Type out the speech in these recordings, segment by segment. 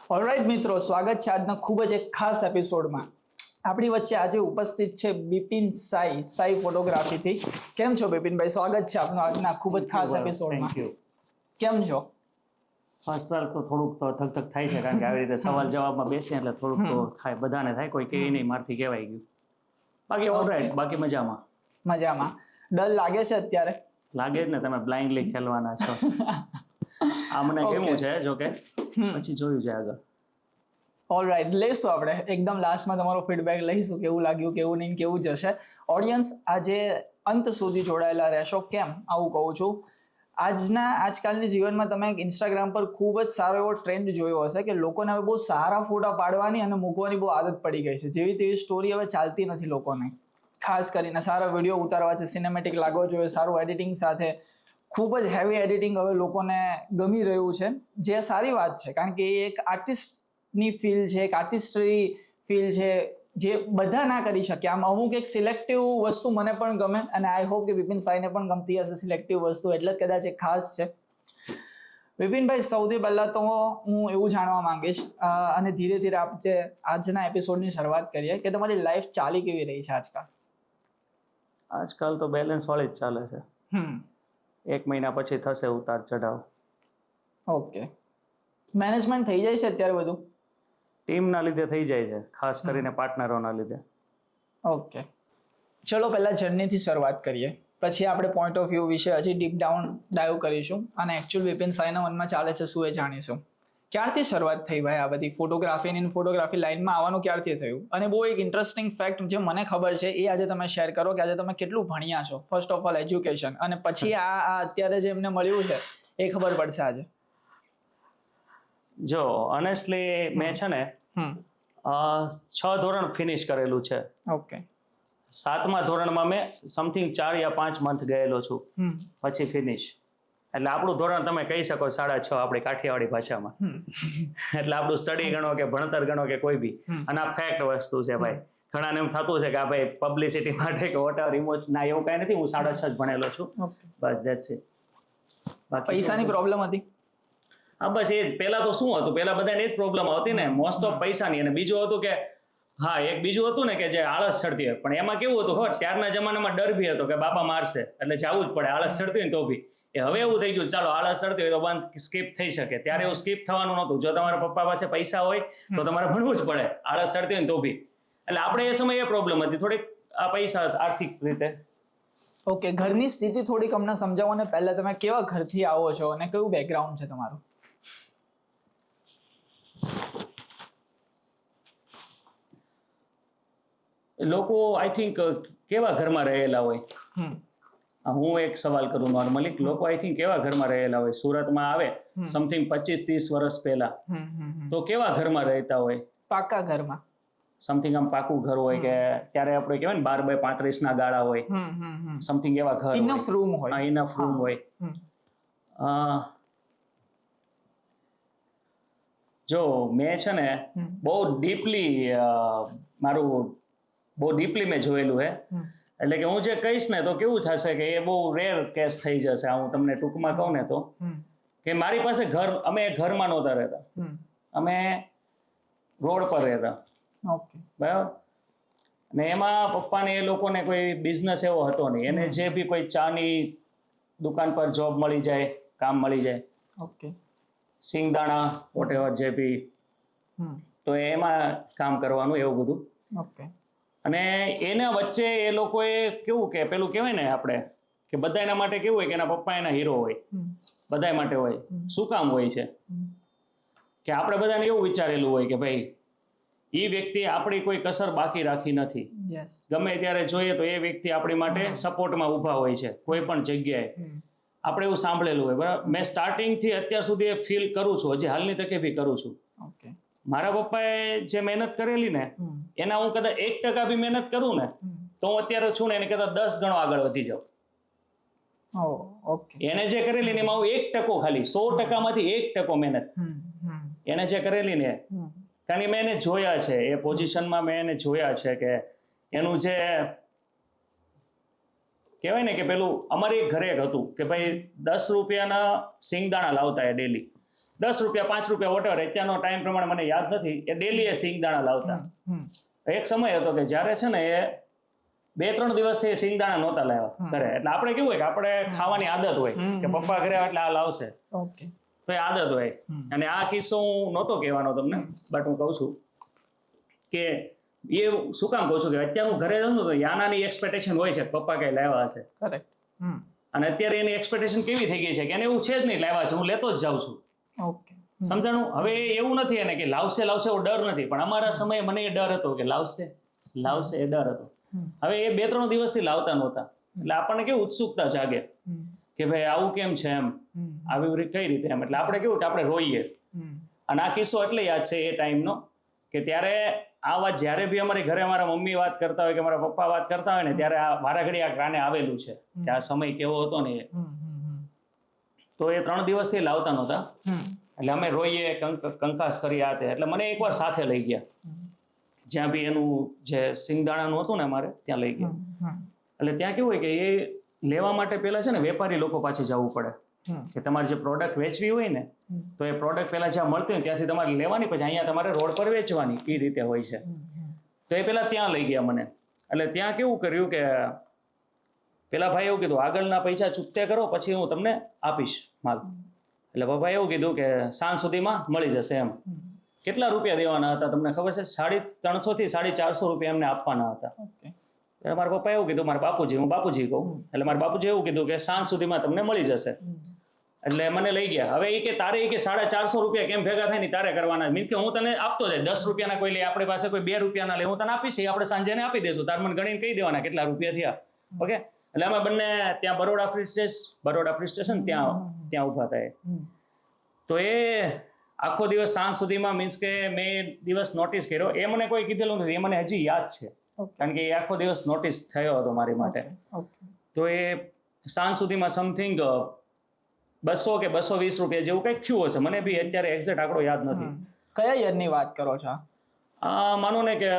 Alright મિત્રો, સ્વાગત છે આજના ખૂબ જ એક ખાસ એપિસોડમાં. આપણી વચ્ચે આજે ઉપસ્થિત છે બિપિન સાઈ ફોટોગ્રાફીથી. કેમ છો બિપિનભાઈ? સ્વાગત છે આપનું આજના ખૂબ જ ખાસ એપિસોડમાં. Thank you. કેમ છો? ફર્સ્ટ વાર તો થોડુંક તો થક થાય છે, કારણ કે આવી રીતે સવાલ જવાબમાં બેસીએ એટલે થોડુંક તો થાય, બધાને થાય, કોઈ કહે નહીં મારથી કહેવાય ગયું. બાકી ઓલરાઈટ, બાકી મજામાં. મજામાં. ડર લાગે છે અત્યારે? લાગે જ ને, તમે બ્લાઇન્ડલી ખેલવાના છો. આ મને કેવું છે જો કે પછી જોયું છે આગળ. ઓલરાઈટ, લઈશું આપણે એકદમ લાસ્ટમાં તમારો ફીડબેક લઈશું, કેવું લાગ્યું, કેવું નહીં, કેવું જશે. ઓડિયન્સ આજે અંત સુધી જોડાયેલા રહેશો. કેમ આવું કહું છું? આજકાલની જીવનમાં તમે ઇન્સ્ટાગ્રામ પર ખૂબ જ સારો એવો ટ્રેન્ડ જોયો હશે કે લોકોને હવે બહુ સારા ફોટા પાડવાની અને મૂકવાની બહુ આદત પડી ગઈ છે. જેવી તેવી સ્ટોરી હવે ચાલતી નથી લોકોને. ખાસ કરીને સારા વિડીયો ઉતારવા છે, સિનેમેટિક લાગવો જોઈએ, સારું એડિટિંગ સાથે. ખૂબ જ હેવી એડિટિંગ હવે લોકોને ગમી રહ્યું છે, જે સારી વાત છે, કારણ કે એ એક આર્ટિસ્ટની ફીલ છે, એક આર્ટિસ્ટરી ફીલ છે, જે બધા ના કરી શકે. આમ અમુક એક સિલેક્ટિવ વસ્તુ મને પણ ગમે, અને આઈ હોપ કે બિપિન સાઈને પણ ગમતી હશે સિલેક્ટિવ વસ્તુ, એટલે જ કદાચ એક ખાસ છે. બિપિનભાઈ, સૌથી પહેલાં તો હું એવું જાણવા માંગીશ, અને ધીરે ધીરે આપણે આજના એપિસોડની શરૂઆત કરીએ, કે તમારી લાઈફ ચાલી કેવી રહી છે આજકાલ? આજકાલ તો બેલેન્સ વાળી જ ચાલે છે. 1 મહિના પછી થશે ઉતાર ચઢાવ. ઓકે, મેનેજમેન્ટ થઈ જાય છે અત્યારે બધું? ટીમના લીધે થઈ જાય છે, ખાસ કરીને પાર્ટનરોના લીધે. ઓકે, ચલો પહેલા જર્નીથી શરૂઆત કરીએ, પછી આપણે પોઈન્ટ ઓફ વ્યૂ વિશે હજી ડીપ ડાઉન ડાઈવ કરીશું, અને એકચ્યુઅલ બિપિન સાઈના મનમાં ચાલે છે શું એ જાણીશું. ક્યારથી શરૂઆત થઈ ભાઈ આ બધી ફોટોગ્રાફી લાઈનમાં આવવાનું ક્યારથી થયું? અને બહુ એક ઇન્ટરેસ્ટિંગ ફેક્ટ જે મને ખબર છે એ આજે તમે શેર કરો, કે આજે તમે કેટલું ભણ્યા છો. ફર્સ્ટ ઓફ ઓલ એજ્યુકેશન, અને પછી આ અત્યારે જે એમને મળ્યું છે એ ખબર પડશે આજે. જો ઓનેસ્ટલી મેં છે ને 6 ધોરણ ફિનિશ કરેલું છે. ઓકે. 7મા ધોરણમાં મેં સમથિંગ 4 યા 5 મંથ ગયેલો છું, પછી ફિનિશ. એટલે આપણું ધોરણ તમે કહી શકો 6.5, આપણી કાઠિયાવાડી ભાષામાં. એટલે આપણું સ્ટડી ગણો કે ભણતર ગણો કે કોઈ બી, અને આ ફેક્ટ વસ્તુ છે ભાઈ. ઘણાને એમ થતું છે કે આ ભાઈ પબ્લિસિટી માટે કે વોટર ઇમોશન, ના એવું કાંઈ નથી. હું 6.5 જ ભણેલો છું, બસ ધેટ્સ ઇટ. પૈસાની પ્રોબ્લેમ હતી? હા, બસ એ જ. પહેલા તો શું હતું, પહેલા બધાને એ જ પ્રોબ્લેમ આવતી ને, મોસ્ટ ઓફ પૈસાની. અને બીજું હતું કે એક બીજું હતું ને કે જે આળસ ચડતી હોય. પણ એમાં કેવું હતું ખબર, ત્યારના જમાનામાં ડર બી હતો કે બાપા મારશે, એટલે જવું જ પડે. આળસ ચડતી હોય ને તો બી. હવે એવું થઈ ગયું, ચાલો આળસ ચડતી હોય તો બંધ, સ્કીપ થઈ શકે. ત્યારે એવું સ્કીપ થવાનું નહોતું. જો તમારા પપ્પા પાસે પૈસા હોય તો તમારે ભણવું જ પડે, આળસ ચડતી હોય ને તો બી. એટલે આપણે એ સમયે એ પ્રોબ્લેમ હતી થોડીક, આ પૈસા આર્થિક રીતે. ઓકે, ઘરની સ્થિતિ થોડીક અમને સમજાવો ને. પહેલા તમે કેવા ઘરથી આવો છો અને કયું બેકગ્રાઉન્ડ છે તમારું? લોકો આઈ થિંક કેવા ઘરમાં રહેલા હોય, હું એક સવાલ કરું નોર્મલી, લોકો આઈ થિંક કેવા ઘરમાં રહેલા હોય? સુરતમાં આવે સમથિંગ 25-30 વર્ષ પહેલા, તો કેવા ઘરમાં રહેતા હોય? પાકા ઘરમાં. સમથિંગ આમ પાકું ઘર હોય, કે ત્યારે આપણે કહેવાય ને 12x35 ના ગાળા હોય, સમથિંગ એવા ઘર, ઇનફ રૂમ હોય. હા, ઇનફ રૂમ હોય. જો મેં છે ને બહુ ડીપલી મેં જોયેલું હે. એટલે કે હું જે કહીશ ને તો કેવું થશે કે એ બહુ રેર કેસ થઈ જશે. હું તમને ટૂંકમાં કહું ને તો, કે મારી પાસે અમે ઘરમાં નહોતા રહેતા, અમે રોડ પર રહેતા. બરાબર. અને એમાં પપ્પાને એ લોકોને કોઈ બિઝનેસ એવો હતો નહીં. એને જે બી કોઈ ચાની દુકાન પર જોબ મળી જાય, કામ મળી જાય, સિંગદાણા વોટેવર જે બી, તો એમાં કામ કરવાનું, એવું બધું. અને એના વચ્ચે એ લોકોએ કેવું કે પેલું કહેવાય ને આપણે કે બધા એના માટે કેવું હોય કે એના પપ્પા એના હીરો હોય, બધા માટે હોય. શું કામ હોય છે કે આપણે બધાને એવું વિચારેલું હોય કે ભાઈ એ વ્યક્તિ આપણી કોઈ કસર બાકી રાખી નથી. ગમે ત્યારે જોઈએ તો એ વ્યક્તિ આપણી માટે સપોર્ટમાં ઊભા હોય છે કોઈ પણ જગ્યાએ. આપણે એવું સાંભળેલું હોય. બરાબર. મેં સ્ટાર્ટિંગથી અત્યાર સુધી એ ફીલ કરું છું, હજી હાલની તકે બી કરું છું. મારા પપ્પાએ જે મહેનત કરેલી ને, એના હું કદાચ 1% બી મહેનત કરું ને, તો હું અત્યારે છું ને એને કદાચ 10 ગણો આગળ વધી જાઉં. એને જે કરેલી ને એમાં હું 1% ખાલી 100%માંથી 1% મહેનત એને જે કરેલી ને, કારણ કે મેં એને જોયા છે એ પોઝિશનમાં, મેં એને જોયા છે કે એનું જે કહેવાય ને કે પેલું અમારી ઘરે એક હતું કે ભાઈ 10 રૂપિયાના સિંગદાણા લાવતા એ ડેલી, ₹10 ₹5 વોટર અત્યારનો ટાઈમ પ્રમાણે મને યાદ નથી, એ ડેલી એ સિંગદાણા લાવતા. એક સમય હતો કે જ્યારે છે ને એ 2-3 દિવસથી એ સિંગદાણા નહોતા લાવ્યા ઘરે. એટલે આપણે કેવું હોય કે આપણે ખાવાની આદત હોય કે પપ્પા ઘરે આવે એટલે આ લાવશે, ઓકે. તો એ આદત હોય. અને આ કિસ્સો હું નહોતો કહેવાનો તમને, બટ હું કહું છું કે એ શું કામ કહું છું કે અત્યારે હું ઘરે રહું તો યાનાની એક્સપેક્ટેશન હોય છે કે પપ્પા કઈ લાવ્યા હશે, કરેક્ટ. અને અત્યારે એની એક્સપેક્ટેશન કેવી થઈ ગઈ છે કે એને એવું છે જ નહીં લાવ્યા છે, હું લેતો જ જાઉં છું. ઓકે. સમજાણું? હવે એવું નથી એને કે લાવશે એવો ડર નથી, પણ અમારા સમયે મને એ ડર હતો કે લાવશે એ ડર હતો. હવે એ 2-3 દિવસથી લાવતા નહોતા, એટલે આપણને કેવું ઉત્સુકતા જાગે કે ભાઈ આવું કેમ છે, એમ આવી કઈ રીતે, એમ. એટલે આપણે કેવું કે આપણે રોઈએ. અને આ કિસ્સો એટલે યાદ છે એ ટાઈમનો કે ત્યારે આ વાત જ્યારે બી અમારી ઘરે અમારા મમ્મી વાત કરતા હોય કે મારા પપ્પા વાત કરતા હોય ને, ત્યારે આ વારાઘડી આ કાને આવેલું છે કે આ સમય કેવો હતો ને. તો એ 3 દિવસથી લાવતા નહોતા, એટલે અમે રોઈએ, કંકાસ કરી આ તે. એટલે મને એકવાર સાથે લઈ ગયા, જ્યાં બી એનું જે સિંગદાણાનું હતું ને અમારે ત્યાં લઈ ગયા. એટલે ત્યાં કેવું હોય કે એ લેવા માટે પહેલા છે ને વેપારી લોકો પાછે જવું પડે કે તમારે જે પ્રોડક્ટ વેચવી હોય ને, તો એ પ્રોડક્ટ પહેલા જ્યાં મળતી હોય ત્યાંથી તમારે લેવાની, પછી અહીંયા તમારે રોડ પર વેચવાની, એ રીતે હોય છે. તો એ પહેલા ત્યાં લઈ ગયા મને. એટલે ત્યાં કેવું કર્યું કે પેલા ભાઈ એવું કીધું આગળના પૈસા ચૂકતે કરો, પછી હું તમને આપીશ માલ. એટલે પપ્પાએ એવું કીધું કે સાંજ સુધીમાં મળી જશે એમ. કેટલા રૂપિયા દેવાના હતા તમને ખબર છે? 350 થી 450 રૂપિયા એમને આપવાના હતા. એટલે મારા પપ્પા એવું કીધું, મારા બાપુજી, હું બાપુજી કહું, એટલે મારા બાપુજી એવું કીધું કે સાંજ સુધીમાં તમને મળી જશે. એટલે મને લઈ ગયા. હવે એ કે તારે એ કે 450 રૂપિયા કેમ ભેગા થાય ને તારે કરવાના, મીન્સ કે હું તને આપતો જાય. 10 રૂપિયાના કોઈ લે, આપણી પાસે કોઈ 2 રૂપિયાના લે, હું તને આપીશ, આપણે સાંજે ને આપી દઈશું, તાર મને ગણીને કહી દેવાના કેટલા રૂપિયા થયા. ઓકે. એટલે અમે બંને ત્યાં બરોડા ફ્રી સ્ટેશન ત્યાં ઉભા થાય. તો એ આખો દિવસ સાંજ સુધીમાં, મીન્સ કે મેં દિવસ નોટિસ કર્યો, એ મને કોઈ કીધેલું નથી, એ મને હજી યાદ છે, કારણ કે એ આખો દિવસ નોટિસ થયો હતો મારી માટે. તો એ સાંજ સુધીમાં સમથિંગ 200 કે 220 રૂપિયા જેવું કંઈક થયું હશે, મને બી અત્યારે એક્ઝેક્ટ આંકડો યાદ નથી. કયા યરની વાત કરો છો? માનો ને કે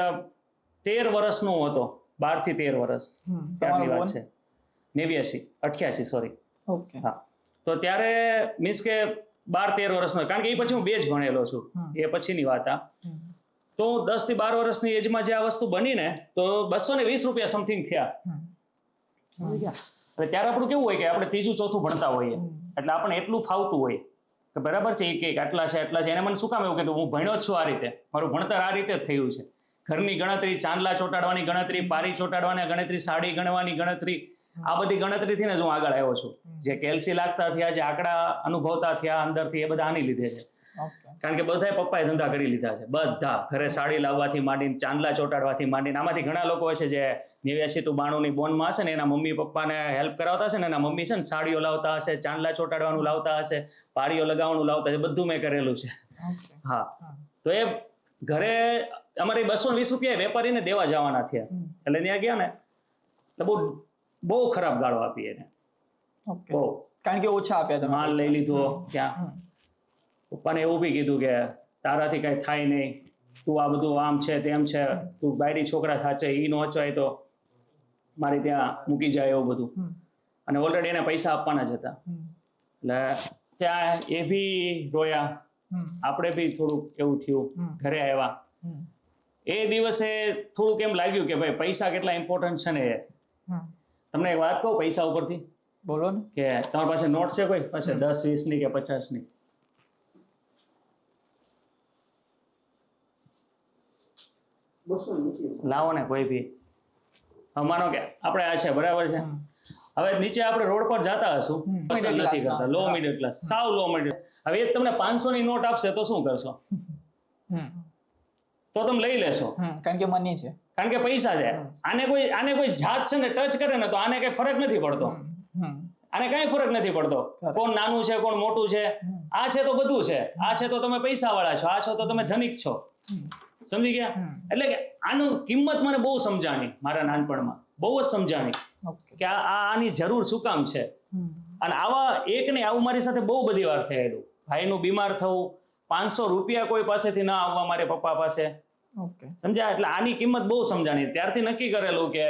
13 વર્ષનો હતો, 12 થી 13 વર્ષ ત્યારની વાત છે. 88 સોરી. હા. તો ત્યારે મીન્સ કે 12-13 વર્ષનો, કારણ કે એ પછી હું 2 જ ભણેલો છું, એ પછીની વાત. તો 10 થી 12 વર્ષની એજમાં જે આ વસ્તુ બની ને, તો 220 રૂપિયા સમથિંગ થયા. એટલે ત્યારે આપણું કેવું હોય કે આપણે 3-4 ભણતા હોઈએ, એટલે આપણને એટલું ફાવતું હોય કે બરાબર છે કે આટલા છે એટલા છે. એને મને શું કામ એવું કીધું, હું ભણ્યો જ છું આ રીતે, મારું ભણતર આ રીતે જ થયું છે. ઘરની ગણતરી, ચાંદલા ચોટાડવાની ગણતરી, પારી ચોટાડવાની ગણતરી, સાડી ગણવાની ગણતરી, આ બધી ગણતરીથી ને જ હું આગળ આવ્યો છું. જે કેલ્સી લાગતા થયા, જે આંકડા અનુભવતા થયા અંદરથી, એ બધા આની લીધે છે. કારણ કે બધાએ પપ્પાએ ધંધા કરી લીધા છે, બધા. ઘરે સાડી લાવવાથી માંડીને, ચાંદલા ચોટાડવાથી માંડીને. આમાંથી ઘણા લોકો હશે જે 89 to 92 બોન્ડમાં હશે ને, એના મમ્મી પપ્પાને હેલ્પ કરાવતા હશે ને, એના મમ્મી છે ને સાડીઓ લાવતા હશે, ચાંદલા ચોટાડવાનું લાવતા હશે, પારીઓ લગાવવાનું લાવતા હશે, બધું મેં કરેલું છે. હા. તો એ ઘરે અમારે 220 રૂપિયા વેપારીને દેવા જવાના થયા. એટલે ત્યાં ગયા ને, એટલે બહુ ખરાબ ગાળો આપી એને, બહુ. કારણ કે ઓછા આપ્યા તમે, માલ લઈ લીધો ત્યાં. પપ્પાને એવું બી કીધું કે તારાથી કઈ થાય નહીં, તું આ બધું આમ છે તેમ છે, તું બાયડી છોકરા સાચે, ઈ નો વચવાય તો મારી ત્યાં મૂકી જાય, એવું બધું. અને ઓલરેડી એને પૈસા આપવાના જ હતા. એટલે ત્યાં એ બી રોયા, આપણે બી થોડુંક એવું થયું. ઘરે આવ્યા એ દિવસે થોડુંક એમ લાગ્યું કે ભાઈ પૈસા કેટલા ઇમ્પોર્ટન્ટ છે ને. તમને એક વાત કહું પૈસા ઉપરથી? બોલો ને. કે તમારી પાસે નોટ છે કોઈ પાસે 10, 20 ની કે 50 ની? લાવો ને કોઈ બી. માનો કે આપણે આ છે, બરાબર છે. હવે નીચે આપણે રોડ પર જતા હશું, પસંદ નથી કરતા, લો મિડલ ક્લાસ, સાવ લો મિડલ. હવે એ તમને 500 ની નોટ આપશે તો શું કરશો? તો તમે લઈ લેશો, કારણ કે મની છે, કારણ કે પૈસા છે. આને કોઈ જાત છે ને ટચ કરે ને તો આને કઈ ફરક નથી પડતો. આને કઈ ફરક નથી પડતો કોણ નાનું છે કોણ મોટું છે. આ છે તો બધું છે, આ છે તો તમે પૈસા વાળા છો, આ છો તો તમે ધનિક છો. સમજી ગયા? એટલે કે આનું કિંમત મને બહુ સમજાણી મારા નાનપણમાં, બહુ જ સમજાણી કે આની જરૂર શું કામ છે. અને આવા એક ને આવું મારી સાથે બહુ બધી વાર થયેલું. ભાઈનું બીમાર થવું, 500 રૂપિયા કોઈ પાસેથી ના આવવા મારે પપ્પા પાસે. સમજ્યા? એટલે આની કિંમત બહુ સમજાણી. ત્યારથી નક્કી કરેલું કે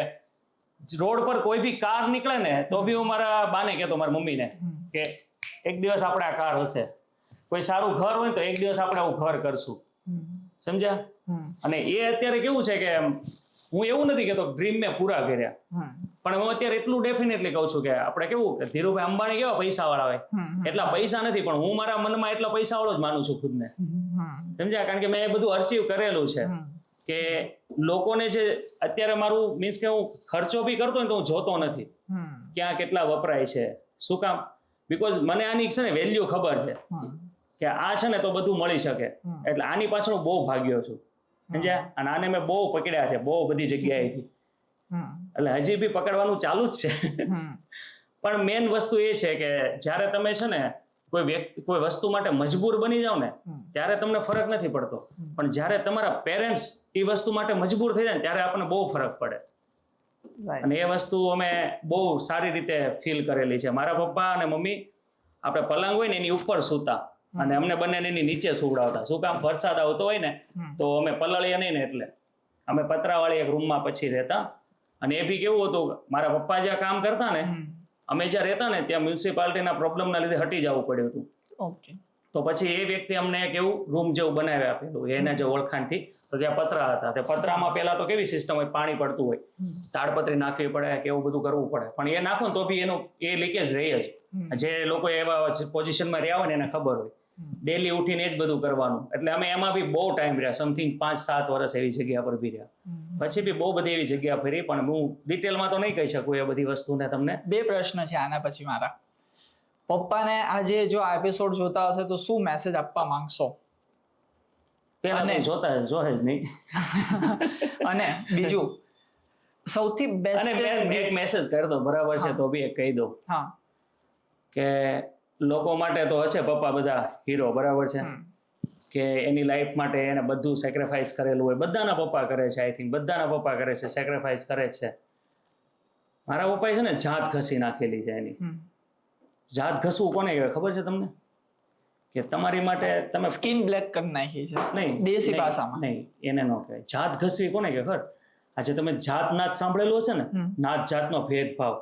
રોડ પર કોઈ બી કાર નીકળે ને તો બી હું મારા બાને કહેતો, મારા મમ્મીને, કે એક દિવસ આપણે આ કાર હશે. કોઈ સારું ઘર હોય તો એક દિવસ આપણે આવું ઘર કરશું, સમજ્યા? અને એ અત્યારે કેવું છે કે હું એવું નથી કહેતો ડ્રીમ મેં પૂરા કર્યા, પણ હું અત્યારે એટલું ડેફિનેટલી કહું છું કે આપણે કેવું કે ધીરુભાઈ અંબાણી કેવા પૈસા વાળા હોય, એટલા પૈસા નથી, પણ હું મારા મનમાં એટલા પૈસા વાળો જ માનું છું ખુદને, સમજ્યા? કારણ કે મેં એ બધું અચીવ કરેલું છે કે લોકોને જે અત્યારે મારું મીન્સ કે હું ખર્ચો બી કરતો હોય તો હું જોતો નથી ક્યાં કેટલા વપરાય છે. શું કામ? બીકોઝ મને આની છે ને વેલ્યુ ખબર છે કે આ છે ને તો બધું મળી શકે, એટલે આની પાછળ હું બહુ ભાગ્યો છું, સમજ્યા? અને આને મેં બહુ પકડ્યા છે બહુ બધી જગ્યાએથી, એટલે હજી બી પકડવાનું ચાલુ જ છે. પણ મેઇન વસ્તુ એ છે કે જ્યારે તમે છે ને કોઈ વસ્તુ માટે મજબૂર બની જાવ ને ત્યારે તમને ફરક નથી પડતો, પણ જ્યારે તમારા પેરેન્ટ્સ એ વસ્તુ માટે મજબૂર થઈ જાય ને ત્યારે આપણને બહુ ફરક પડે. અને એ વસ્તુ અમે બહુ સારી રીતે ફીલ કરેલી છે. મારા પપ્પા અને મમ્મી આપણે પલંગ હોય ને એની ઉપર સૂતા અને અમને બંને એની નીચે સુવડાવતા. શું કામ? વરસાદ આવતો હોય ને તો અમે પલળીએ નહીં ને એટલે અમે પતરાવાળી એક રૂમમાં પછી રહેતા. અને એ બી કેવું હતું, મારા પપ્પા જ્યાં કામ કરતા ને અમે જ્યાં રહેતા ને ત્યાં મ્યુનિસિપાલિટીના પ્રોબ્લેમના લીધે હટી જવું પડ્યું હતું. ઓકે. તો પછી એ વ્યક્તિ અમને એક એવું રૂમ જેવું બનાવી આપેલું એના જે ઓળખાણથી. તો ત્યાં પતરા હતા, તે પતરામાં પહેલા તો કેવી સિસ્ટમ હોય, પાણી પડતું હોય, તાડપત્રી નાખવી પડે કે એવું બધું કરવું પડે, પણ એ નાખો ને તો બી એનું એ લીકેજ રહે જ. જે લોકો એવા પોઝિશનમાં રહ્યા હોય ને એને ખબર હોય, ડેલી ઉઠીને એ જ બધું કરવાનું. એટલે અમે એમાં બી બહુ ટાઈમ રહ્યા, સમથિંગ 5-7 વર્ષ એવી જગ્યા પર બી રહ્યા. પછી બી બહુ બધી એવી જગ્યા ફરી, પણ હું ડિટેલમાં તો નહીં કહી શકું એ બધી વસ્તુને તમને. 2 પ્રશ્ન છે આના પછી મારા. પપ્પાને આજે જો આ એપિસોડ જોતા હશે તો શું મેસેજ આપવા માંગશો? પેલા તો જોતા જોહે જ નહીં. અને બીજું સૌથી બેસ્ટ એક મેસેજ કરી દો, બરાબર છે, તો બી એક કહી દઉં કે લોકો માટે તો હશે પપ્પા બધા હીરો, બરાબર છે, કે એની લાઈફ માટે એને બધું સેક્રિફાઈસ કરેલું હોય. બધાના પપ્પા કરે છે, આઈ થિંક બધાના પપ્પા કરે છે, સેક્રિફાઈસ કરે છે. મારા પપ્પાએ છે ને જાત ઘસી નાખેલી છે એની. જાત ઘસવું કોને કહેવાય ખબર છે તમને? કે તમારી માટે તમે સ્કિન બ્લેક કરી નાખી છે. નહીં, દેશી ભાષામાં નહીં, એને ન કહેવાય. જાત ઘસવી કોને કે ખબર? આજે તમે જાત નાત સાંભળેલું હશે ને, નાત જાતનો ભેદભાવ.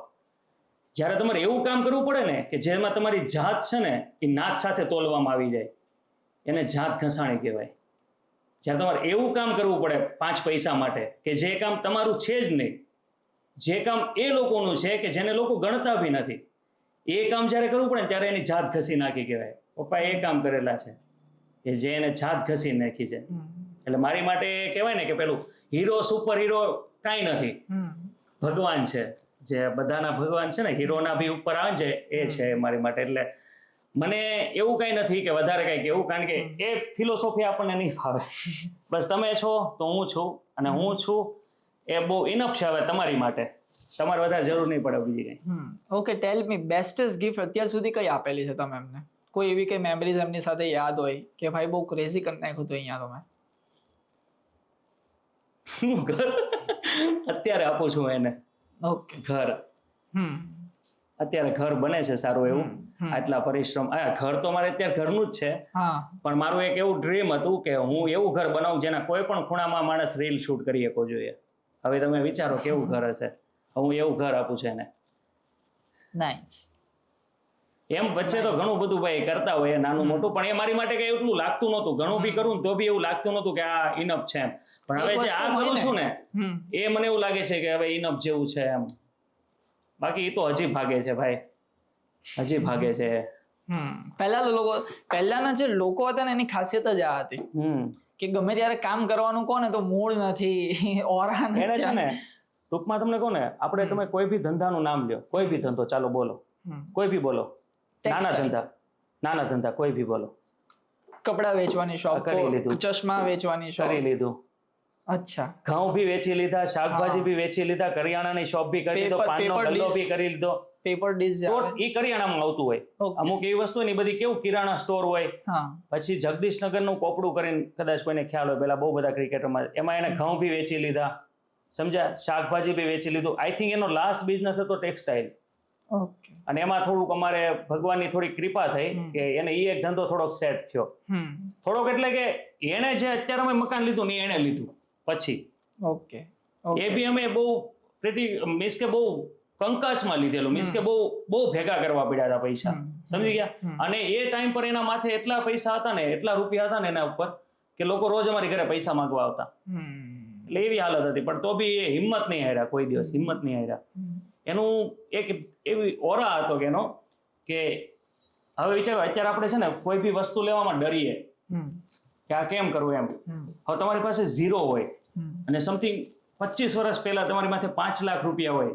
જ્યારે તમારે એવું કામ કરવું પડે ને કે જેમાં તમારી જાત છે ને એ નાત સાથે તોલવામાં આવી જાય, એને જાત ઘસાણી કહેવાય. જ્યારે તમારે એવું કામ કરવું પડે 5 પૈસા માટે કે જે કામ તમારું છે જ નહીં, જે કામ એ લોકોનું છે કે જેને લોકો ગણતા બી નથી, એ કામ જ્યારે કરવું પડે ત્યારે એની જાત ઘસી નાખી કહેવાય. પપ્પા એ કામ કરેલા છે કે જે એને જાત ઘસી નાખી છે. એટલે મારી માટે કહેવાય ને કે પેલું હીરો સુપર હીરો કાંઈ નથી, ભગવાન છે. જે બધાના ભગવાન છે ને, હીરોના બી ઉપર આવે છે, એ છે મારી માટે. એટલે મને એવું કંઈ નથી કે વધારે કંઈ કેવું, કારણ કે એ ફિલોસોફી આપણને નહીં ફાવે. બસ તમે છો તો હું છું, અને હું છું એ બહુ ઇનફ છે હવે તમારી માટે. તમારે વધારે જરૂર નહીં પડે બીજી કંઈ. ઓકે, ટેલ મી બેસ્ટેસ્ટ ગિફ્ટ અત્યાર સુધી કઈ આપેલી છે તમે એમને? કોઈ એવી કઈ મેમરીઝ એમની સાથે યાદ હોય કે ભાઈ બહુ ક્રેઝી કરી નાખ્યું હતું અહીંયા તો મેં? અત્યારે આપું છું એને ઓકે. ઘર. અત્યારે ઘર બને છે સારું એવું, આટલા પરિશ્રમ. ઘર તો મારે અત્યારે ઘરનું જ છે, પણ મારું એક એવું ડ્રીમ હતું કે હું એવું ઘર બનાવું જેના કોઈ પણ ખૂણામાં માણસ રીલ શૂટ કરી શકો જોઈએ. હવે તમે વિચારો કેવું ઘર હશે. હું એવું ઘર આપું છું એને. નાઇસ. એમ વચ્ચે તો ઘણું બધું ભાઈ કરતા હોય નાનું મોટું, પણ એ મારી માટે કઈ એટલું લાગતું નહોતું. ઘણું બી કરું તો બી એવું લાગતું નહોતું કે આ ઇનફ છે એમ. પણ હવે જે આ કરું છું ને એ મને એવું લાગે છે કે હવે ઇનફ જેવું છે એમ. બાકી એ તો હજી ભાગે છે ભાઈ, હજી ભાગે છે. પહેલાના જે લોકો હતા ને એની ખાસિયત જ આ હતી કે ગમે ત્યારે કામ કરવાનું કોને તો મૂડ નથી, ઓરા નથી. એને છે ને ટૂંકમાં તમને કહું ને, આપણે તમે કોઈ બી ધંધાનું નામ લ્યો, કોઈ બી ધંધો ચાલો બોલો, કોઈ બી બોલો, નાના ધંધા કોઈ બી બોલો. કપડા વેચવાની શોપ કરી લીધું, ચશ્મા વેચવાની શોપ કરી લીધું, અચ્છા, ઘઉં બી વેચી લીધા, શાકભાજી બી વેચી લીધા, કરિયાણાની શોપ બી કરી લીધો, પાનનો ગલ્લો બી કરી લીધો. પેપર ડીશ ઈ કરિયાણામાં આવતું હોય. અમુક એવી વસ્તુ ની બધી કેવું કિરાણા સ્ટોર હોય. પછી જગદીશનગરનું કોપડું કરીને કદાચ કોઈને ખ્યાલ હોય, પેલા બહુ બધા ક્રિકેટરમાં, એમાં એને ઘઉં બી વેચી લીધા, સમજ્યા, શાકભાજી બી વેચી લીધું. આઈ થિંક એનો લાસ્ટ બિઝનેસ હતો ટેક્સટાઇલ. અને એમાં થોડુંક અમારે ભગવાનની થોડી કૃપા થઈ કે એને એ એક ધંધો થોડોક સેટ થયો. થોડોક એટલે કે એને જે અત્યારે અમે મકાન લીધું ને એને લીધું પછી. એ બી અમે બહુ પ્રેટી મીન્સ કે બહુ કંકાસમાં લીધેલું, મીન્સ કે બહુ ભેગા કરવા પડ્યા હતા પૈસા, સમજી ગયા. અને એ ટાઈમ પર એના માથે એટલા પૈસા હતા ને, એટલા રૂપિયા હતા ને એના ઉપર, કે લોકો રોજ અમારી ઘરે પૈસા માંગવા આવતા. એટલે એવી હાલત હતી, પણ તો બી એ હિંમત નહીં હાર્યા, કોઈ દિવસ હિંમત નહીં હાર્યા. એનું એક એવી ઓરા હતો કે એનો, કે હવે વિચારો અત્યારે આપણે છે ને કોઈ બી વસ્તુ લેવામાં ડરીએ કે આ કેમ કરવું એમ. હવે તમારી પાસે 0 હોય અને સમથિંગ 25 વર્ષ પહેલા તમારી માથે 5 લાખ રૂપિયા હોય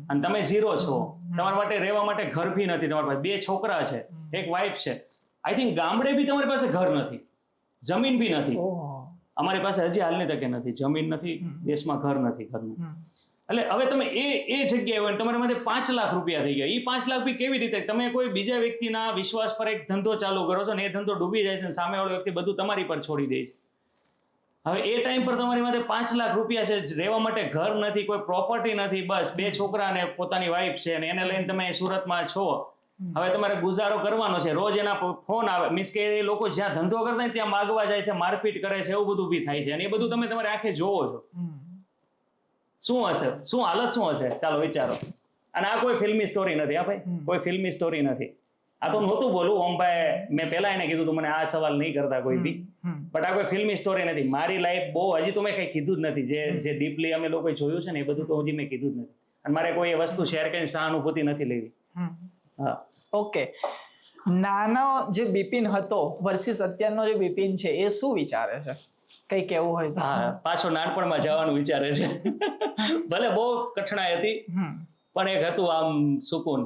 અને તમે 0 છો, તમારા માટે રહેવા માટે ઘર બી નથી, તમારી પાસે 2 છોકરા છે, એક વાઇફ છે, આઈ થિંક ગામડે બી તમારી પાસે ઘર નથી, જમીન બી નથી. અમારી પાસે હજી હાલની તકે નથી, જમીન નથી, દેશમાં ઘર નથી ઘરનું. એટલે હવે તમે એ જગ્યાએ હોય તમારા માટે 5 લાખ રૂપિયા થઈ ગયા. એ 5 લાખ બી કેવી રીતે, તમે કોઈ બીજા વ્યક્તિના વિશ્વાસ પર એક ધંધો ચાલુ કરો છો ને એ ધંધો ડૂબી જાય છે, સામેવાળો વ્યક્તિ બધું તમારી પર છોડી દે છે. હવે એ ટાઈમ પર તમારી માટે 5 લાખ રૂપિયા છે, રહેવા માટે ઘર નથી, કોઈ પ્રોપર્ટી નથી, બસ 2 છોકરા અને પોતાની વાઈફ છે, અને એને લઈને તમે સુરતમાં છો. હવે તમારે ગુજારો કરવાનો છે, રોજ એના ફોન આવે, મીન્સ કે એ લોકો જ્યાં ધંધો કરતા હોય ત્યાં માગવા જાય છે, મારપીટ કરે છે, એવું બધું બી થાય છે, અને એ બધું તમે તમારી આંખે જોવો છો. શું હશે, શું હાલત શું હશે, ચાલો વિચારો. અને આ કોઈ ફિલ્મી સ્ટોરી નથી, હા ભાઈ, કોઈ ફિલ્મી સ્ટોરી નથી. આ તો નહોતું બોલું ઓમભાઈ, મેં પહેલા એને કીધું તું મને આ સવાલ નહીં કરતા કોઈ બી, બટ આ કોઈ ફિલ્મી સ્ટોરી નથી. મારી લાઈફ બહુ, હજી તો મેં કંઈ કીધું જ નથી, જે ડીપલી અમે લોકોએ જોયું છે ને એ બધું તો હજી મેં કીધું જ નથી, અને મારે કોઈ એ વસ્તુ શેર કરીને સહાનુભૂતિ નથી લેવી. હા, ઓકે. નાનો જે બિપિન હતો વર્સિસ અત્યારનો જે બિપિન છે, એ શું વિચારે છે, કઈ કેવું હોય તો? હા, પાછો નાનપણમાં જવાનું વિચારે છે. ભલે બહુ કઠણાઈ હતી, પણ એક હતું આમ સુકૂન.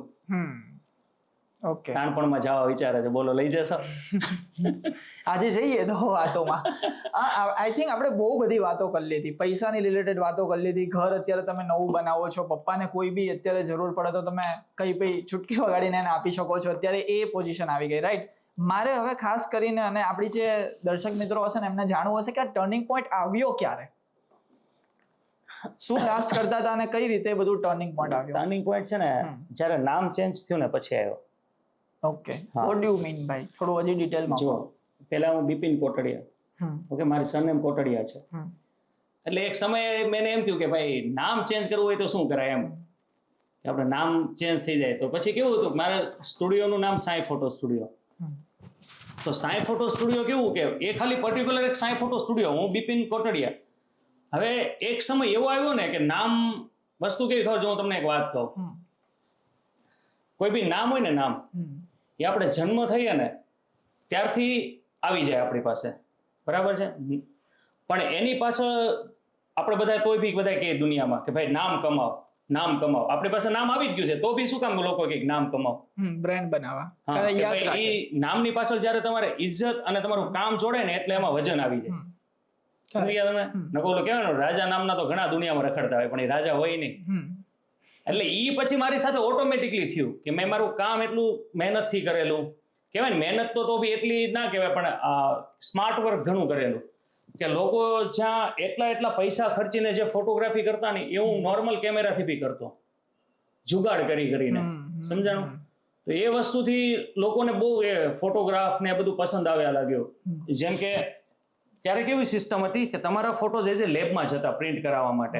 ઓકે, નાનપણમાં જવા વિચારે છે. બોલો, લઈ જશો? આજે જઈએ તો વાતોમાં. આઈ થિંક આપણે બહુ બધી વાતો કરી લીધી, પૈસાની રિલેટેડ વાતો કરી લીધી. ઘર અત્યારે તમે નવું બનાવો છો, પપ્પાને કોઈ બી અત્યારે જરૂર પડે તો તમે કઈ ચૂટકી વગાડીને એને આપી શકો છો, અત્યારે એ પોઝિશન આવી ગઈ, રાઈટ? મારે હવે ખાસ કરીને, અને આપણી જે દર્શક મિત્રો હશે ને એમને જાણવું હશે કે આ ટર્નિંગ પોઈન્ટ આવ્યો ક્યારે, શું લાસ્ટ કરતા હતા અને કઈ રીતે બધું ટર્નિંગ પોઈન્ટ આવ્યો? ટર્નિંગ પોઈન્ટ છે ને જ્યારે નામ ચેન્જ થયું ને પછી આવ્યો. Okay, what do you mean ભાઈ? થોડું હજી ડિટેલમાં જો. પહેલા હું બિપિન કોટડિયા, ઓકે, મારી સરનેમ કોટડિયા છે. એટલે એક સમયે મને એમ થયું કે ભાઈ નામ ચેન્જ કરવું હોય તો શું કરાય, એમ કે આપણે નામ ચેન્જ થઈ જાય. તો પછી કેવું હતું, મારા સ્ટુડિયોનું નામ સાઈ ફોટો સ્ટુડિયો. તો સાઈ ફોટો સ્ટુડિયો કેવું કે એ ખાલી પર્ટિક્યુલર એક સાઈ ફોટો સ્ટુડિયો, હું બિપિન કોટડિયા. હવે એક સમય એવો આવ્યો ને કે નામ વસ્તુ કેવી ખબર, જો હું તમને એક વાત કહું, કોઈ બી નામ હોય ને, નામ એ આપણે જન્મ થઈએ ને ત્યારથી આવી જાય આપણી પાસે, બરાબર છે? પણ એની પાછળ આપણે બધા તોય બી બધા કહે દુનિયામાં કે ભાઈ નામ કમાવ, નામ કમાવ. આપણી પાસે નામ આવી જ ગયું છે, તો બી શું કામ લોકો કે નામ કમાવ, બ્રાન્ડ બનાવવા. હા, કે ભાઈ એ નામની પાછળ જ્યારે તમારે ઇજ્જત અને તમારું કામ જોડે ને એટલે એમાં વજન આવી જાય. સમજી ગયા તમે? નકો ઓલો કહેવાય ને, રાજા નામના તો ઘણા દુનિયામાં રખડતા હોય, પણ એ રાજા હોય નહીં. એટલે ઈ પછી મારી સાથે ઓટોમેટિકલી થયું કે મેં મારું કામ એટલું મહેનતથી કરેલું, કહેવાય ને મહેનત તો બી એટલી ના કહેવાય, પણ સ્માર્ટ વર્ક ઘણું કરેલું, કે લોકો જ્યાં એટલા પૈસા ખર્ચીને જે ફોટોગ્રાફી કરતા ને એવું નોર્મલ કેમેરાથી બી કરતો, જુગાડ કરીને. સમજાણું? તો એ વસ્તુથી લોકોને બહુ એ ફોટોગ્રાફ ને બધું પસંદ આવ્યા લાગ્યો. જેમ કે ત્યારે કેવી સિસ્ટમ હતી કે તમારા ફોટોઝ એઝ એ લેબમાં જતા પ્રિન્ટ કરાવવા માટે.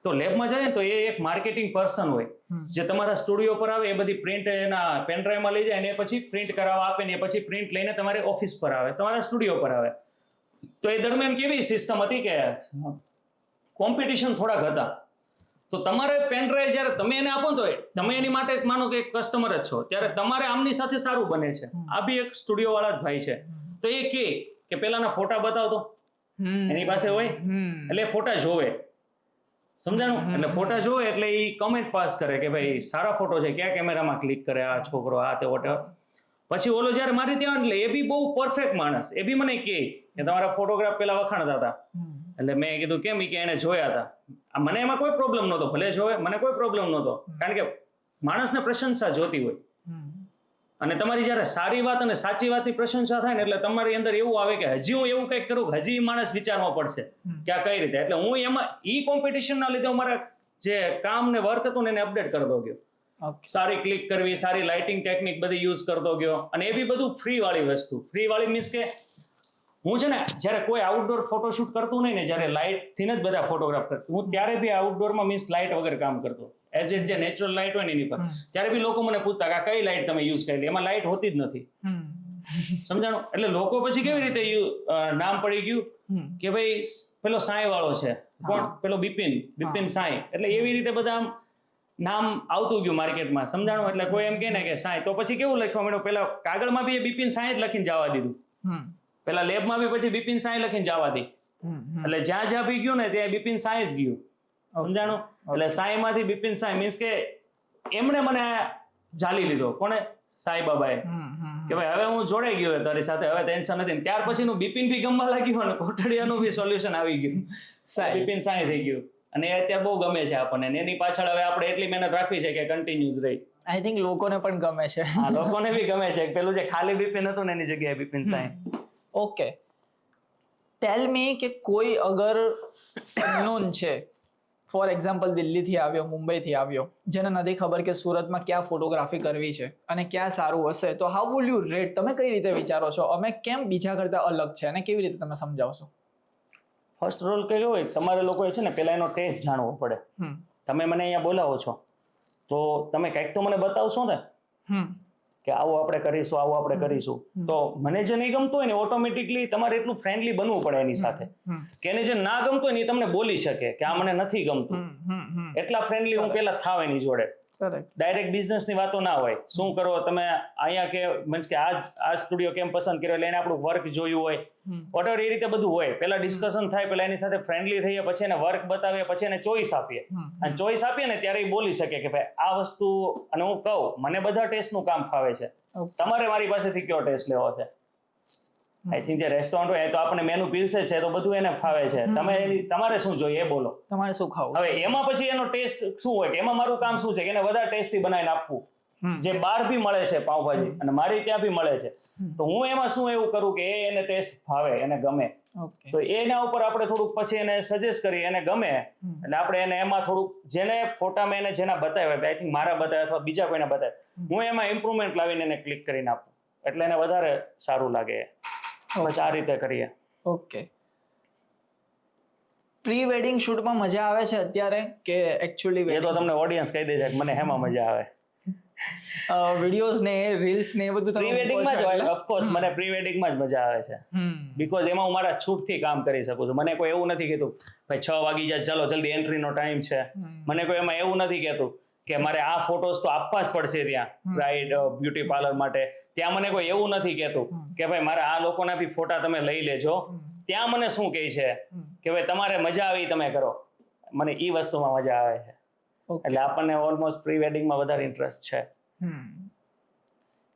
તો લેબમાં જાય તો એ એક માર્કેટિંગ પર્સન હોય જે તમારા સ્ટુડિયો પર આવે, એ બધી પ્રિન્ટ એના પેનડ્રાઈવમાં લઈ જાય અને પછી પ્રિન્ટ કરાવવા આપે, ને પછી પ્રિન્ટ લઈને તમારે ઓફિસ પર આવે, તમારા સ્ટુડિયો પર આવે. તો એ દરમિયાન કેવી સિસ્ટમ હતી કે કોમ્પિટિશન થોડાક હતા. તો તમારે પેનડ્રાઈવ જ્યારે તમે એને આપો તો તમે એની માટે માનો કે કસ્ટમર જ છો, ત્યારે તમારે આમની સાથે સારું બને છે. આ બી એક સ્ટુડિયો વાળા જ ભાઈ છે, તો એ કે પેલાના ફોટા બતાવતો, એની પાસે હોય એટલે ફોટા જોવે. સમજાણું? એટલે ફોટા જોવે એટલે એ કમેન્ટ પાસ કરે કે ભાઈ સારા ફોટો છે, કયા કેમેરામાં ક્લિક કરે આ છોકરો, આ તે વોટેવર. પછી ઓલો જ્યારે મારી ત્યાં, એટલે એ બી બહુ પરફેક્ટ માણસ, એ બી મને કે તમારા ફોટોગ્રાફ પેલા વખાણતા હતા. એટલે મેં કીધું કેમ? કે એને જોયા હતા. મને એમાં કોઈ પ્રોબ્લેમ નહોતો, ભલે જોવે, મને કોઈ પ્રોબ્લેમ નહોતો, કારણ કે માણસને પ્રશંસા જોતી હોય. અને તમારી જ્યારે સારી વાત અને સાચી વાતની પ્રશંસા થાય ને એટલે તમારી અંદર એવું આવે કે હજી હું એવું કંઈક કરું, હજી માણસ વિચારવા પડશે કે આ કઈ રીતે. એટલે હું એમાં ઈ કોમ્પિટિશનના લીધે મારા જે કામ ને વર્ક હતું ને એને અપડેટ કરતો ગયો. સારી ક્લિક કરવી, સારી લાઇટિંગ ટેકનિક બધી યુઝ કરતો ગયો, અને એ બી બધું ફ્રી વાળી વસ્તુ. ફ્રી વાળી મીન્સ કે હું છે ને જ્યારે કોઈ આઉટડોર ફોટોશૂટ કરતું નહીં ને, જ્યારે લાઇટથી જ બધા ફોટોગ્રાફ કરતો, હું ત્યારે બી આઉટડોરમાં મીન્સ લાઇટ વગર કામ કરતો. એઝ ઇટ જે નેચરલ લાઇટ હોય ને એની પર, ત્યારે બી લોકો મને પૂછતા કે આ કઈ લાઇટ તમે યુઝ કરી, એમાં લાઇટ હોતી જ નથી. સમજાણું? એટલે લોકો પછી કેવી રીતે નામ પડી ગયું કે ભાઈ પેલો સાંઈ વાળો છે, કોણ પેલો બિપિન સાંઈ, એટલે એવી રીતે બધા નામ આવતું ગયું માર્કેટમાં. સમજાણું? એટલે કોઈ એમ કહે ને કે સાંઈ, તો પછી કેવું લખવા માંડ્યું, પેલા કાગળમાં બી એ બિપિન સાંઈ જ લખીને જવા દીધું, પેલા લેબમાં બી પછી બિપિન સાંઈ લખીને જવા દી, એટલે જ્યાં જ્યાં બી ગયું ને ત્યાં બિપિન સાંઈ જ ગયું. સમજાણું? એટલે સાંઈ માંથી બિપિન સાંઈ મીન્સ કે એમણે મને ઝાલી લીધો. કોને? સાંઈ બાબાએ, કે ભાઈ હવે હું જોડાઈ ગયો તારી સાથે, હવે ટેન્શન નથી. ત્યાર પછી નું બિપિન બી ગમવા લાગ્યું અને કોટડિયાનું બી સોલ્યુશન આવી ગયું, બિપિન સાંઈ થઈ ગયું. અને એ અત્યારે બહુ ગમે છે આપણને, એની પાછળ હવે આપણે એટલી મહેનત રાખવી છે કે કન્ટિન્યુ રહી. આઈ થિંક લોકોને પણ ગમે છે. હા, લોકોને બી ગમે છે. પેલું જે ખાલી બિપિન હતું ને એની જગ્યાએ બિપિન સાંઈ. ઓકે, ટેલ મી કે કોઈ અગર અનનોન છે, ફોર એક્ઝામ્પલ દિલ્હીથી આવ્યો, મુંબઈથી આવ્યો, જેને નથી ખબર કે સુરતમાં ક્યાં ફોટોગ્રાફી કરવી છે અને ક્યાં સારું હશે, તો હાઉ વુડ યુ રેટ? તમે કઈ રીતે વિચારો છો અમે કેમ બીજા કરતા અલગ છે અને કેવી રીતે તમે સમજાવશો? ફર્સ્ટ રોલ કેવો હોય, તમારે લોકોએ છે ને પેલા એનો ટેસ્ટ જાણવો પડે. તમે મને અહીંયા બોલાવો છો તો તમે કંઈક તો મને બતાવશો ને કે આવું આપણે કરીશું, આવું આપણે કરીશું. તો મને જે નહીં ગમતું હોય ને ઓટોમેટિકલી તમારે એટલું ફ્રેન્ડલી બનવું પડે એની સાથે કે એને જે ના ગમતું હોય ને એ તમને બોલી શકે કે આ મને નથી ગમતું. એટલા ફ્રેન્ડલી હું પેલા થાવ એની જોડે. ડાયરેક્ટ બિઝનેસ ની વાતો ના હોય. શું કરો તમે અહીંયા, કે મીન્સ કે આ સ્ટુડિયો કેમ પસંદ કર્યો, એટલે એને આપણું વર્ક જોયું હોય, વોટેવર એ રીતે બધું હોય. પેલા ડિસ્કશન થાય, પેલા એની સાથે ફ્રેન્ડલી થઈએ, પછી એને વર્ક બતાવીએ, પછી એને ચોઈસ આપીએ. અને ચોઈસ આપીએ ને ત્યારે એ બોલી શકે કે ભાઈ આ વસ્તુ, અને હું કહું મને બધા ટેસ્ટનું કામ ફાવે છે, તમારે મારી પાસેથી કયો ટેસ્ટ લેવો છે. આઈ થિંક જે રેસ્ટોરન્ટ હોય તો આપણે મેનુ પીરસે છે તો બધું એને ફાવે છે, તમારે શું જોઈએ એ બોલો, તમારે શું ખાવું. હવે એમાં પછી એનો ટેસ્ટ શું હોય, કે એમાં મારું કામ શું છે કે એને વધારે ટેસ્ટી બનાવીને આપવું. જે બહાર બી મળે છે પાઉંભાજી અને મારી ત્યાં બી મળે છે, તો હું એમાં શું એવું કરું કે એને ટેસ્ટ ભાવે, એને ગમે, તો એના ઉપર આપણે થોડુંક પછી એને સજેસ્ટ કરીએ, એને ગમે એટલે આપણે એને એમાં થોડુંક જેને ફોટામાં એને જેના બતાવ્યા, આઈ થિંક મારા બતાવ્યા અથવા બીજા કોઈને બતાવ્યા, હું એમાં ઇમ્પ્રુવમેન્ટ લાવીને એને ક્લિક કરીને આપું, એટલે એને વધારે સારું લાગે. બસ આ રીતે કરીએ. ઓકે, પ્રી વેડિંગ શૂટમાં મજા આવે છે અત્યારે કે એકચ્યુઅલી? એ તો તમને ઓડિયન્સ કહી દે છે કે મને હેમાં મજા આવે. વિડિયોઝ ને રીલ્સ ને એ બધું પ્રી વેડિંગમાં જ હોય. ઓફકોર્સ મને પ્રી વેડિંગમાં જ મજા આવે છે, બીકોઝ એમાં હું મારા છૂટથી કામ કરી શકું છું. મને કોઈ એવું નથી કહેતું ભાઈ 6 વાગી જાય, ચાલો જલ્દી એન્ટ્રીનો ટાઈમ છે. મને કોઈ એમાં એવું નથી કહેતું કે મારે આ ફોટોસ તો આપવા જ પડશે ત્યાં બ્રાઇડ બ્યુટી પાર્લર માટે. ત્યાં મને કોઈ એવું નથી કહેતું કે ભાઈ મારે આ લોકોના બી ફોટા તમે લઈ લેજો. ત્યાં મને શું કહે છે કે ભાઈ તમારે મજા આવી તમે કરો. મને એ વસ્તુમાં મજા આવે છે, એટલે આપણને ઓલમોસ્ટ પ્રી વેડિંગમાં વધારે ઇન્ટરેસ્ટ છે.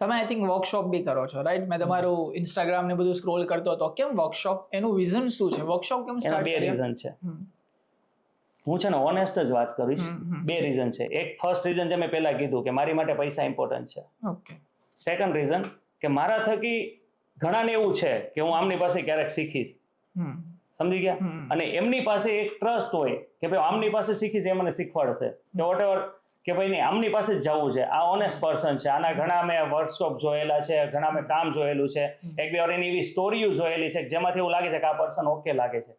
તમે આઈ થિંક વર્કશોપ બી કરો છો, રાઈટ? મેં તમારું ઇન્સ્ટાગ્રામ ને બધું સ્ક્રોલ કરતો હતો. કેમ વર્કશોપ? એનું વિઝન શું છે? વર્કશોપ કેમ સ્ટાર્ટ કર્યું? બે રીઝન છે. હું છે ને ઓનેસ્ટ જ વાત કરીશ. 2 રીઝન છે. એક ફર્સ્ટ રીઝન જે મેં પહેલા કીધું કે મારી માટે પૈસા ઇમ્પોર્ટન્ટ છે. ઓકે. સેકન્ડ રીઝન કે મારા થકી ઘણાને એવું છે કે હું આમની પાસે ક્યારેક શીખીશ, સમજી ગયા? અને એમની પાસે એક ટ્રસ્ટ હોય કે ભાઈ આમની પાસે શીખીશ, એ મને શીખવાડશે કે વોટેવર, કે ભાઈ નહીં આમની પાસે જ જવું છે, આ ઓનેસ્ટ પર્સન છે. આના ઘણા મેં વર્કશોપ જોયેલા છે, ઘણા મેં કામ જોયેલું છે, 1-2 વાર એની એવી સ્ટોરીઓ જોયેલી છે જેમાંથી એવું લાગે છે કે આ પર્સન ઓકે લાગે છે.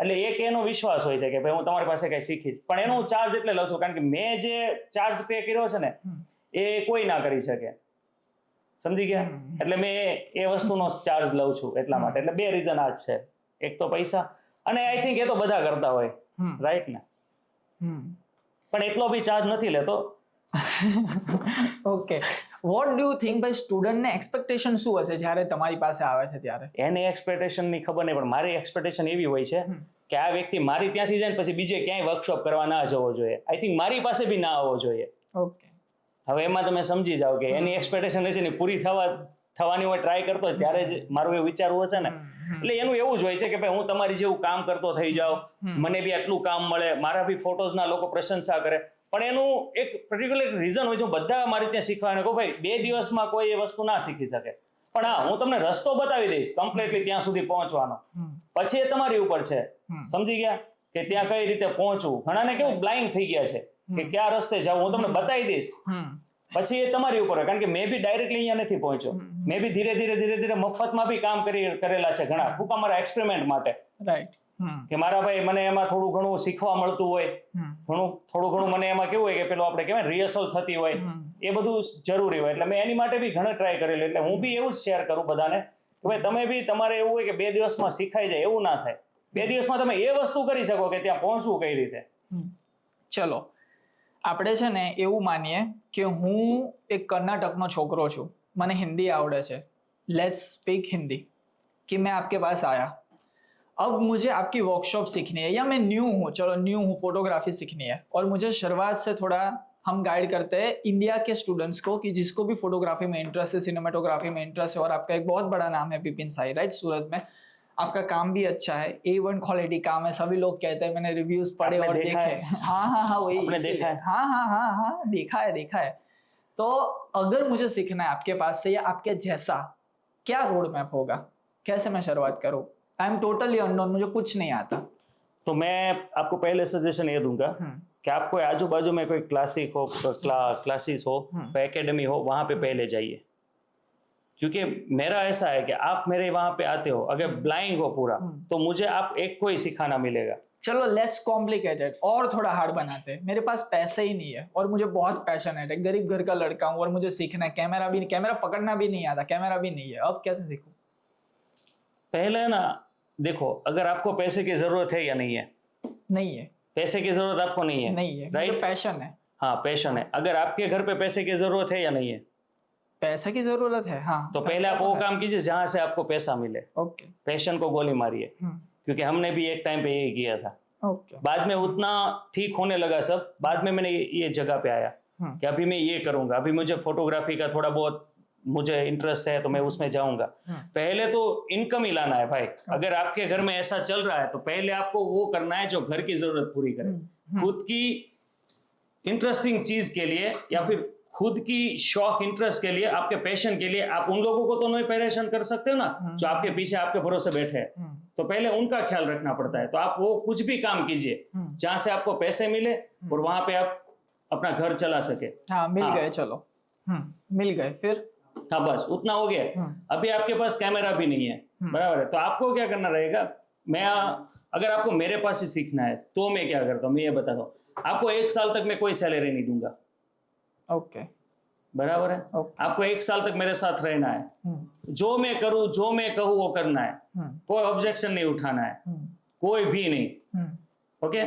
એટલે એક એનો વિશ્વાસ હોય છે કે ભાઈ હું તમારી પાસે કઈ શીખીશ. પણ એનો હું ચાર્જ એટલે લઉં છું કારણ કે મેં જે ચાર્જ પે કર્યો છે ને એ કોઈ ના કરી શકે, સમજી ગયા? એટલે મેં એ વસ્તુનો ચાર્જ લઉં છું એટલા માટે. એટલે 2 રીઝન આ જ છે, એક તો પૈસા, અને આઈ થિંક એ તો બધા કરતા હોય, રાઈટ ને? પણ એટલો બી ચાર્જ નથી લેતો. Okay, what do you think ભાઈ સ્ટુડન્ટને એક્સપેક્ટેશન શું હશે જ્યારે તમારી પાસે આવે છે ત્યારે? એને એક્સપેક્ટેશનની ખબર નહીં, પણ મારી એક્સપેક્ટેશન એવી હોય છે કે આ વ્યક્તિ મારી ત્યાંથી જાય ને પછી બીજે ક્યાંય વર્કશોપ કરવા ના જવો જોઈએ. આઈ થિંક મારી પાસે બી ના આવવો જોઈએ. ઓકે, હવે એમાં તમે સમજી જાઓ કે એની એક્સપેક્ટેશન છે ને પૂરી થવાની હોય ટ્રાય કરતો હોય ત્યારે જ મારું એવું વિચારવું હશે ને. એટલે એનું એવું જ હોય છે કે ભાઈ હું તમારી જેવું કામ કરતો થઈ જાઉં, મને બી આટલું કામ મળે, મારા બી ફોટોઝના લોકો પ્રશંસા કરે. પણ એનું એક પર્ટિક્યુલર રીઝન હોય છે. બધા મારી ત્યાં શીખવાને કહું ભાઈ 2 દિવસમાં કોઈ એ વસ્તુ ના શીખી શકે, પણ હા હું તમને રસ્તો બતાવી દઈશ કમ્પ્લીટલી ત્યાં સુધી પહોંચવાનો. પછી એ તમારી ઉપર છે, સમજી ગયા? કે ત્યાં કઈ રીતે પહોંચવું. ઘણાને કેવું બ્લાઇન્ડ થઈ ગયા છે કે ક્યાં રસ્તે જવું, હું તમને બતાવી દઈશ. પછી એ તમારી ઉપર હોય, કારણ કે મેં બી ડાયરેક્ટલી અહીંયા નથી પહોંચ્યો. મેં બી ધીરે ધીરે મફતમાં બી કામ કરેલા છે ઘણા, ટૂંકા મારા એક્સપેરિમેન્ટ માટે. રાઈટ. કે મારા ભાઈ મને એમાં થોડું ઘણું શીખવા મળતું હોય, થોડું ઘણું મને એમાં કેવું હોય કે પેલું આપણે કહેવાય રિહર્સલ થતી હોય, એ બધું જરૂરી હોય. એટલે મેં એની માટે બી ઘણા ટ્રાય કરેલું. એટલે હું બી એવું જ શેર કરું બધાને કે ભાઈ તમે બી તમારે એવું હોય કે 2 દિવસમાં શીખાઈ જાય, એવું ના થાય. 2 દિવસમાં તમે એ વસ્તુ કરી શકો કે ત્યાં પહોંચવું કઈ રીતે. ચલો આપણે છે ને એવું માનીએ કે હું એક કર્ણાટકનો છોકરો છું, મને હિન્દી આવડે છે, लेट्स स्पीक हिंदी, कि मैं आपके पास आया, अब मुझे आपकी वर्कशॉप सीखनी है, या मैं न्यू हूँ, चलो न्यू हूँ, फोटोग्राफी सीखनी है, और मुझे शुरुआत से थोड़ा हम गाइड करते हैं इंडिया के स्टूडेंट्स को कि जिसको भी फोटोग्राफी में इंटरेस्ट है, सिनेमाटोग्राफी में इंटरेस्ट है, और आपका एक बहुत बड़ा नाम है विपिन साई, राइट, सूरत में आपका काम भी अच्छा है, A1 क्वालिटी काम है, सभी लोग कहते हैं, मैंने रिव्यूज पढ़े और देखे. हाँ वही देखा है. हाँ देखा है. तो अगर मुझे सीखना है आपके पास से या आपके जैसा, क्या रोड मैप होगा, कैसे मैं शुरुआत करूँ? आई एम टोटली अननोन, मुझे कुछ नहीं आता. तो मैं आपको पहले सजेशन ये दूंगा कि आपको आजू बाजू में कोई क्लासिक हो, क्लासेस हो, एकेडमी हो, वहां पे पहले जाइए. क्योंकि मेरा ऐसा है कि आप मेरे वहां पे आते हो, अगर ब्लाइंड हो पूरा, तो मुझे आप एक को ही सिखाना मिलेगा. चलो लेट्स कॉम्प्लिकेटेड और थोड़ा हार्ड बनाते हैं. मेरे पास पैसे ही नहीं है और मुझे बहुत पैशनेट है, गरीब घर का लड़का हूँ और मुझे सीखना है, कैमरा पकड़ना भी नहीं आता, कैमरा भी नहीं है, अब कैसे सीखूं? पहले ना देखो, अगर आपको पैसे की जरूरत है या नहीं है. नहीं है. पैसे की जरूरत आपको नहीं है. नहीं है, राइट, पैशन है. हाँ पैशन है. अगर आपके घर पे पैसे की जरूरत है या नहीं है? पैसे की जरूरत है, हाँ. तो पहले आप वो काम कीजिए जहां से आपको पैसा मिले. ओके. पैशन को गोली मारिए, क्योंकि हमने भी एक टाइम पे यही किया था. ओके. बाद में उतना ठीक होने लगा सब, बाद में मैंने ये जगह पे आया कि अभी मैं ये करूंगा, अभी मुझे फोटोग्राफी का थोड़ा बहुत मुझे इंटरेस्ट है तो मैं उसमें जाऊंगा. पहले तो इनकम ही लाना है भाई. अगर आपके घर में ऐसा चल रहा है तो पहले आपको वो करना है जो घर की जरूरत पूरी करे. खुद की इंटरेस्टिंग चीज के लिए या फिर खुद की शौक इंटरेस्ट के लिए, आपके पैशन के लिए, आप उन लोगों को तो नहीं परेशान कर सकते हो ना जो आपके पीछे आपके भरोसे बैठे हैं. तो पहले उनका ख्याल रखना पड़ता है. तो आप वो कुछ भी काम कीजिए जहां से आपको पैसे मिले और वहां पे आप अपना घर चला सके. हाँ मिल गए, चलो मिल गए, फिर हाँ बस उतना हो गया. अभी आपके पास कैमरा भी नहीं है, बराबर है, तो आपको क्या करना रहेगा. मैं अगर आपको मेरे पास ही सीखना है तो मैं क्या करता हूँ, मैं ये बताता हूँ. आपको 1 साल तक मैं कोई सैलरी नहीं दूंगा. ओके. बराबर है. आपको 1 साल तक मेरे साथ रहना है. जो मैं करूं, जो मैं कहूं वो करना है. कोई ऑब्जेक्शन नहीं उठाना है, कोई भी नहीं. ओके.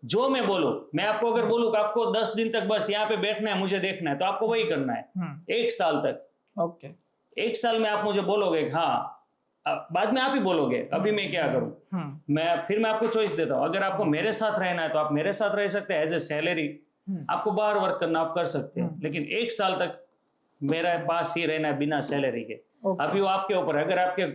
जो मैं बोलूं, मैं आपको अगर बोलूं कि आपको 10 दिन तक बस यहाँ पे बैठना है, मुझे देखना है, तो आपको वही करना है 1 साल तक. ओके. 1 साल में आप मुझे बोलोगे हाँ, बाद में आप ही बोलोगे अभी मैं क्या करूं. मैं आपको चॉइस देता हूं. अगर आपको मेरे साथ रहना है तो आप मेरे साथ रह सकते हैं एज ए सैलरी. आपको बाहर वर्क करना आप कर सकते हैं, लेकिन 1 साल तक मेरे पास ही रहना है बिना सैलरी के. अभी वो आपके ऊपर है. अगर आपके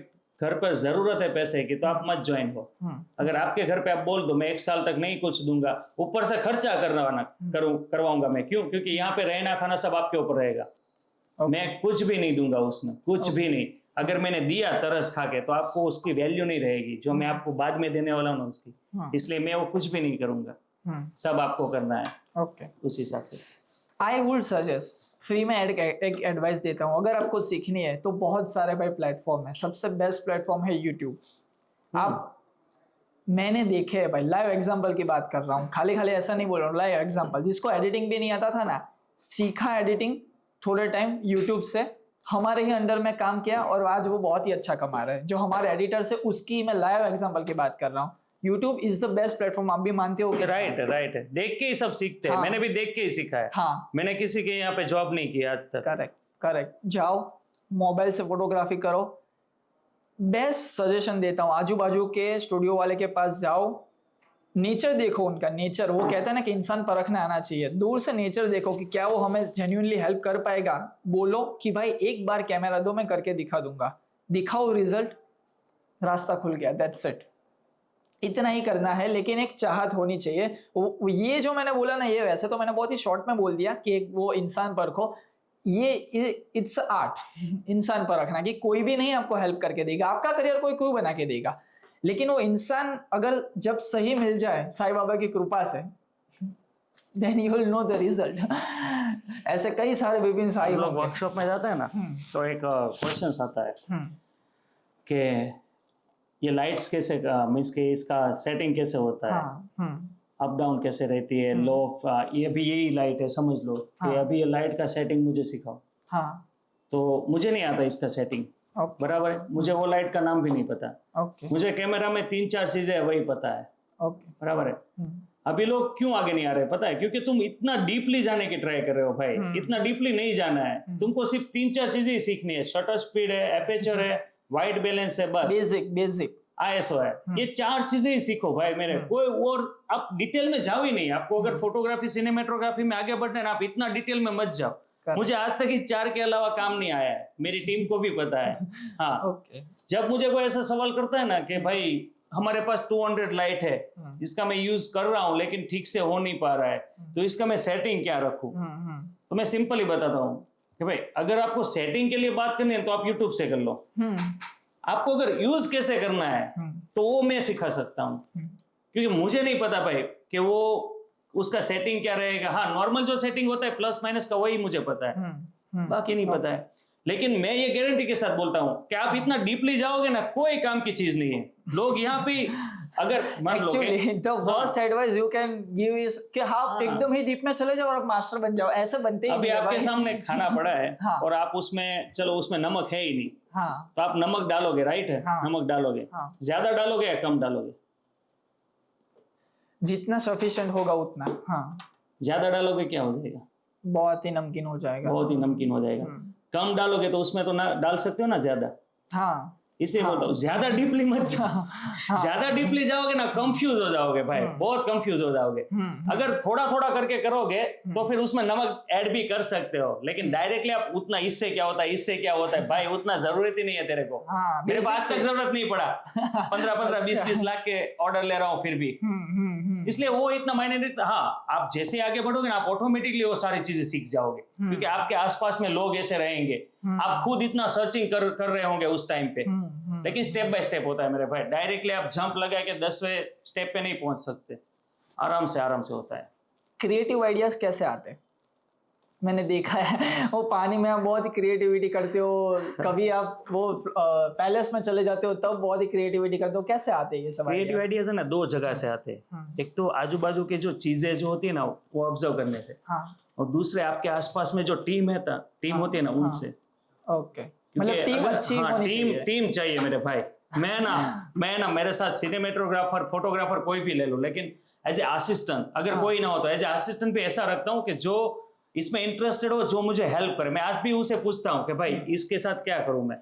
घर पर जरूरत है पैसे की तो आप मत ज्वाइन हो. अगर आपके घर पे आप बोल दो मैं 1 साल तक नहीं कुछ दूंगा, ऊपर से खर्चा करवाऊंगा मैं. क्यों? क्योंकि यहाँ पे रहना खाना सब आपके ऊपर रहेगा. मैं कुछ भी नहीं दूंगा उसमें, कुछ भी नहीं. अगर मैंने दिया तरस खा के तो आपको उसकी वैल्यू नहीं रहेगी जो मैं आपको बाद में देने वाला हूँ उसकी. इसलिए मैं वो कुछ भी नहीं करूंगा, सब आपको करना है. ओके. उस हिसाब से आई वुड सजेस्ट, फ्री में एक एडवाइस देता हूँ, अगर आपको सीखनी है तो बहुत सारे भाई प्लेटफॉर्म है. सबसे बेस्ट प्लेटफॉर्म है यूट्यूब. आप मैंने देखे है भाई, लाइव एग्जांपल की बात कर रहा हूँ, खाली ऐसा नहीं बोल रहा हूँ, लाइव एग्जांपल. जिसको एडिटिंग भी नहीं आता था ना, सीखा एडिटिंग थोड़े टाइम यूट्यूब से, हमारे ही अंडर में काम किया और आज वो बहुत ही अच्छा कमा रहे हैं. जो हमारे एडिटर से, उसकी मैं लाइव एग्जांपल की बात कर रहा हूँ. YouTube is the best platform. आप भी मानते हो कि राइट है. देख के ही सब सीखते हैं. मैंने भी देख के ही सीखा है. मैंने किसी के यहाँ पे जॉब नहीं किया आज तक. करेक्ट. जाओ मोबाइल से फोटोग्राफी करो. बेस्ट सजेशन देता हूँ, आजू बाजू के स्टूडियो वाले के पास जाओ, नेचर देखो, उनका नेचर. वो कहते हैं ना कि इंसान परखने आना चाहिए. दूर से नेचर देखो कि क्या वो हमें जेन्युइनली हेल्प कर पाएगा. बोलो कि भाई एक बार कैमरा दो, मैं करके दिखा दूंगा. दिखाओ रिजल्ट, रास्ता खुल गया. That's it. इतना ही करना है, लेकिन एक चाहत होनी चाहिए. ये जो मैंने बोला ना, ये वैसे तो मैंने बहुत ही शॉर्ट में बोल दिया कि वो इंसान परखो. ये इट्स आर्ट, इंसान परखना, कि कोई भी नहीं आपको हेल्प करके देगा. आपका करियर कोई बना के देगा, लेकिन वो इंसान अगर जब सही मिल जाए साईं बाबा की कृपा से, then you will know the result. ऐसे कई सारे विपिन साई लोग वर्कशॉप में जाते हैं ना, तो एक क्वेश्चन आता है कि ये लाइट्स कैसे मीन्स के इसका सेटिंग कैसे होता है, हाँ अप डाउन कैसे रहती है, लो ये भी यही लाइट है समझ लो कि हाँ। अभी ये लाइट का सेटिंग मुझे सिखाओ, हाँ तो मुझे नहीं आता इसका सेटिंग, ओके बराबर है, मुझे वो लाइट का नाम भी नहीं पता, ओके मुझे कैमरा में 3-4 चीजें है वही पता है, ओके बराबर है। अभी लोग क्यों आगे नहीं आ रहे पता है, क्योंकि तुम इतना डीपली जाने की ट्राई कर रहे हो भाई, इतना डीपली नहीं जाना है, तुमको सिर्फ 3-4 चीजें ही सीखनी है, शटर स्पीड है, एपेचर है, वाइट बैलेंस है, बस बेसिक आईएसओ है, ये 4 चीजें ही सीखो भाई मेरे, कोई और आप डिटेल में जाओ ही नहीं, आपको अगर फोटोग्राफी सिनेमेटोग्राफी में आगे बढ़ना है ना, आप इतना डिटेल में मत जाओ, मुझे आज तक ही 4 के अलावा काम नहीं आया है, मेरी टीम को भी पता है। हाँ ओके जब मुझे कोई ऐसा सवाल करता है ना कि भाई हमारे पास 200 लाइट है, इसका मैं यूज कर रहा हूँ लेकिन ठीक से हो नहीं पा रहा है, तो इसका मैं सेटिंग क्या रखूँ, तो मैं सिंपल ही बताता हूँ कि भाई अगर आपको सेटिंग के लिए बात करनी है तो आप यूट्यूब से कर लो, आपको अगर यूज कैसे करना है तो वो मैं सिखा सकता हूँ, क्योंकि मुझे नहीं पता भाई कि वो उसका सेटिंग क्या रहेगा। हाँ नॉर्मल जो सेटिंग होता है प्लस माइनस का वही मुझे पता है, बाकी नहीं पता है, लेकिन मैं ये गारंटी के साथ बोलता हूँ कि आप इतना डीपली जाओगे ना कोई काम की चीज नहीं है। लोग यहाँ पे अगर मान लो actually the worst advice you can give is कि आप एकदम ही डीप में चले जाओ और आप मास्टर बन जाओ, ऐसे बनते ही अभी नहीं है आपके भाई। सामने खाना पड़ा है हाँ। और आप उसमें चलो उसमें नमक है ही नहीं, हाँ तो आप नमक डालोगे, राइट है, हाँ। नमक डालोगे, हाँ। ज्यादा डालोगे या कम डालोगे, जितना सफिशिएंट होगा उतना। हाँ ज्यादा डालोगे क्या हो जाएगा, बहुत ही नमकीन हो जाएगा। बहुत ही नमकीन हो जाएगा, कम डालोगे तो उसमें तो ना डाल सकते हो ना ज्यादा, हाँ इसे बोलता हूँ ज्यादा डीपली मत जाओ, ज्यादा डीपली जाओगे ना कंफ्यूज हो जाओगे भाई, बहुत कंफ्यूज हो जाओगे। अगर थोड़ा थोड़ा करके करोगे तो फिर उसमें नमक ऐड भी कर सकते हो, लेकिन डायरेक्टली आप उतना इससे क्या होता है इससे क्या होता है भाई उतना जरूरत ही नहीं है तेरे को, हाँ, मेरे पास तक जरूरत नहीं पड़ा, 15-15 20-20 लाख के ऑर्डर ले रहा हूँ फिर भी, इसलिए वो इतना मायने नहीं। हाँ आप जैसे आगे बढ़ोगे ना आप ऑटोमेटिकली वो सारी चीजें सीख जाओगे, क्योंकि आपके आसपास में लोग ऐसे रहेंगे, आप खुद इतना सर्चिंग कर रहे होंगे उस टाइम पे, लेकिन स्टेप बाय स्टेप होता है मेरे भाई, डायरेक्टली आप जंप लगा के 10वें स्टेप पे नहीं पहुंच सकते, आराम से होता है। क्रिएटिव आइडियाज कैसे आते हैं? मैंने देखा है वो पानी में आप बहुत ही क्रिएटिविटी करते हो, कभी आप वो पैलेस में चले जाते हो तब बहुत ही क्रिएटिविटी करते हो, कैसे आते हैं ये सब क्रिएटिव आइडियाज? आइडियाज है ना 2 जगह से आते हैं, एक तो आजू बाजू के जो चीजें जो होती है ना वो ऑब्जर्व करने से, हाँ और दूसरे आपके आसपास में जो टीम होती है ना उनसे, ओके मतलब टीम अच्छी होनी चाहिए। टीम चाहिए मेरे भाई, मैं ना मेरे साथ सिनेमेटोग्राफर फोटोग्राफर कोई भी ले लो, लेकिन एज ए असिस्टेंट अगर कोई ना हो तो एज ए असिस्टेंट भी ऐसा रखता हूँ कि जो इसमें इंटरेस्टेड हो, जो मुझे हेल्प करे, मैं आज भी उसे पूछता हूँ कि भाई इसके साथ क्या करूं मैं,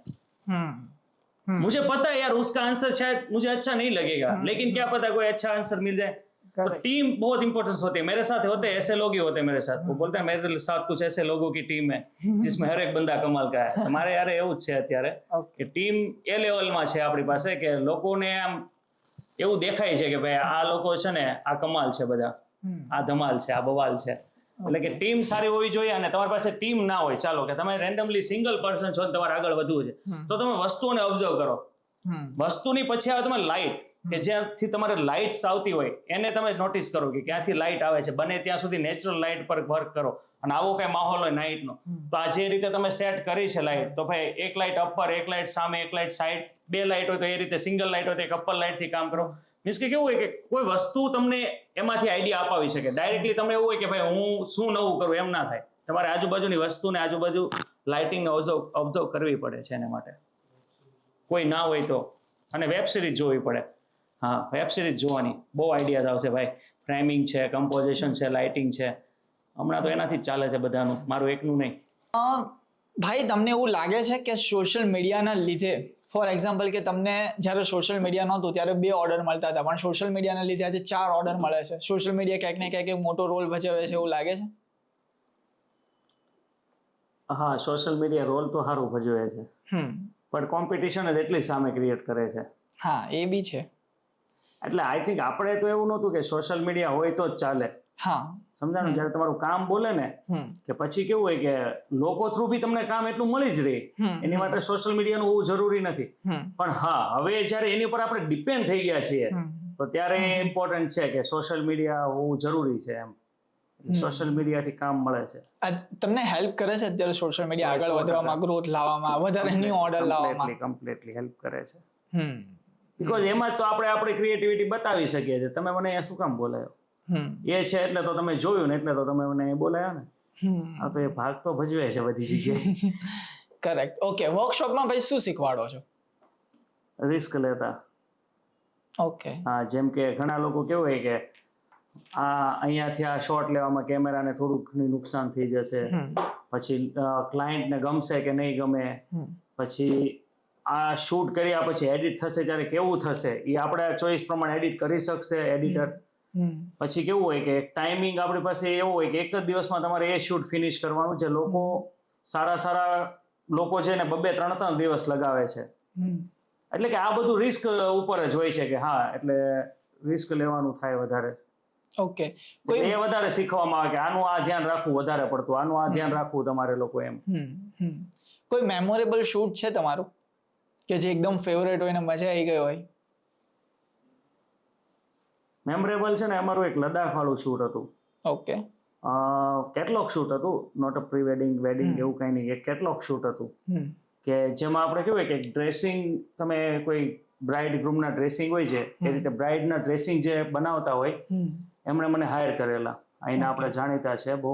मुझे पता है यार उसका आंसर शायद मुझे अच्छा नहीं लगेगा, लेकिन क्या पता कोई अच्छा आंसर मिल जाए। तो टीम बहुत इंपॉर्टेंस होती है, मेरे साथ होते हैं ऐसे लोग ही होते हैं मेरे साथ, वो बोलते हैं मेरे साथ कुछ ऐसे लोगों की टीम है जिसमें हर एक बंदा कमाल का है, તમારે યાર એવું જ છે અત્યારે કે ટીમ એ લેવલમાં છે આપણી પાસે કે લોકોને આમ એવું દેખાય છે કે ભાઈ આ લોકો છે ને આ કમાલ છે, બધા આ ધમાલ છે, આ બવાલ છે, એટલે કે ટીમ સારી હોવી જોઈએ। અને તમારી પાસે ટીમ ના હોય, ચાલો કે તમે રેન્ડમલી સિંગલ પર્સન છો ને તમારે આગળ વધવું છે, તો તમે વસ્તુઓને ઓબ્ઝર્વ કરો, વસ્તુની પછી આવે તમે લાઇટ, કે જ્યાંથી તમારે લાઇટ્સ આવતી હોય એને તમે નોટિસ કરો કે ક્યાંથી લાઇટ આવે છે, બને ત્યાં સુધી નેચરલ લાઇટ પર વર્ક કરો, અને આવો કઈ માહોલ હોય નાઇટનો તો આ જે રીતે તમે સેટ કરી છે લાઇટ, તો ભાઈ એક લાઇટ અપર, એક લાઇટ સામે, એક લાઇટ સાઈડ, 2 લાઇટ હોય તો એ રીતે સિંગલ લાઇટ હોય તો એક અપર લાઇટ થી કામ કરો। મીન્સ કે કેવું હોય કે કોઈ વસ્તુ તમને એમાંથી આઈડિયા અપાવી શકે, ડાયરેક્ટલી તમને એવું હોય કે ભાઈ હું શું નવું કરું એમ ના થાય, તમારે આજુબાજુની વસ્તુને આજુબાજુ લાઇટિંગને ઓબ્ઝર્વ કરવી પડે છે એના માટે, કોઈ ના હોય તો, અને વેબ સિરીઝ જોવી પડે। हाँ वेब सीरीज જોવાની બહુ આઈડિયાઝ આવશે ભાઈ, ફ્રેમિંગ છે, કમ્પોઝિશન છે, લાઇટિંગ છે, હમણાં તો એનાથી જ ચાલે છે બધાનું, મારું એકનું નહીં। ભાઈ તમને એવું લાગે છે કે સોશિયલ મીડિયાના લીધે, ફોર એક્ઝામ્પલ કે તમને જ્યારે સોશિયલ મીડિયા નહોતું ત્યારે 2 ઓર્ડર મળતા હતા, પણ સોશિયલ મીડિયાના લીધે આજે 4 ઓર્ડર મળે છે, સોશિયલ મીડિયા ક્યાંક ને ક્યાંક એક મોટો રોલ ભજવે છે એવું લાગે છે? હા સોશિયલ મીડિયા રોલ તો સારું ભજવે છે, પણ કોમ્પિટિશન જ એટલી સામે ક્રિએટ કરે છે। હા એ બી છે, એટલે આઈ થિંક આપણે તો એવું નહોતું કે સોશિયલ મીડિયા હોય તો જ ચાલે, હા સમજાણું, જ્યારે તમારું કામ બોલે ને કે પછી કેવું હોય કે લોકો થ્રુ બી તમને કામ એટલું મળી જ રહે, એની માટે સોશિયલ મીડિયાનું હોવું જરૂરી નથી, પણ હા હવે જ્યારે એની ઉપર આપણે ડિપેન્ડ થઈ ગયા છીએ તો ત્યારે ઇમ્પોર્ટન્ટ છે કે સોશિયલ મીડિયા હોવું જરૂરી છે, એમ સોશિયલ મીડિયાથી કામ મળે છે। તમને હેલ્પ કરે છે અત્યારે સોશિયલ મીડિયા આગળ વધવામાં, ગ્રોથ લાવવામાં, વધારે ન્યુ ઓર્ડર લાવવામાં? કમ્પ્લીટલી હેલ્પ કરે છે। બીકોઝ એમાં જ તો આપણે આપણી ક્રિએટિવિટી બતાવી શકીએ છીએ. તમે મને અહીંયા શું કામ બોલાયો? એ છે એટલે તો તમે જોયું ને એટલે તો તમે મને બોલાયા ને. આ તો એ ભાગ તો ભજવે છે બધી જગ્યાએ. કરેક્ટ. ઓકે, વર્કશોપમાં ભાઈ શું શીખવાડો છો? રિસ્ક લેતા. ઓકે. હા, જેમ કે ઘણા લોકો કેવું હોય કે અહીંયાથી આ શોટ લેવામાં કેમેરાને થોડુંક નુકસાન થઈ જશે, પછી ક્લાયન્ટને ગમશે કે નહીં ગમે, પછી આ શૂટ કર્યા પછી એડિટ થશે ત્યારે કેવું થશે એ આપણે ચોઈસ પ્રમાણે એડિટ કરી શકશે એડિટર. પછી કેવું હોય કે ટાઈમિંગ આપણી પાસે એવું હોય કે એક જ દિવસમાં તમારે એ શૂટ ફિનિશ કરવાનું છે. લોકો સારા લોકો છે ને 2-3 દિવસ લગાવે છે. એટલે કે આ બધું રિસ્ક ઉપર જ હોય છે કે હા, એટલે રિસ્ક લેવાનું થાય વધારે. ઓકે. એ વધારે શીખવામાં આવે કે આનું આ ધ્યાન રાખવું વધારે પડતું, આનું આ ધ્યાન રાખવું તમારે લોકો એમ. કોઈ મેમોરેબલ શૂટ છે તમારું કે જે એકદમ ફેવરેટ હોય ને મજા આવી ગઈ હોય? મેમોરેબલ છે ને અમારું એક લદ્દાખ વાળું શૂટ હતું. ઓકે. કેટલોગ શૂટ હતું, નોટ અ પ્રી વેડિંગ એવું કઈ નહીં, એક કેટલોગ શૂટ હતું કે જેમાં આપણે કેવું કે ડ્રેસિંગ, તમે કોઈ બ્રાઇડ ગ્રૂમના ડ્રેસિંગ હોય છે એ રીતે બ્રાઇડના ડ્રેસિંગ જે બનાવતા હોય એમણે મને હાયર કરેલા. અહીંના આપણે જાણીતા છે બહુ,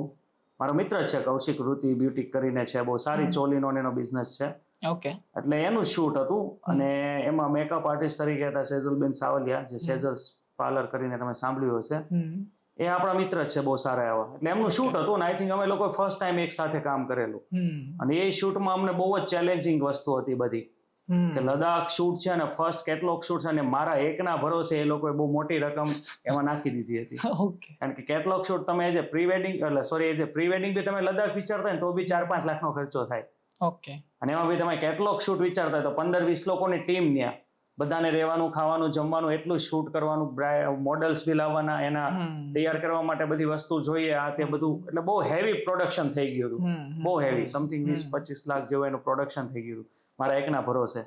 મારો મિત્ર જ છે કૌશિક ઋતિ બ્યુટિક કરીને છે, બહુ સારી ચોલીનો એનો બિઝનેસ છે. ઓકે. એટલે એનું શૂટ હતું અને એમાં મેકઅપ આર્ટિસ્ટ તરીકે હતા સેજલબેન સાવલિયા, જે સેજલ્સ પાર્લર કરીને તમે સાંભળ્યું હશે. એ આપણા મિત્ર જ છે બહુ સારા એવા. એટલે એમનું શૂટ હતું અને આઈ થિંક અમે લોકો ફર્સ્ટ ટાઈમ એક સાથે કામ કરેલું. અને એ શૂટમાં અમને બહુ જ ચેલેન્જિંગ વસ્તુ હતી બધી, કે લદ્દાખ શૂટ છે અને ફર્સ્ટ કેટલોગ શૂટ છે અને મારા એકના ભરોસે એ લોકોએ બહુ મોટી રકમ એમાં નાખી દીધી હતી. કારણ કે કેટલોગ શૂટ તમે એઝ એ પ્રી વેડિંગ બી તમે લદ્દાખ વિચારતા હોય તો બી 4-5 લાખનો ખર્ચો થાય. ઓકે. અને એમાં બી તમે કેટલોગ શૂટ વિચારતા હોય તો 15-20 લોકોની ટીમ ત્યાં, બધાને રહેવાનું, ખાવાનું, જમવાનું, એટલું શૂટ કરવાનું, મોડલ્સ બી લાવવાના, એના તૈયાર કરવા માટે બધી વસ્તુ જોઈએ, આ તે બધું. એટલે બહુ હેવી પ્રોડક્શન થઈ ગયું હતું, બહુ હેવી, સમથિંગ 20-25 લાખ જેવું એનું પ્રોડક્શન થઈ ગયું મારા એકના ભરોસે.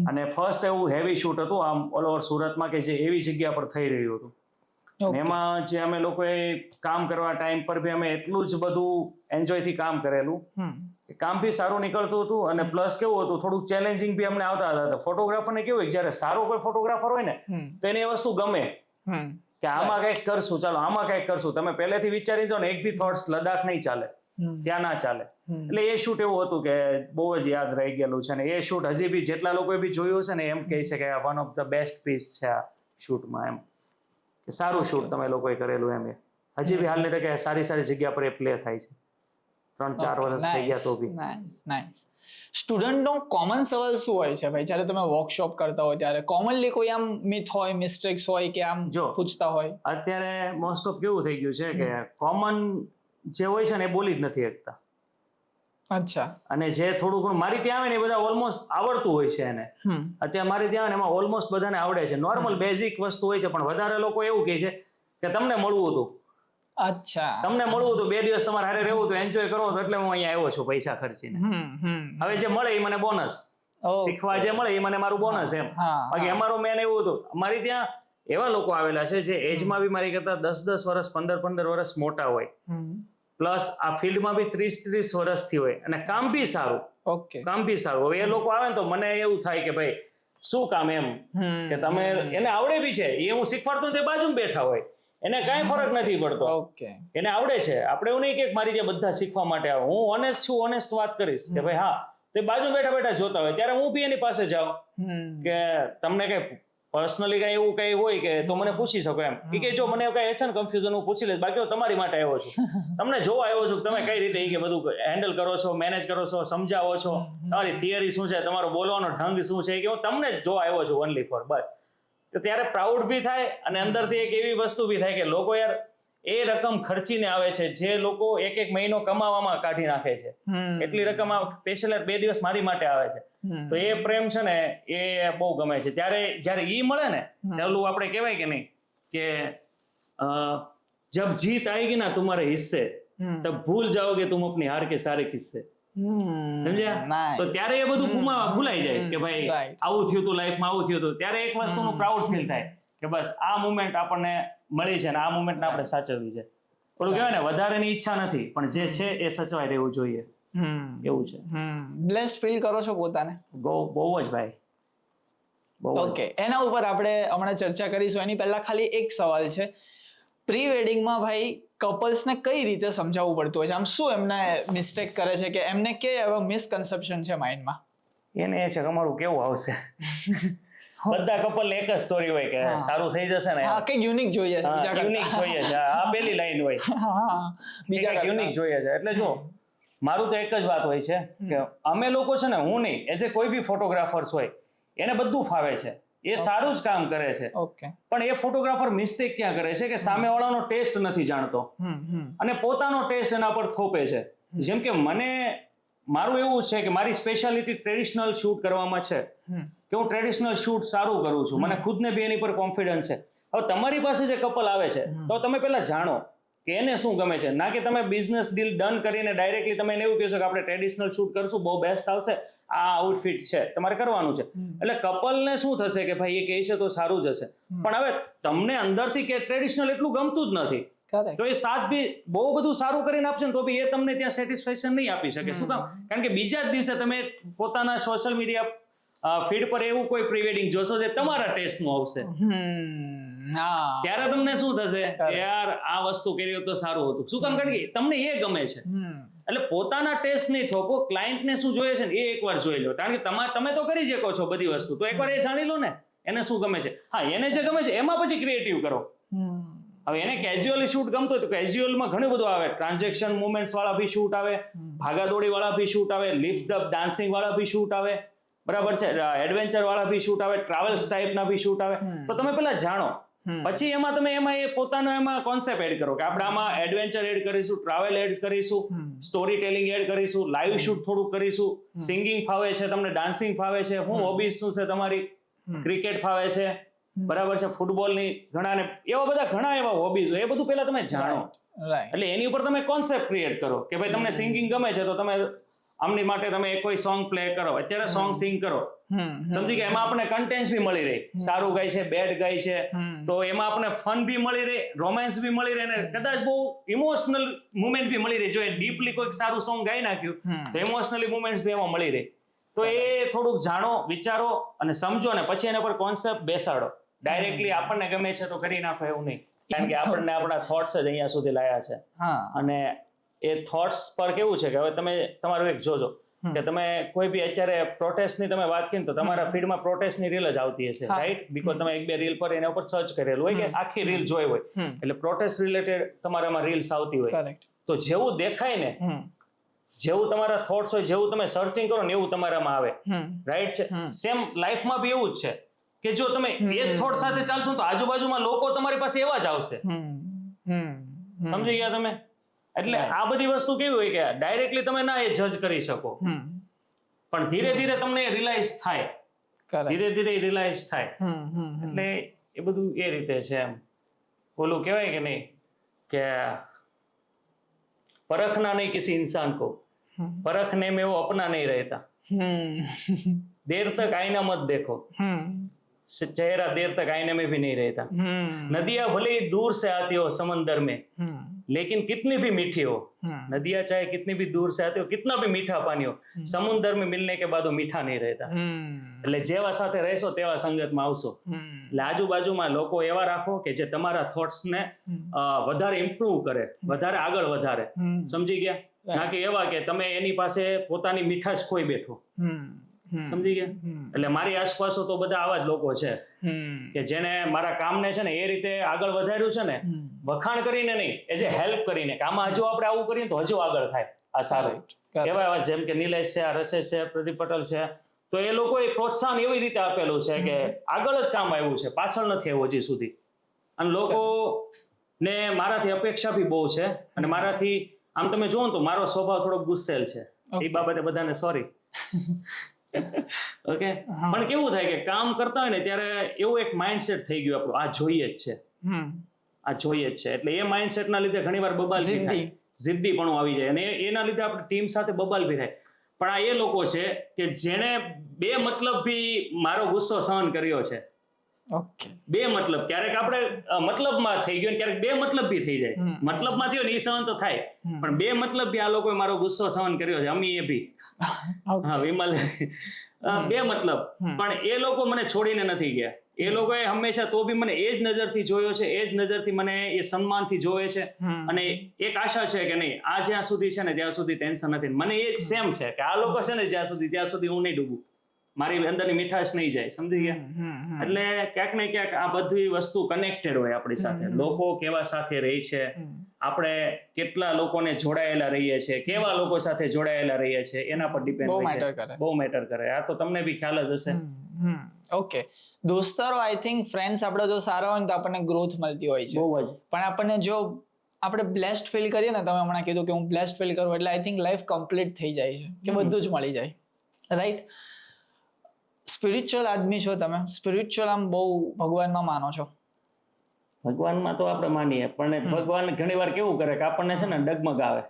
અને ફર્સ્ટ એવું હેવી શૂટ હતું આમ ઓલ ઓવર સુરતમાં કે જે એવી જગ્યા પર થઈ રહ્યું હતું. એમાં જે અમે લોકોએ કામ કરવા ટાઈમ પર બી અમે એટલું જ બધું એન્જોયથી કામ કરેલું. કામ બી સારું નીકળતું હતું અને પ્લસ કેવું હતું, થોડુંક ચેલેન્જિંગ બી અમને આવતા હતા. ફોટોગ્રાફરને કેવું હોય, જયારે સારો કોઈ ફોટોગ્રાફર હોય ને તો એને એ વસ્તુ ગમે કે આમાં કંઈક કરશું, ચાલો આમાં કંઈક કરશું. તમે પહેલેથી વિચારી જાઓ ને, એક બી થોટ્સ લદ્દાખ નહીં ચાલે, ત્યાં ના ચાલે. એટલે એ શૂટ એવું હતું કે બહુ જ યાદ રહી ગયેલું છે. ને એ શૂટ હજી બી જેટલા લોકોએ બી જોયું હશે ને એમ કહે છે કે one of the best piece છે આ શૂટમાં, એમ કે સારું શૂટ તમે લોકોએ કરેલું. એમ હજી બી હાલની તકે સારી જગ્યા પર એ પ્લે થાય છે. 3-4 વર્ષ થઈ ગયા તો બી. નાઇસ. સ્ટુડન્ટનો કોમન સવાલ શું હોય છે ભાઈ જ્યારે તમે વર્કશોપ કરતા હોય ત્યારે? કોમનલી કોઈ આમ મિથ હોય, મિસ્ટેક્સ હોય કે આમ પૂછતા હોય? અત્યારે મોસ્ટ ઓફ કેવું થઈ ગયું છે કે કોમન જે હોય છે ને એ બોલી જ નથી શકતા. અચ્છા. અને જે થોડું ઘણું મારી ત્યાં આવે ને એ બધા ઓલમોસ્ટ આવડતું હોય છે એને. અત્યારે મારી ત્યાં આવે ને એમાં ઓલમોસ્ટ બધાને આવડે છે, નોર્મલ બેઝિક વસ્તુ હોય છે. પણ વધારે લોકો એવું કહે છે કે તમને મળવું હતું, અચ્છા, તમને મળવું હતું, 2 દિવસ તમારે હારે રહેવું હતું, એન્જોય કરવો હતો, એટલે હું અહીંયા આવ્યો છું પૈસા ખર્ચીને. હવે જે મળે એ મને બોનસ, શીખવા જે મળે એ મને મારું બોનસ એમ. બાકી અમારું મેન એવું હતું. અમારી ત્યાં એવા લોકો આવેલા છે જે એજમાં બી મારી કરતા 10-10 વર્ષ, 15-15 વર્ષ મોટા હોય, પ્લસ આ ફિલ્ડમાં બી 30-30 વર્ષથી હોય અને કામ બી સારું. ઓકે. કામ બી સારું. હવે એ લોકો આવે ને તો મને એવું થાય કે ભાઈ શું કામ એમ, કે તમે એને આવડે બી છે, એ હું શીખવાડતો તે બાજુમાં બેઠા હોય, એને કાંઈ ફરક નથી પડતો. ઓકે. એને આવડે છે. આપણે એવું નહીં કે મારી ત્યાં બધા શીખવા માટે આવે. હું ઓનેસ્ટ છું, ઓનેસ્ટ વાત કરીશ કે ભાઈ હા, તે બાજુ બેઠા જોતા હોય ત્યારે હું બી એની પાસે જાઉં કે તમને કઈ પર્સનલી કઈ એવું કઈ હોય કે તો મને પૂછી શકો એમ. કે જો મને કઈ છે ને કન્ફ્યુઝન, હું પૂછી લઈશ. બાકી હું તમારી માટે આવ્યો છું, તમને જોવા આવ્યો છું તમે કઈ રીતે કે બધું હેન્ડલ કરો છો, મેનેજ કરો છો, સમજાવો છો, તમારી થિયરી શું છે, તમારો બોલવાનો ઢંગ શું છે, કે હું તમને જ જોવા આવ્યો છું ઓનલી ફોર બસ. તો ત્યારે પ્રાઉડ બી થાય અને અંદરથી એક એવી વસ્તુ બી થાય કે લોકો યાર એ રકમ ખર્ચીને આવે છે, જે લોકો એક મહિનો કમાવામાં કાઢી નાખે છે, એટલી રકમ સ્પેશિયલ 2 દિવસ મારી માટે આવે છે. તો એ પ્રેમ છે ને એ બહુ ગમે છે. ત્યારે જયારે ઈ મળે ને પેલું આપણે કહેવાય કે નહીં કે જબ જીત આएगी ना तुम्हारे हिस्से तब भूल जाओगे तुम अपनी हार के सारे किस्से. સમજ્યા? તો ત્યારે એ બધું ભૂલાઈ જાય કે ભાઈ આવું થયું હતું લાઈફમાં, આવું થયું હતું. ત્યારે એક વસ્તુનું પ્રાઉડ ફીલ થાય કે બસ આ મુમેન્ટ આપણને મળી છે ને આ મુમેન્ટને આપણે સાચવવી છે. થોડું કહેવાય ને વધારેની ઈચ્છા નથી, પણ જે છે એ સચવાઈ રહેવું જોઈએ, એવું છે. બ્લેસ્ડ ફીલ કરો છો પોતાને? બહુ જ ભાઈ. બહુ જ. ઓકે, એના ઉપર આપણે હમણાં ચર્ચા કરીશું. એની પહેલા ખાલી એક સવાલ છે, પ્રી વેડિંગમાં ભાઈ કપલ્સને કઈ રીતે સમજાવવું પડતું હોય છે? આમ શું એમને મિસ્ટેક કરે છે કે એમને કે એવા મિસકન્સેપ્શન છે માઇન્ડમાં? એને એ છે કે અમારું કેવું આવશે. બધા કપલ એક જ સ્ટોરી હોય કે સારું થઈ જશે ને, હા, કંઈક યુનિક જોઈએ છે બીજા યુનિક કરતા. જોઈએ છે, આ પહેલી લાઈન હોય હા, બીજા બીજા યુનિક જોઈએ છે. એટલે જો મારું તો એક જ વાત હોય છે કે અમે લોકો છે ને, હું નહીં, એઝ એ કોઈ બી ફોટોગ્રાફર્સ હોય એને બધું ફાવે છે, એ સારું જ કામ કરે છે, ઓકે. પણ એ ફોટોગ્રાફર મિસ્ટેક ક્યાં કરે છે કે સામેવાળાનો ટેસ્ટ નથી જાણતો અને પોતાનો ટેસ્ટ એના પર થોપે છે. જેમ કે મારું એવું છે કે મારી સ્પેશિયાલિટી ટ્રેડિશનલ શૂટ કરવામાં છે, કે હું ટ્રેડિશનલ શૂટ સારું કરું છું, મને ખુદને બી એની પર કોન્ફિડન્સ છે. હવે તમારી પાસે જે કપલ આવે છે તો તમે પહેલા જાણો કે એને શું ગમે છે, ના કે તમે બિઝનેસ ડીલ ડન કરીને ડાયરેક્ટલી તમે એને એવું કહેશો કે આપણે ટ્રેડિશનલ શૂટ કરશું, બહુ બેસ્ટ આવશે, આ આઉટફિટ છે, તમારે કરવાનું છે. એટલે કપલને શું થશે કે ભાઈ એ કહે છે તો સારું જ હશે, પણ હવે તમને અંદરથી કે ટ્રેડિશનલ એટલું ગમતું જ નથી, તો એ સાથ બી બહુ બધું સારું કરીને આપશે ને તો બી એ તમને ત્યાં સેટિસ્ફેક્શન નહીં આપી શકે. શું કામ? કારણ કે બીજા જ દિવસે તમે પોતાના સોશિયલ મીડિયા ફીડ પર એવું કોઈ પ્રી વેડિંગ જોશો જે તમારા ટેસ્ટનું આવશે, ત્યારે તમને શું થશે કે યાર આ વસ્તુ કરી તો સારું હતું. શું કામ? કારણ કે તમને એ ગમે છે. એટલે પોતાના ટેસ્ટ નહીં થોપો, ક્લાયન્ટને શું જોઈએ છે ને એ એકવાર જોઈ લો. કારણ કે તમે તો કરી શકો છો બધી વસ્તુ, તો એકવાર એ જાણી લો ને એને શું ગમે છે. હા, એને જે ગમે છે એમાં પછી ક્રિએટિવ કરો. હવે એને કેઝ્યુઅલી શૂટ ગમતો હોય તો કેઝ્યુઅલમાં ઘણું બધું આવે, ટ્રાન્ઝેક્શન મુવમેન્ટ્સ વાળા બી શૂટ આવે, ભાગાદોડી વાળા બી શૂટ આવે, લિફ્ટ અપ ડાન્સિંગ વાળા બી શૂટ આવે, બરાબર છે, એડવેન્ચર વાળા બી શૂટ આવે, ટ્રાવેલ્સ ટાઈપના બી શૂટ આવે. તો તમે પેલા જાણો, પછી તમે એમાં એ પોતાનો એમાં કોન્સેપ્ટ એડ કરો કે આપણે આમાં એડવેન્ચર એડ કરીશું, ટ્રાવેલ એડ કરીશું, સ્ટોરી ટેલિંગ એડ કરીશું, લાઈવ શૂટ થોડુંક કરીશું, સિંગિંગ ફાવે છે તમને, ડાન્સિંગ ફાવે છે, હું હોબીઝ શું છે તમારી, ક્રિકેટ ફાવે છે, બરાબર છે, ફૂટબોલની ઘણા એવા હોબીઝ હોય, એ બધું પહેલા તમે જાણો. એટલે એની ઉપર તમે કોન્સેપ્ટ ક્રિએટ કરો કે ભાઈ તમને સિંગિંગ ગમે છે તો તમે આમની માટે તમે કોઈ સોંગ પ્લે કરો, અત્યારે સોંગ સિંગ કરો, સમજી ગયા? એમાં આપણે કન્ટેન્ટ બી મળી રહે, સારું ગાય છે, બેડ ગાય છે, તો એમાં આપણે ફન બી મળી રહે, રોમેન્સ બી મળી રહે, અને કદાચ બહુ ઇમોશનલ મુમેન્ટ બી મળી રહે. જો એ ડીપલી કોઈક સારું સોંગ ગાઈ નાખ્યું તો ઇમોશનલી મુમેન્ટ્સ બી એમાં મળી રહે. તો એ થોડુંક જાણો, વિચારો અને સમજો, ને પછી એના પર કોન્સેપ્ટ બેસાડો. ડાયરેક્ટલી આપણને ગમે છે તો કરી નાખો એવું નહીં, કારણ કે આપણને આપણા થોટ્સ જ અહીંયા સુધી લાયા છે. અને એ થોટ્સ પર કેવું છે કે હવે તમે તમારું એક જોજો કે તમે કોઈ બી અત્યારે પ્રોટેસ્ટની તમે વાત કરી તો તમારા ફીડમાં પ્રોટેસ્ટની રીલ જ આવતી હશે, રાઈટ? બીકોઝ તમે એક બે રીલ પર એના ઉપર સર્ચ કરેલું હોય કે આખી રીલ જોઈ હોય, એટલે પ્રોટેસ્ટ રિલેટેડ તમારામાં રીલ્સ આવતી હોય. તો જેવું દેખાય ને, જેવું તમારા થોટ્સ હોય, જેવું તમે સર્ચિંગ કરો ને એવું તમારામાં આવે, રાઈટ છે? સેમ લાઈફમાં બી એવું જ છે કે જો તમે એ થોટ સાથે ચાલશો તો આજુબાજુમાં લોકો તમારી પાસે એવા જ આવશે. સમજી ગયા તમે? એટલે આ બધી વસ્તુ કેવી હોય કે ડાયરેક્ટલી તમે ના એ જજ કરી શકો, પણ ધીરે ધીરે તમને રિયલાઇઝ થાય, એટલે એ બધું એ રીતે છે. એમ ઓલું કહેવાય કે નહીં કે પરખના નહીં કિસી इंसान को, परखने में वो अपना नहीं रहता, देर तक आईना मत देखो, चेहरा देर तक आईने में भी नहीं रहता, नदियां भले ही दूर से आती हो समंदर में, लेकिन कितनी भी मीठी हो, नदियां चाहे कितनी भी दूर से आती हो, कितना भी मीठा पानी हो, समुद्र में मिलने के बाद वो मीठा नहीं रहता. એટલે જેવા સાથે રહેશો તેવા સંગતમાં આવશો. એટલે આજુબાજુમાં લોકો એવા રાખો કે જે તમારા થોટ્સને વધારે ઇમ્પ્રુવ કરે, વધારે આગળ વધારે. સમજી ગયા? ના કે એવા કે તમે એની પાસે પોતાની મીઠાશ ખોઈ બેઠો. સમજી ગયા? એટલે મારી આસપાસ તો બધા આવા જ લોકો છે કે જેને મારા કામને છે ને એ રીતે આગળ વધાર્યું છે ને, વખાણ કરીને નહીં, એ જે હેલ્પ કરીને કે આમાં હજુ આપણે આવું કરીએ તો હજુ આગળ થાય, આ સારું. એવા જેમ કે નિલેશ છે, રચેશ છે, પ્રદીપ પટેલ છે, તો એ લોકોએ પ્રોત્સાહન એવી રીતે આપેલું છે કે આગળ જ કામ આવ્યું છે, પાછળ નથી આવ્યું હજી સુધી. અને લોકો ને મારાથી અપેક્ષા બી બહુ છે, અને મારાથી આમ તમે જોવો તો મારો સ્વભાવ થોડો ગુસ્સેલ છે, એ બાબતે બધાને સોરી. ઓકે, પણ કેવું થાય કે કામ કરતા હોય ને ત્યારે એવું એક માઇન્ડસેટ થઈ ગયું આપણું, આ જોઈએ જ છે, આ જોઈએ જ છે. એટલે એ માઇન્ડસેટના લીધે ઘણીવાર બબાલ બી થાય, જિદ્દીપણું આવી જાય, અને એના લીધે આપણે ટીમ સાથે બબાલ બી થાય. પણ આ એ લોકો છે કે જેને બે મતલબ બી મારો ગુસ્સો સહન કર્યો છે. બે મતલબ, ક્યારેક આપણે મતલબમાં થઈ ગયો, ક્યારેક બે મતલબ બી થઈ જાય. મતલબમાં થયો ને એ સહન તો થાય, પણ બે મતલબ બી આ લોકોએ મારો ગુસ્સો સહન કર્યો છે. અમી એ બી, હા, વિમલ બે મતલબ, પણ એ લોકો મને છોડીને નથી ગયા. એ લોકોએ હંમેશા તો બી મને એ જ નજરથી જોયો છે, એ જ નજરથી મને એ સન્માનથી જોવે છે. અને એક આશા છે કે નહીં, આ જ્યાં સુધી છે ને ત્યાં સુધી ટેન્શન નથી. મને એ જ સેમ છે કે આ લોકો છે ને જ્યાં સુધી હું નહીં ડૂબું, મારી અંદરની મીઠાશ નહીં જાય. સમજી ગયા? એટલે ક્યાંક ને ક્યાંક આ બધી વસ્તુ કનેક્ટેડ હોય આપણી સાથે. લોકો કેવા સાથે રહે છે, આપણે કેટલા લોકોને જોડાયેલા રહીએ છીએ, કેવા લોકો સાથે જોડાયેલા રહીએ છીએ, એના પર ડિપેન્ડ હોય છે. બહુ મેટર કરે. આ તો તમને બી ખ્યાલ જ હશે. ઓકે, દોસ્તારો આઈ થિંક ફ્રેન્ડ્સ આપણે જો સારા હોય ને તો આપણને ગ્રોથ મળતી હોય છે. બહુ જ. પણ આપણને જો આપણે બ્લેસ્ડ ફીલ કરીએ ને, તમે હમણાં કીધું કે હું બ્લેસ્ડ ફીલ કરું, એટલે આઈ થિંક લાઈફ કમ્પ્લીટ થઈ જાય છે, કે બધું જ મળી જાય. રાઈટ? સ્પિરિચ્યુઅલ આદમી છો તમે, સ્પિરિચ્યુઅલ આમ બહુ ભગવાનમાં માનો છો? ભગવાનમાં તો આપણે માનીએ, પણ ભગવાન ઘણી વાર કેવું કરે કે આપણને છે ને ડગમગ આવે.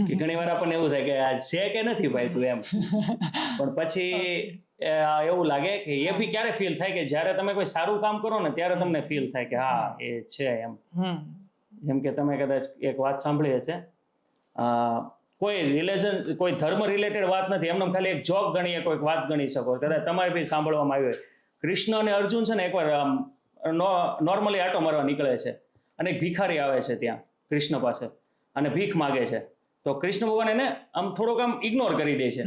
કે ઘણી વાર આપણને એવું થાય કે આ છે કે નથી ભાઈ તું એમ. પણ પછી એવું લાગે કે એ બી ક્યારે ફીલ થાય કે જ્યારે તમે કોઈ સારું કામ કરો ને ત્યારે તમને ફીલ થાય કે હા એ છે એમ. જેમ કે તમે કદાચ એક વાત સાંભળી હશે, કોઈ રિલેશન, કોઈ ધર્મ રિલેટેડ વાત નથી, એમને ખાલી એક જોક ગણીએ, કોઈક વાત ગણી શકો, કદાચ તમારે બી સાંભળવામાં આવ્યું હોય. કૃષ્ણ અને અર્જુન છે ને એકવાર નોર્મલી આટો મારવા નીકળે છે, અને એક ભિખારી આવે છે ત્યાં કૃષ્ણ પાસે અને ભીખ માગે છે. તો કૃષ્ણ ભગવાન એને આમ થોડોક આમ ઇગ્નોર કરી દે છે.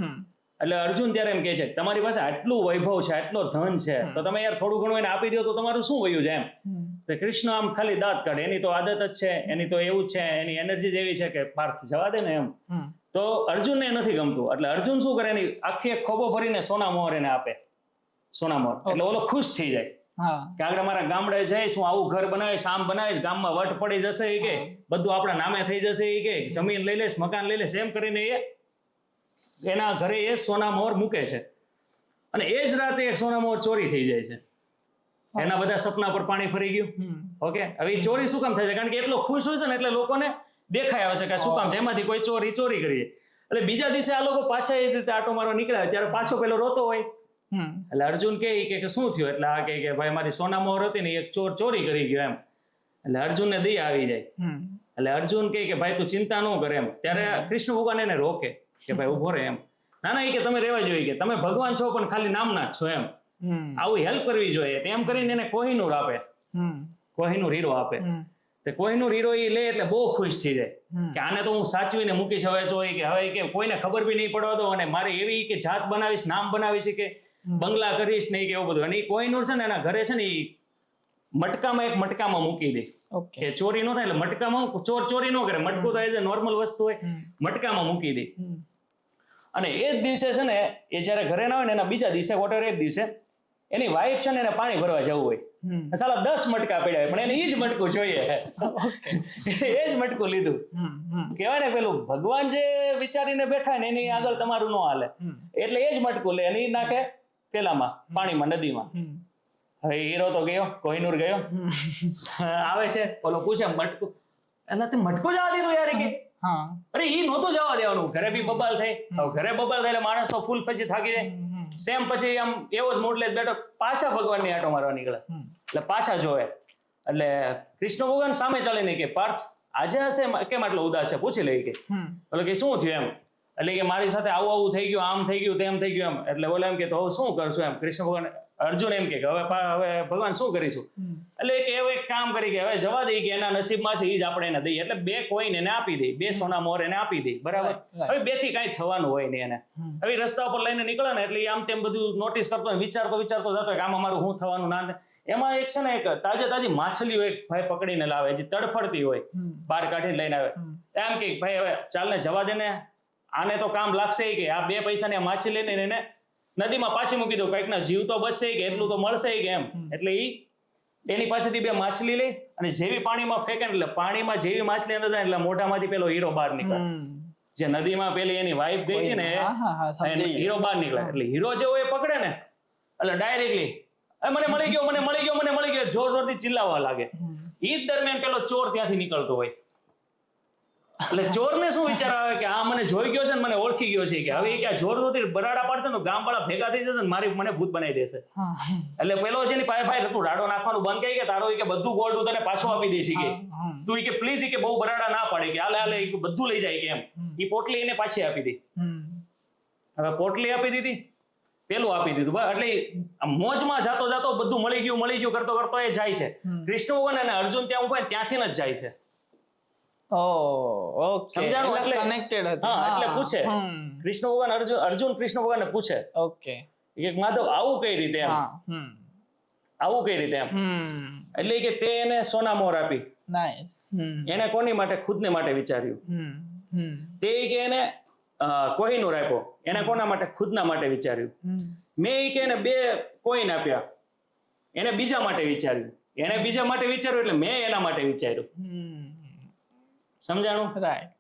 એટલે અર્જુન ત્યારે એમ કહે છે તમારી પાસે આટલું વૈભવ છે, આટલો ધન છે, તો તમે યાર થોડું ઘણું એને આપી દો તો તમારું શું વયું છે એમ. તો કૃષ્ણ આમ ખાલી દાંત કાઢે, એની તો આદત જ છે, એની તો એવું જ છે, એની એનર્જી જ એવી છે કે પાર્થ જવા દે ને એમ. તો અર્જુનને નથી ગમતું, એટલે અર્જુન શું કરે, એની આખી એક ખોબો ભરીને સોના મોહર એને આપે. સોના મોહર એટલે ઓલો ખુશ થઈ જાય કે આગળ મારા ગામડે જઈશ, હું આવું ઘર બનાવીશ, આમ બનાવીશ, ગામમાં વટ પડી જશે એ કે, બધું આપણા નામે થઈ જશે એ કે, જમીન લઈ લઈશ, મકાન લઈ લઈશ, એમ કરીને એ એના ઘરે એ સોના મોહર મૂકે છે. અને એ જ રાતે એક સોના મોહર ચોરી થઈ જાય છે. એના બધા સપના પર પાણી ફરી ગયું. ઓકે, હવે ચોરી શું કામ થાય છે? કારણ કે એટલો ખુશ હોય છે ને, એટલે લોકોને દેખાય આવે છે કે શું કામ છે, એમાંથી કોઈ ચોરી કરીએ. એટલે બીજા દિવસે આ લોકો પાછા એ રીતે આટો મારવા નીકળ્યા, ત્યારે પાછો પેલો રોતો હોય. એટલે અર્જુન કે શું થયું? એટલે આ કે ભાઈ મારી સોના મોહર હતી ને, એક ચોર ચોરી કરી ગયો એમ. એટલે અર્જુનને દયા આવી જાય. એટલે અર્જુન કે ભાઈ તું ચિંતા ન કરે એમ. ત્યારે કૃષ્ણ ભગવાન એને રોકે કે ભાઈ ઉભો રહે એમ. ના ના, એ કે તમે રહેવા જોઈએ, કે તમે ભગવાન છો પણ ખાલી નામના જ છો એમ. આવું હેલ્પ કરવી જોઈએ. તેમ કરીને એને કોહિનૂર આપે, કોહિનૂર હીરો આપે. તે કોહિનૂર હીરો એ લે એટલે બહુ ખુશ થઈ જાય કે આને તો હું સાચવીને મૂકીશ. હવે તો કે હવે કે કોઈને ખબર બી નહીં પડવા દો, અને મારે એવી કે જાત બનાવીશ, નામ બનાવીશ, કે બંગલા કરીશ નહીં, કે એવું બધું. અને એ કોહિનૂર છે ને એના ઘરે છે ને એ એક મટકામાં મૂકી દે કે ચોરી ન થાય. એટલે મટકામાં ચોર ચોરી ન કરે, મટકું તો એઝ એ નોર્મલ વસ્તુ હોય, મટકામાં મૂકી દે. અને એ જ દિવસે છે ને એ જયારે ઘરે ના હોય ને, એના બીજા દિવસે વોટર, એ જ દિવસે એની વાઈફ છે ને એને પાણી ભરવા જવું હોય. સાલા 10 મટકા પડ્યા હોય, પણ એને એ જ મટકું જોઈએ. એ જ મટકું લીધું. કહેવાય ને પેલું ભગવાન જે વિચારીને બેઠા ને એની આગળ તમારું ન હાલે, એટલે એ જ મટકું લે અને એ નાખે પેલામાં પાણીમાં, નદીમાં. હવે હીરો તો ગયો, કોહિનૂર ગયો, આવે છે, ઓલો પૂછે મટકું, એટલે તે મટકું જવા દીધું યાર કે. અરે ઈ નહોતું જવા દેવાનું. ઘરે બી બબાલ થાય. ઘરે બબાલ થાય એટલે માણસ તો ફૂલ પછી થાકી જાય. સેમ પછી આમ એવો જ મૂડ લઈને બેઠો, પાછા ભગવાનની આંટો મારવા નીકળે. એટલે પાછા જોવે, એટલે કૃષ્ણ ભગવાન સામે ચાલીને કે પાર્થ આજે હશે કેમ આટલો ઉદાસ છે, પૂછી લઈ કે. એટલે કે શું થયું એમ? એટલે કે મારી સાથે આવું થઈ ગયું, આમ થઈ ગયું, તેમ થઈ ગયું એમ. એટલે બોલે એમ કે તો શું કરશું એમ? કૃષ્ણ ભગવાન, અર્જુન એમ કે હવે ભગવાન શું કરીશું? એટલે કે હવે એક કામ કરી કે હવે જવા દઈએ, કે એના નસીબમાં છે એ જ આપણે એને દઈએ. એટલે 2 કોઈન એને આપી દે, 2 સોના મોહર એને આપી દે, બરાબર? હવે 2 થી કઈ થવાનું હોય નહીં એને. હવે રસ્તા ઉપર લઈને નીકળે ને, એટલે આમ તેમ બધું નોટિસ કરતો, વિચારતો જતો કે આમાં મારું શું થવાનું ના. એમાં એક છે ને એક તાજી માછલીઓ એક ભાઈ પકડીને લાવે, જે તડફડતી હોય, બહાર કાઢીને લઈને આવે. એમ કે ભાઈ હવે ચાલ ને જવા દે ને, આને તો કામ લાગશે કે આ 2 પૈસાની માછલી લઈને એને નદીમાં પાછી મૂકી દો, કંઈક ના જીવ તો બચશે કે એટલું તો મળશે કે એમ. એટલે એની પાસેથી 2 માછલી લઈ અને જેવી પાણીમાં ફેંકે, એટલે પાણીમાં જેવી માછલી અંદર જાય એટલે મોઢામાંથી પેલો હીરો બહાર નીકળે. જે નદીમાં પેલી એની વાઈફ ગઈ હતી ને, હીરો બહાર નીકળે. એટલે હીરો જેવો એ પકડે ને, એટલે ડાયરેક્ટલી મને મળી ગયો, મને મળી ગયો, મને મળી ગયો, જોર જોરથી ચિલ્લાવવા લાગે. એ જ દરમિયાન પેલો ચોર ત્યાંથી નીકળતો હોય. એટલે ચોરને શું વિચાર આવે કે આ મને જોઈ ગયો છે ને મને ઓળખી ગયો છે, કે હવે કે જોર જોરથી બરાડા પાડશે ને ગામ વાળા ભેગા થઈ જશે ને મને ભૂત બનાવી દેશે. એટલે પેલો જેની પાસે તું રાડો નાખવાનું બંધ કરી, કે તારો કે બધું ગોલ્ડ હું તને પાછો આપી દઈશ, કે તું કે પ્લીઝ કે બહુ બરાડા ના પાડે, કે હાલે બધું લઈ જાય કે એમ. એ પોટલી એને પાછી આપી દે. હવે પોટલી આપી દીધી, પેલું આપી દીધું બસ. એટલે આમ મોજમાં જાતો જાતો બધું મળી ગયું કરતો કરતો એ જાય છે. કૃષ્ણ ભગવાન અને અર્જુન ત્યાં ઉભા ત્યાંથી જ જાય છે. ઓકે, સમજાણું? એટલે એટલે કનેક્ટેડ હતું. હા, એટલે પૂછે કૃષ્ણ ભગવાન અર્જુન કૃષ્ણ ભગવાનને પૂછે ઓકે, કે માધવ આવું કઈ રીતે એમ, હા, આવું કઈ રીતે એમ. એટલે કે તે એને સોના મોહર આપી. નાઈસ. એને કોની માટે? ખુદને માટે વિચાર્યું. તે કે એને કોહિનૂર આપ્યો. એને કોના માટે? ખુદના માટે વિચાર્યું. મેં કે એને 2 કોઈન આપ્યા. એને બીજા માટે વિચાર્યું. એને બીજા માટે વિચાર્યું એટલે મેં એના માટે વિચાર્યું. સમજાણું? રાઈટ.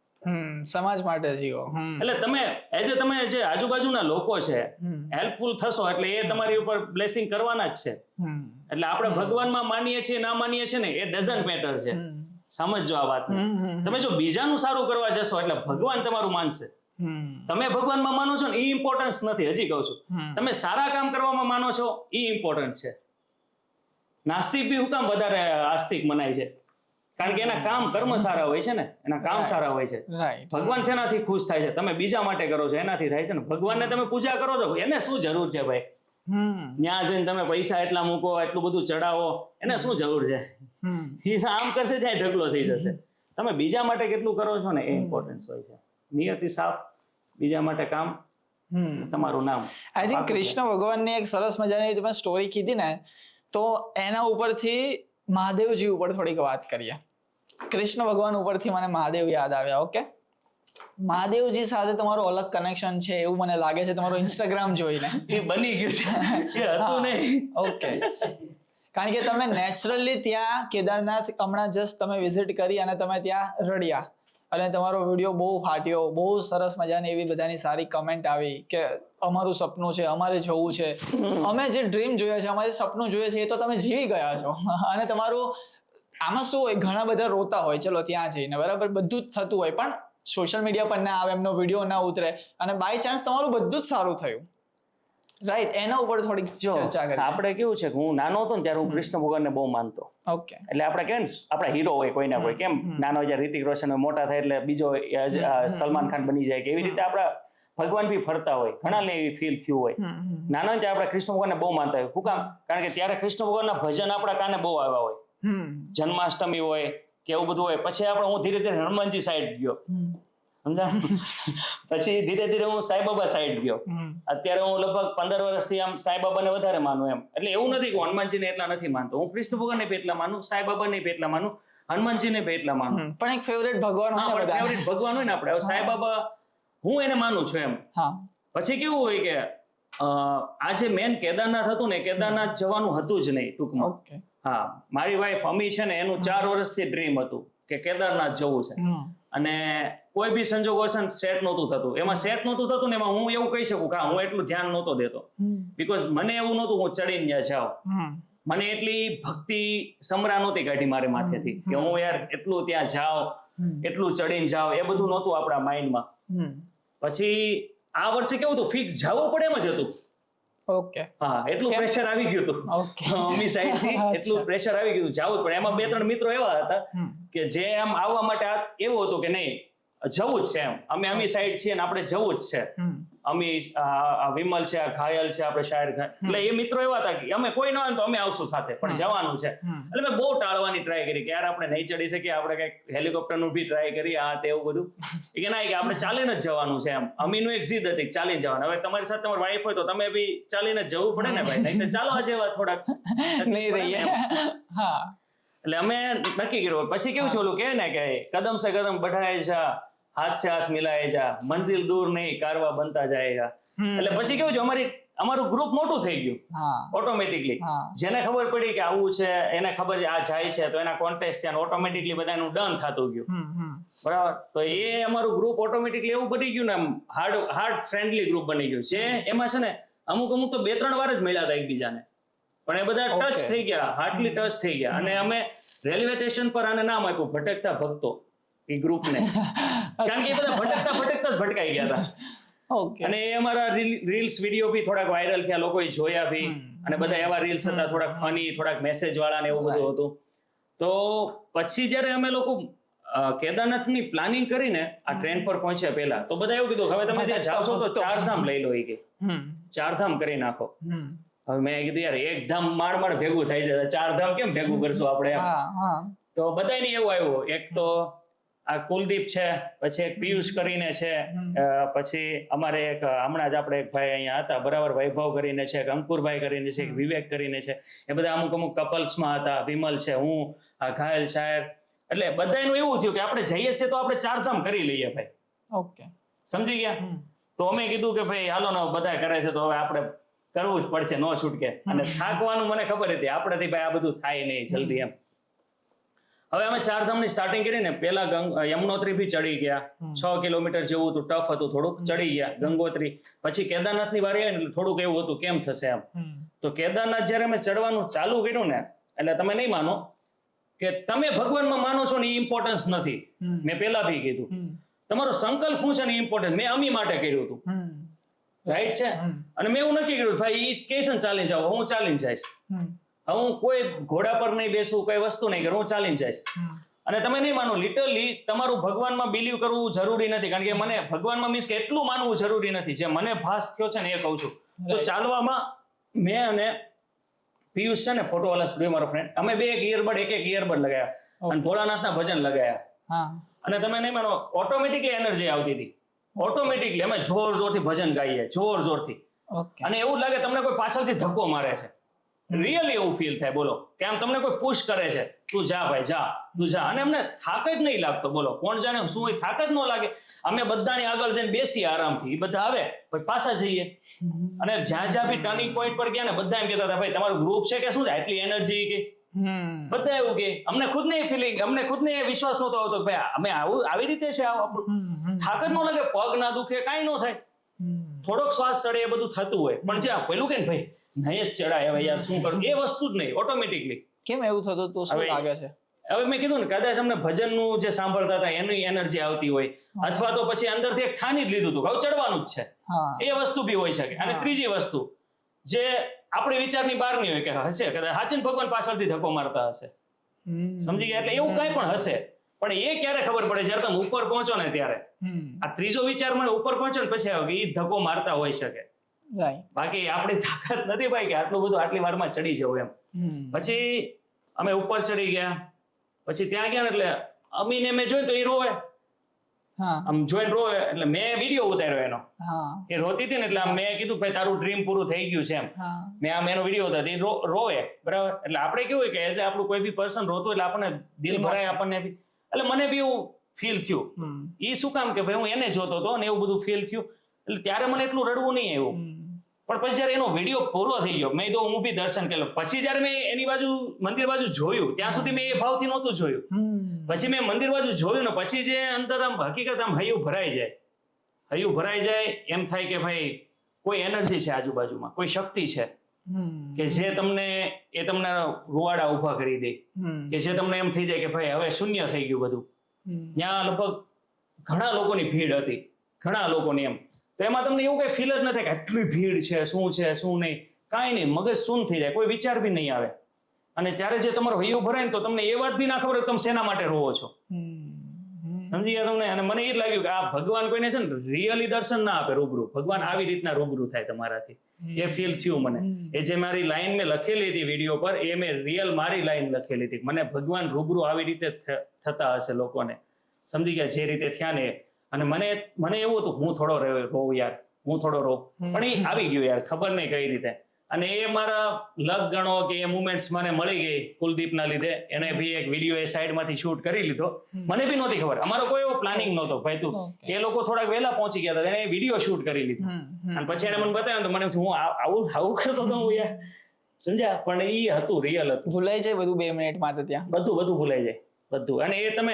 સમાજ માટે જીવો. એટલે તમે તમે જે આજુબાજુના લોકો છે હેલ્પફુલ થશો એટલે એ તમારી ઉપર બ્લેસિંગ કરવાના જ છે. એટલે આપણે ભગવાનમાં માનીએ છીએ ના માનીએ છીએ ને એ ડઝન્ટ મેટર છે. સમજજો આ વાતને. તમે જો બીજાનું સારું કરવા જશો એટલે ભગવાન તમારું માનશે. તમે ભગવાનમાં માનો છો ને એ ઇમ્પોર્ટન્સ નથી. હજી કહું છું, તમે સારા કામ કરવામાં માનો છો એ ઇમ્પોર્ટન્ટ છે. નાસ્તિક બી હું કામ વધારે આસ્તિક મનાય છે? કારણ કે એના કામ કર્મ સારા હોય છે ને, એના કામ સારા હોય છે. ભગવાન શેનાથી ખુશ થાય છે? તમે બીજા માટે કરો છો એનાથી થાય છે ને. ભગવાનને તમે પૂજા કરો છો એને શું જરૂર છે ભાઈ? ત્યાં જઈને તમે પૈસા એટલા મૂકો, એટલું બધું ચડાવો, એને શું જરૂર છે? એ આમ કરશે ત્યાં ઢગલો થઈ જશે. તમે બીજા માટે કેટલું કરો છો ને એ ઇમ્પોર્ટન્સ હોય છે. નિયતિ સાફ, બીજા માટે કામ, તમારું નામ. આઈ થિંક કૃષ્ણ ભગવાનની એક સરસ મજાની તમે સ્ટોરી કીધી ને, તો એના ઉપરથી મહાદેવજી ઉપર થોડીક વાત કરીએ. કૃષ્ણ ભગવાન ઉપરથી મને મહાદેવ યાદ આવ્યા. ઓકે, મહાદેવજી સાથે તમારું અલગ કનેક્શન છે એવું મને લાગે છે તમારું ઇન્સ્ટાગ્રામ જોઈને. એ બની ગયું છે, એ હતું નહીં. ઓકે, કારણ કે તમે નેચરલી ત્યાં કેદારનાથ હમણાં જસ્ટ તમે વિઝિટ કરી અને તમે ત્યાં રડ્યા અને તમારો વિડીયો બહુ ફાટ્યો, બહુ સરસ મજાની એવી બધાની સારી કમેન્ટ આવી કે અમારું સપનું છે, અમારે જવું છે, અમે જે ડ્રીમ જોયા છે, અમારે સપનું જોઈએ છે એ તો તમે જીવી ગયા છો. અને તમારું આમાં શું હોય, ઘણા બધા રોતા હોય ચલો ત્યાં જઈને, બરાબર, બધું જ થતું હોય, પણ સોશિયલ મીડિયા પર ના આવે, એમનો વિડીયો ના ઉતરે અને બાય ચાન્સ તમારું બધું જ સારું થયું. રાઈટ, એના ઉપર થોડીક ચર્ચા કરીએ. આપણે કેવું છે કે હું નાનો હતો ને ત્યારે હું કૃષ્ણ ભગવાનને બહુ માનતો. ઓકે, એટલે આપણે કેમ આપણા હીરો હોય કોઈ ના કોઈ, કેમ નાનો જ્યારે રિતિક રોશન મોટા થાય એટલે બીજો સલમાન ખાન બની જાય કે એવી રીતે આપણા ભગવાન બી ફરતા હોય, ઘણા ને એવી ફીલ થયું હોય. નાના ત્યારે આપણે કૃષ્ણ ભગવાનને બહુ માનતા હોય. શું કામ? કારણ કે ત્યારે કૃષ્ણ ભગવાનના ભજન આપણા કાને બહુ આવ્યા હોય. જન્માષ્ટમી હોય કે એવું બધું હોય. પછી હું ધીરે ધીરે હનુમાનજી સાઈડ ગયો, સમજા. પછી ધીરે ધીરે હું સાંઈબાબા સાઈડ ગયો. અત્યારે હું લગભગ 15 વર્ષથી આમ સાંઈબાબાને વધારે માનું એમ. એટલે એવું નથી કે હનુમાનજીને એટલા નથી માનતો. હું કૃષ્ણ ભગવાનને બી એટલા માનું, સાંઈબાબાને બી એટલા માનું, હનુમાનજીને બી એટલા માનું. પણ એક ફેવરેટ ભગવાન હોય ને, ફેવરેટ ભગવાન હોય ને આપણે. હવે સાંઈબાબા હું એને માનું છું એમ. પછી કેવું હોય કે આ જે મેન કેદારનાથ હતું ને, કેદારનાથ જવાનું હતું જ નહીં ટૂંકમાં. હા, મારી વાઈફ અમી છે ને, એનું 4 વર્ષથી ડ્રીમ હતું કે કેદારનાથ જવું છે. અને કોઈ બી સંજોગોસન સેટ નહોતું થતું. એમાં સેટ નહોતું થતું ને એમાં હું એવું કહી શકું કે હું એટલું ધ્યાન નહોતો દેતો. બીકોઝ મને એવું નહોતું હું ચડીને ત્યાં જાઉં. મને એટલી ભક્તિ સમરા નહોતી કાઢી મારે માથેથી કે હું યાર એટલું ત્યાં જાઉં, એટલું ચડીને જાઉં, એ બધું નહોતું આપણા માઇન્ડમાં. પછી આ વર્ષે કેવું હતું, ફિક્સ જવું પડે એમ જ હતું. ઓકે, હા, એટલું પ્રેશર આવી ગયું હતું અમી સાઈડ થી, એટલું પ્રેશર આવી ગયું, જવું જ પડે. એમાં 2-3 મિત્રો એવા હતા કે જે આમ આવવા માટે એવું હતું કે નહીં જવું જ છે એમ, અમે અમી સાઈડ છીએ ને આપણે જવું જ છે. અમી વિમલ છે, ઘાયલ છે, આપણે શાયર, એટલે એ મિત્રો એવા હતા કે અમે કોઈ ન હોય તો અમે આવશું સાથે, પણ જવાનું છે. એટલે મેં બહુ ટાળવાની ટ્રાય કરી કે યાર આપણે નહીં ચડી શકીએ, આપણે કઈક હેલિકોપ્ટર નું બી ટ્રાય કરી, આ તે એવું બધું. કે ના, કે આપણે ચાલીને જ જવાનું છે એમ. અમીનું એક જીદ હતી ચાલીને જવાનું. હવે તમારી સાથે તમારી વાઈફ હોય તો તમે બી ચાલીને જવું પડે ને ભાઈ, નહીં તો ચાલો આજે થોડાક નહીં રહીએ. હા, એટલે અમે નક્કી કર્યું. પછી કેવું ચોલું કે ને કે કદમ સે કદમ बढ़ाए જા, હાથ સે હાથ મિલાએ જા, મંજિલ દૂર નહીં કારવા બનતા જાયેગા. એટલે પછી કેવું છે, અમારું ગ્રુપ મોટું થઈ ગયું ઓટોમેટિકલી. જેને ખબર પડી કે આવું છે, એને ખબર છે આ જાય છે, તો એના કોન્ટેક્ટ છે, ઓટોમેટિકલી બધાનું ડન થતું ગયું. બરાબર, તો એ અમારું ગ્રુપ ઓટોમેટિકલી એવું બની ગયું ને, હાર્ડ ફ્રેન્ડલી ગ્રુપ બની ગયું છે. એમાં છે ને અમુક તો 2-3 વાર જ મળ્યા હતા એકબીજાને, પણ એ બધા ટચ થઈ ગયા, હાર્ડલી ટચ થઈ ગયા. અને અમે રેલવે સ્ટેશન પર આને નામ આપ્યું ભટકતા ભક્તો, એ ગ્રુપને. કારણ કે એ બધા ભટકતા જ ભટકાઈ ગયા હતા. અને એ અમારા રીલ્સ વિડીયો બી થોડાક વાયરલ થયા, લોકોએ જોયા બી. અને બધા એવા રીલ્સ હતા થોડાક ફની, થોડાક મેસેજ વાળા ને એવું બધું હતું. તો પછી જયારે અમે લોકો કેદારનાથની પ્લાનિંગ કરીને આ ટ્રેન પર પહોંચ્યા પહેલા તો બધા એવું કીધું હવે તમે ત્યાં જાઓ છો તો 4 ધામ લઈ લો એ કે 4 ધામ કરી નાખો. હવે મેં કીધું યાર એક ધામ માળ ભેગું થઈ જાય, 4 ધામ કેમ ભેગું કરશું આપણે એમ. તો બધાને એવું આવ્યું, એક તો આ કુલદીપ છે, પછી એક પિયુષ કરીને છે, પછી અમારે એક હમણાં જ આપણે એક ભાઈ અહીંયા હતા બરાબર વૈભવ કરીને છે, એક અંકુરભાઈ કરીને છે, એક વિવેક કરીને છે, એ બધા અમુક કપલ્સમાં હતા, વિમલ છે, હું, આ ઘાયલ શાયર. એટલે બધાનું એવું થયું કે આપણે જઈએ છીએ તો આપણે 4 ધામ કરી લઈએ ભાઈ. ઓકે, સમજી ગયા? તો અમે કીધું કે ભાઈ હાલો ને બધા કરે છે તો હવે આપણે કરવું જ પડશે, નો છૂટકે. અને થાકવાનું મને ખબર હતી આપણેથી ભાઈ આ બધું થાય નહીં જલ્દી એમ. હવે અમે 4 ધામની સ્ટાર્ટિંગ કરીને પેલા યમનોત્રી બી ચડી ગયા, 6 કિલોમીટર જેવું હતું, ટફ હતું થોડુંક, ચડી ગયા ગંગોત્રી. પછી કેદારનાથની વારી આવી એટલે થોડુંક એવું હતું કેમ થશે એમ. તો કેદારનાથ જયારે અમે ચડવાનું ચાલુ કર્યું ને એટલે તમે નહીં માનો કે તમે ભગવાનમાં માનો છો ને એ ઇમ્પોર્ટન્સ નથી. મેં પેલા બી કીધું તમારો સંકલ્પ શું છે ને ઇમ્પોર્ટન્ટ. મેં અમી માટે કર્યું હતું, રાઈટ છે. અને મેં એવું નક્કી કર્યું ભાઈ ઈ કે છે ચાલીને જાવ, હું ચાલીને જઈશ. હું કોઈ ઘોડા પર નહીં બેસું, કઈ વસ્તુ નહીં કરું, હું ચાલીને જઈશ. અને તમે નહીં માનો લિટરલી તમારું ભગવાનમાં બિલીવ કરવું જરૂરી નથી, કારણ કે મને ભગવાનમાં મીન્સ કે એટલું માનવું જરૂરી નથી. જે મને ભાસ થયો છે ને એ કહું છું. તો ચાલવામાં મેં અને પિયુષ છે ને ફોટોવાળા સ્ટુડિયો મારો ફ્રેન્ડ, અમે બે એક ઇયરબડ લગાયા અને ભોળાનાથના ભજન લગાયા. અને તમે નહીં માનો ઓટોમેટિકલી એનર્જી આવતી હતી, ઓટોમેટિકલી અમે જોર જોરથી ભજન ગાઈએ, જોર જોરથી. અને એવું લાગે તમને કોઈ પાછળથી ધક્કો મારે છે, રિયલી એવું ફીલ થાય. બોલો કે આમ તમને કોઈ પુશ કરે છે, તું જા ભાઈ જા, તું જા. અને અમને થાક જ નહીં લાગતો. બોલો કોણ જાણે શું હોય, થાક જ ન લાગે. અમે બધાની આગળ જઈને બેસીએ આરામથી, બધા આવે પછી પાછા જઈએ. અને જ્યાં બી ટર્નિંગ પોઈન્ટ પર ગયા ને બધા એમ કહેતા હતા ભાઈ તમારું ગ્રુપ છે કે શું છે આટલી એનર્જી કે બધા એવું કે. અમને ખુદને ફિલિંગ, અમને ખુદને વિશ્વાસ નહોતો આવતો કે ભાઈ અમે આવી રીતે છે, આપણું થાક જ ન લાગે, પગ ના દુખે, કાંઈ ન થાય. થોડોક શ્વાસ ચડે એ બધું થતું હોય, પણ જે પેલું કે ભાઈ નહીં જ ચડાય હવે યાર શું કરું, એ વસ્તુ જ નહીં. ઓટોમેટિકલી કેમ એવું થતું તો શું લાગે છે? હવે મેં કીધું ને કદાચ અમને ભજનનું જે સાંભળતા હતા એની એનર્જી આવતી હોય, અથવા તો પછી અંદરથી એક ઠાની જ લીધું હતું હવે ચડવાનું જ છે, એ વસ્તુ બી હોઈ શકે. અને ત્રીજી વસ્તુ જે આપણી વિચારની બહારની હોય કે હશે કદાચ હાચન ભગવાન પાછળથી ધક્કો મારતા હશે, સમજી ગયા? એટલે એવું કઈ પણ હશે, પણ એ ક્યારે ખબર પડે જયારે તમે ઉપર પહોંચો ને ત્યારે. આ ત્રીજો વિચાર મને ઉપર પહોંચો ને પછી એ ધક્કો મારતા હોઈ શકે. બાકી આપણી તાકાત નથી ભાઈ કે આટલું બધું આટલી વારમાં ચડી જવું એમ. પછી અમે ઉપર ચડી ગયા, પછી ત્યાં ગયા ને એટલે અમીને મેં જોયું તો એ રોવે, આમ જોઈને રોવે. એટલે મેં વિડીયો ઉતાર્યો એનો, એ રોતી હતી ને એટલે મેં કીધું ભાઈ તારું ડ્રીમ પૂરું થઈ ગયું છે એમ. મેં આમ એનો વિડીયો ઉતાર્યો, રોવે બરાબર. એટલે આપણે કેવું હોય કે એઝ આપણું કોઈ બી પર્સન રોતું એટલે આપણને દિલ ભરાય આપણને બી. એટલે મને બી એવું ફીલ થયું. એ શું કામ કે ભાઈ હું એને જોતો હતો ને એવું બધું ફીલ થયું. એટલે ત્યારે મને એટલું રડવું નહીં આવ્યું. પણ પછી જયારે એનો વિડીયો પૂરો થઈ ગયો મેં તો હું બી દર્શન કર્યો. પછી જયારે મેં એની બાજુ મંદિર બાજુ જોયું ત્યાં સુધી મેં એ ભાવથી નહોતું જોયું. પછી મેં મંદિર બાજુ જોયું ને પછી જે અંદર આમ હકીકત આમ હૈયું ભરાઈ જાય એમ થાય કે ભાઈ કોઈ એનર્જી છે આજુબાજુમાં, કોઈ શક્તિ છે કે જે તમને રૂવાડા ઉભા કરી દે, કે જે તમને એમ થઈ જાય કે ભાઈ હવે શૂન્ય થઈ ગયું બધું. ત્યાં લગભગ ઘણા લોકોની ભીડ હતી, ઘણા લોકોની એમ. તો એમાં તમને એવું કઈ ફીલ જ ન થાય કે આટલી ભીડ છે શું નહીં, કાંઈ નહીં, મગજ શૂન્ય થઈ જાય, કોઈ વિચાર બી નહીં આવે. અને ત્યારે જે તમારો હૈયું ભરાય ને તો તમને એ વાત બી ના ખબર તમે શેના માટે રોવો છો, સમજી ગયા તમને? અને મને એ જ લાગ્યું કે આ ભગવાન કોઈને છે ને રિયલી દર્શન ના આપે રૂબરૂ, ભગવાન આવી રીતના રૂબરૂ થાય તમારાથી, એ ફીલ થયું મને. એ જે મારી લાઈન મેં લખેલી હતી વિડીયો પર એ મેં રિયલ મારી લાઈન લખેલી હતી. મને ભગવાન રૂબરૂ આવી રીતે થતા હશે લોકોને, સમજી ગયા? જે રીતે થયા ને. અને મને એવું હતું હું થોડો રોવ યાર, હું થોડો રોવ, પણ એ આવી ગયું યાર, ખબર નહીં કઈ રીતે. અને એ મારા લક ગણો કે એ મુમેન્ટ્સ મને મળી ગઈ કુલદીપના લીધે. એને બી એક વિડીયો એ સાઈડમાંથી શૂટ કરી લીધો, મને બી નહોતી ખબર, અમારો કોઈ એવો પ્લાનિંગ નહોતો ભાઈ. તું એ લોકો થોડાક વહેલા પહોંચી ગયા હતા, એને વિડીયો શૂટ કરી લીધો. અને પછી એને મને બતાવ્યું તો મને હું આવું કરતો હતો હું યાર, સમજ્યા? પણ એ હતું, રિયલ હતું. ભૂલાઈ જાય બધું 2 મિનિટમાં તો ત્યાં બધું ભૂલાઈ જાય બધું. અને એ તમે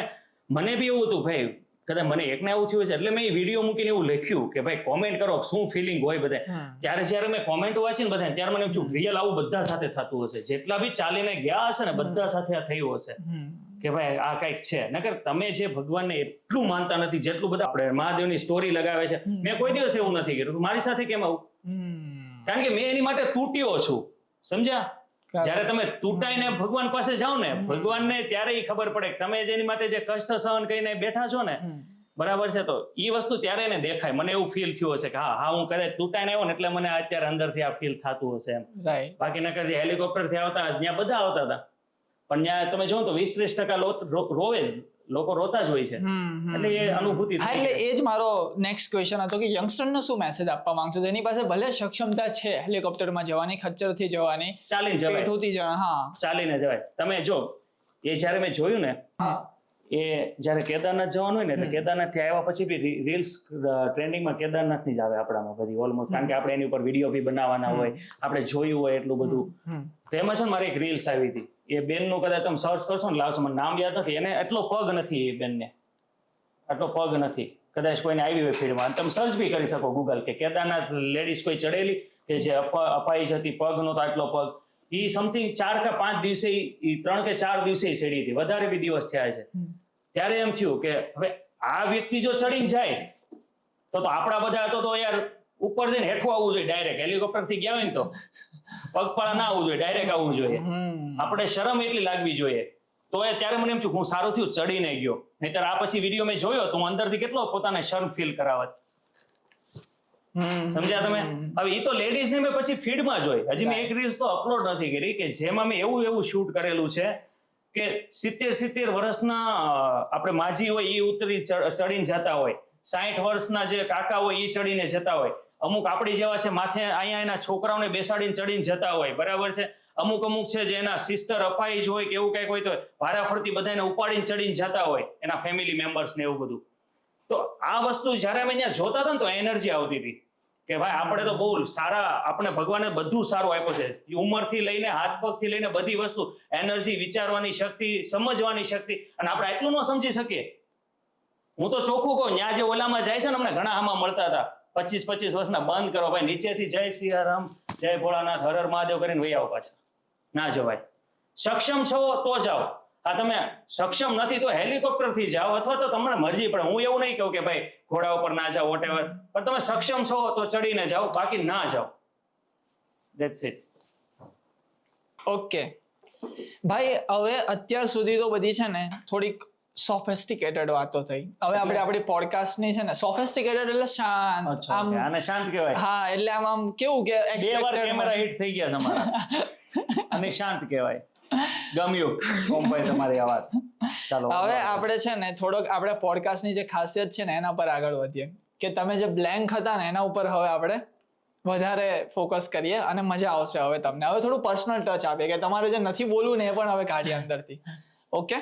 મને બી એવું હતું ભાઈ, કદાચ મને એકને એવું થયું છે એટલે મેં એ વિડીયો મૂકીને એવું લખ્યું કે ભાઈ કોમેન્ટ કરો શું ફિલિંગ હોય બધા. ત્યારે જયારે મેં કોમેન્ટ વાંચી ને બધા ત્યારે મને એમ થયું રિયલ આવું બધા સાથે થતું હશે, જેટલા બી ચાલીને ગયા હશે ને બધા સાથે આ થયું હશે કે ભાઈ આ કઈક છે. નકર તમે જે ભગવાનને એટલું માનતા નથી જેટલું બધા આપણે મહાદેવની સ્ટોરી લગાવે છે, મેં કોઈ દિવસ એવું નથી કર્યું. મારી સાથે કેમ આવું? કારણ કે મેં એની માટે તૂટ્યો છું, સમજ્યા? જ્યારે તમે તૂટાઈને ભગવાન પાસે જાઓ ને, ભગવાનને ત્યારે ઈ ખબર પડે કે તમે જેની માટે જે કષ્ટ સહન કરીને બેઠા છો ને, બરાબર છે, તો ઈ વસ્તુ ત્યારે એને દેખાય. મને એવું ફીલ થયું હશે કે હા હું કદાચ તૂટાઈને આવ્યો ને એટલે મને અત્યારે અંદરથી આ ફીલ થતું હશે એમ. બાકી નકર જે હેલિકોપ્ટર થી આવતા ત્યાં બધા આવતા હતા, પણ ત્યાં તમે જો તો 20-30% રોવે જ, લોકો રોતા જ હોય છે. એટલે એ અનુભૂતિ. હા, એટલે એ જ મારો નેક્સ્ટ ક્વેશ્ચન હતો કે યંગસ્ટરને શું મેસેજ આપવા માંગશો જેની પાસે ભલે સક્ષમતા છે હેલિકોપ્ટરમાં જવાની, ખચ્ચરથી જવાની, ચાલીને જવાય, પેઠુંથી જવા, હા ચાલીને જવાય. તમે જો એ જ્યારે મેં જોયું ને, એ જ્યારે કેદારનાથ જવાનું હોય ને, એટલે કેદારનાથ થી આવ્યા પછી બી રીલ્સ ટ્રેન્ડિંગમાં કેદારનાથ ની જ આવે આપણામાં બધી ઓલમોસ્ટ, કારણ કે આપણે એની ઉપર વિડીયો બી બનાવવાના હોય, આપણે જોયું હોય એટલું બધું. તો એમાં છે ને મારી એક રીલ્સ આવી હતી, એ બેનનું કદાચ તમે સર્ચ કરશો ને, લાવશો, મને નામ યાદ નથી, એને એટલો પગ નથી, એ બેનને આટલો પગ નથી, કદાચ કોઈને આવી હોય ફીડમાં, તમે સર્ચ બી કરી શકો ગૂગલ કે કેદારનાથ લેડીઝ કોઈ ચડેલી કે જે અપાઈ જતી, પગ નહોતો આટલો પગ. ઈ સમથિંગ 4 કે 5 દિવસે, 3 કે 4 દિવસે ચડી હતી, વધારે બી દિવસ થયા છે. ત્યારે એમ થયું કે હવે આ વ્યક્તિ જો ચડીને જાય તો આપણા બધા તો યાર ઉપર જઈને હેઠું આવવું જોઈએ, ડાયરેક્ટ હેલિકોપ્ટર થી ગયા હોય ને તો પગપાળા ના આવવું જોઈએ, ડાયરેક્ટ આવવું જોઈએ. આપણે શરમ એટલી લાગવી જોઈએ. તો ત્યારે મને એમ થયું હું સારું થયું ચડીને ગયો, નહીતર આ પછી વિડીયો મેં જોયો તો હું અંદરથી કેટલો પોતાને શર્મ ફીલ કરાવત. સમજ્યા તમે? હવે એ તો લેડીઝ ને મેં પછી ફીડમાં જોઈ, હજી મેં એક રીલ્સ તો અપલોડ નથી કરી કે જેમાં મેં એવું શૂટ કરેલું છે કે 70 વર્ષના આપણે માજી હોય એ ઉતરી ચડીને જતા હોય, 60 વર્ષના જે કાકા હોય એ ચડીને જતા હોય, અમુક આપણી જેવા છે માથે અહીંયા એના છોકરાઓને બેસાડીને ચડીને જતા હોય, બરાબર છે. અમુક છે જે એના સિસ્ટર અપાઈ જ હોય કે એવું કઈક હોય તો વારાફરતી બધાને ઉપાડીને ચડીને જતા હોય, એના ફેમિલી મેમ્બર્સ ને એવું બધું. તો આ વસ્તુ જયારે અમે અહીંયા જોતા હતા ને તો એનર્જી આવતી હતી કે ભાઈ આપણે તો બહુ સારા, આપણે ભગવાને બધું સારું આપ્યું છે, ઉંમરથી લઈને હાથ પગથી લઈને બધી વસ્તુ, એનર્જી, વિચારવાની શક્તિ, સમજવાની શક્તિ, અને આપણે એટલું ન સમજી શકીએ. હું તો ચોખ્ખું કહું, ત્યાં જે ઓલામાં જાય છે ને, અમને ઘણા આમાં મળતા હતા 25 વર્ષના, બંધ કરો ભાઈ, નીચેથી જય સિયારામ, જય ભોળાનાથ, હર હર મહાદેવ કરીને વહી આવો પાછા. ના જવાય. સક્ષમ છો તો જાઓ. આ તમે સક્ષમ નથી તો હેલિકોપ્ટર થી જાઓ, અથવા તો તમને મરજી પડે. હું એવું નહીં કહું કે ભાઈ ઘોડા ઉપર ના જાઓ, વોટેવર, પણ તમે સક્ષમ છો તો ચડીને જાઓ, બાકી ના જાઓ. That's it. ઓકે ભાઈ, હવે અત્યાર સુધી તો બધી છે ને થોડીક સોફિસ્ટિકેટેડ વાતો થઈ. હવે આપણે આપણી પોડકાસ્ટ ની છે ને, સોફિસ્ટિકેટેડ એટલે શાંત, આમ આને શાંત કહેવાય. હા, એટલે આમ કેવું કે 2 વાર કેમેરા હિટ થઈ ગયા તમારા, અને શાંત કહેવાય. ગમ્યું કોમભાઈ તમારી આ વાત. ચાલો હવે આપણે છે ને થોડોક આપણે પોડકાસ્ટની જે ખાસિયત છે ને એના પર આગળ વધીએ, કે તમે જે બ્લેન્ક હતા ને એના ઉપર હવે આપણે વધારે ફોકસ કરીએ અને મજા આવશે હવે તમને. હવે થોડું પર્સનલ ટચ આપીએ કે તમારે જે નથી બોલવું ને એ પણ હવે કાઢીએ અંદરથી. ઓકે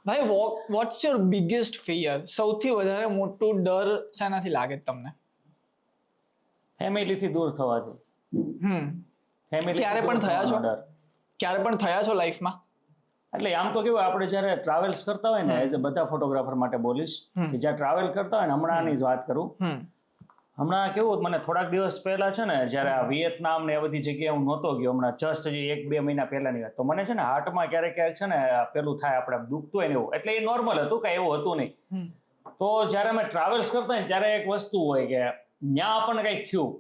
ભાઈ, વોટ્સ યોર બિગેસ્ટ ફિયર? સૌથી વધારે મોટું ડર શેનાથી લાગે તમને? ફેમિલીથી દૂર થવાથી. ક્યારે પણ થયા છો? ક્યારે પણ થયા છો લાઈફમાં? એટલે આમ તો કેવું, આપણે જ્યારે ટ્રાવેલ્સ કરતા હોય ને, એઝ અ બધા ફોટોગ્રાફર માટે બોલીશ કે જ્યાં ટ્રાવેલ કરતા હોય ને, હમણાંની જ વાત કરું, હમણાં કેવું મને થોડાક દિવસ પહેલા છે ને, જ્યારે આ વિયેતનામ ને એ બધી જગ્યાએ હું નહોતો ગયો, હમણાં જસ્ટ હજી 1-2 મહિના પહેલાની વાત, તો મને છે ને હાર્ટમાં ક્યારેક છે ને પેલું થાય, આપણે દુખતું હોય ને એવું, એટલે એ નોર્મલ હતું, કાંઈ એવું હતું નહીં. તો જ્યારે અમે ટ્રાવેલ્સ કરતા હોય ત્યારે એક વસ્તુ હોય કે ત્યાં આપણને કંઈક થયું,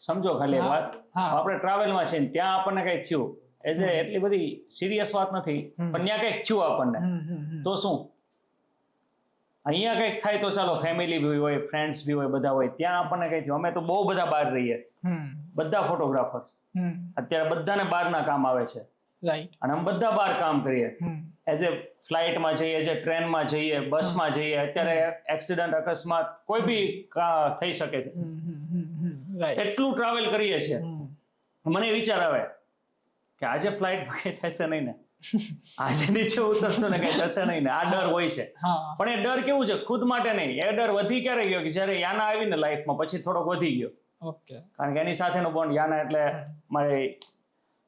સમજો ખાલી એક વાત, આપણે ટ્રાવેલમાં છે ને ત્યાં આપણને કંઈક થયું, એઝ એ એટલી બધી સિરિયસ વાત નથી, પણ ત્યાં કંઈક થયું આપણને, તો શું અહીંયા કંઈક થાય તો ચાલો, ફેમિલી બી હોય, ફ્રેન્ડ્સ બી હોય, બધા હોય, ત્યાં આપણને કંઈ થયું. અમે તો બહુ બધા બહાર રહીએ, બધા ફોટોગ્રાફર્સ, અત્યારે બધાને બહારના કામ આવે છે, અને અમે બધા બહાર કામ કરીએ, એઝ એ ફ્લાઇટમાં જઈએ, એઝ એ ટ્રેનમાં જઈએ, બસમાં જઈએ, અત્યારે એક્સિડન્ટ, અકસ્માત કોઈ બી થઈ શકે છે, એટલું ટ્રાવેલ કરીએ છીએ. મને વિચાર આવે કે આજે ફ્લાઇટમાં કંઈ થશે નહીં ને, આજે નીચે ઉતરશો ને કઈ થશે નહીં ને, આ ડર હોય છે. પણ એ ડર કેવું છે, ખુદ માટે નહીં, એ ડર વધી ક્યારે ગયો કે જયારે યાના આવી ને લાઈફમાં, પછી થોડોક વધી ગયો. કારણ કે એની સાથેનો બોન્ડ, યાના એટલે મારી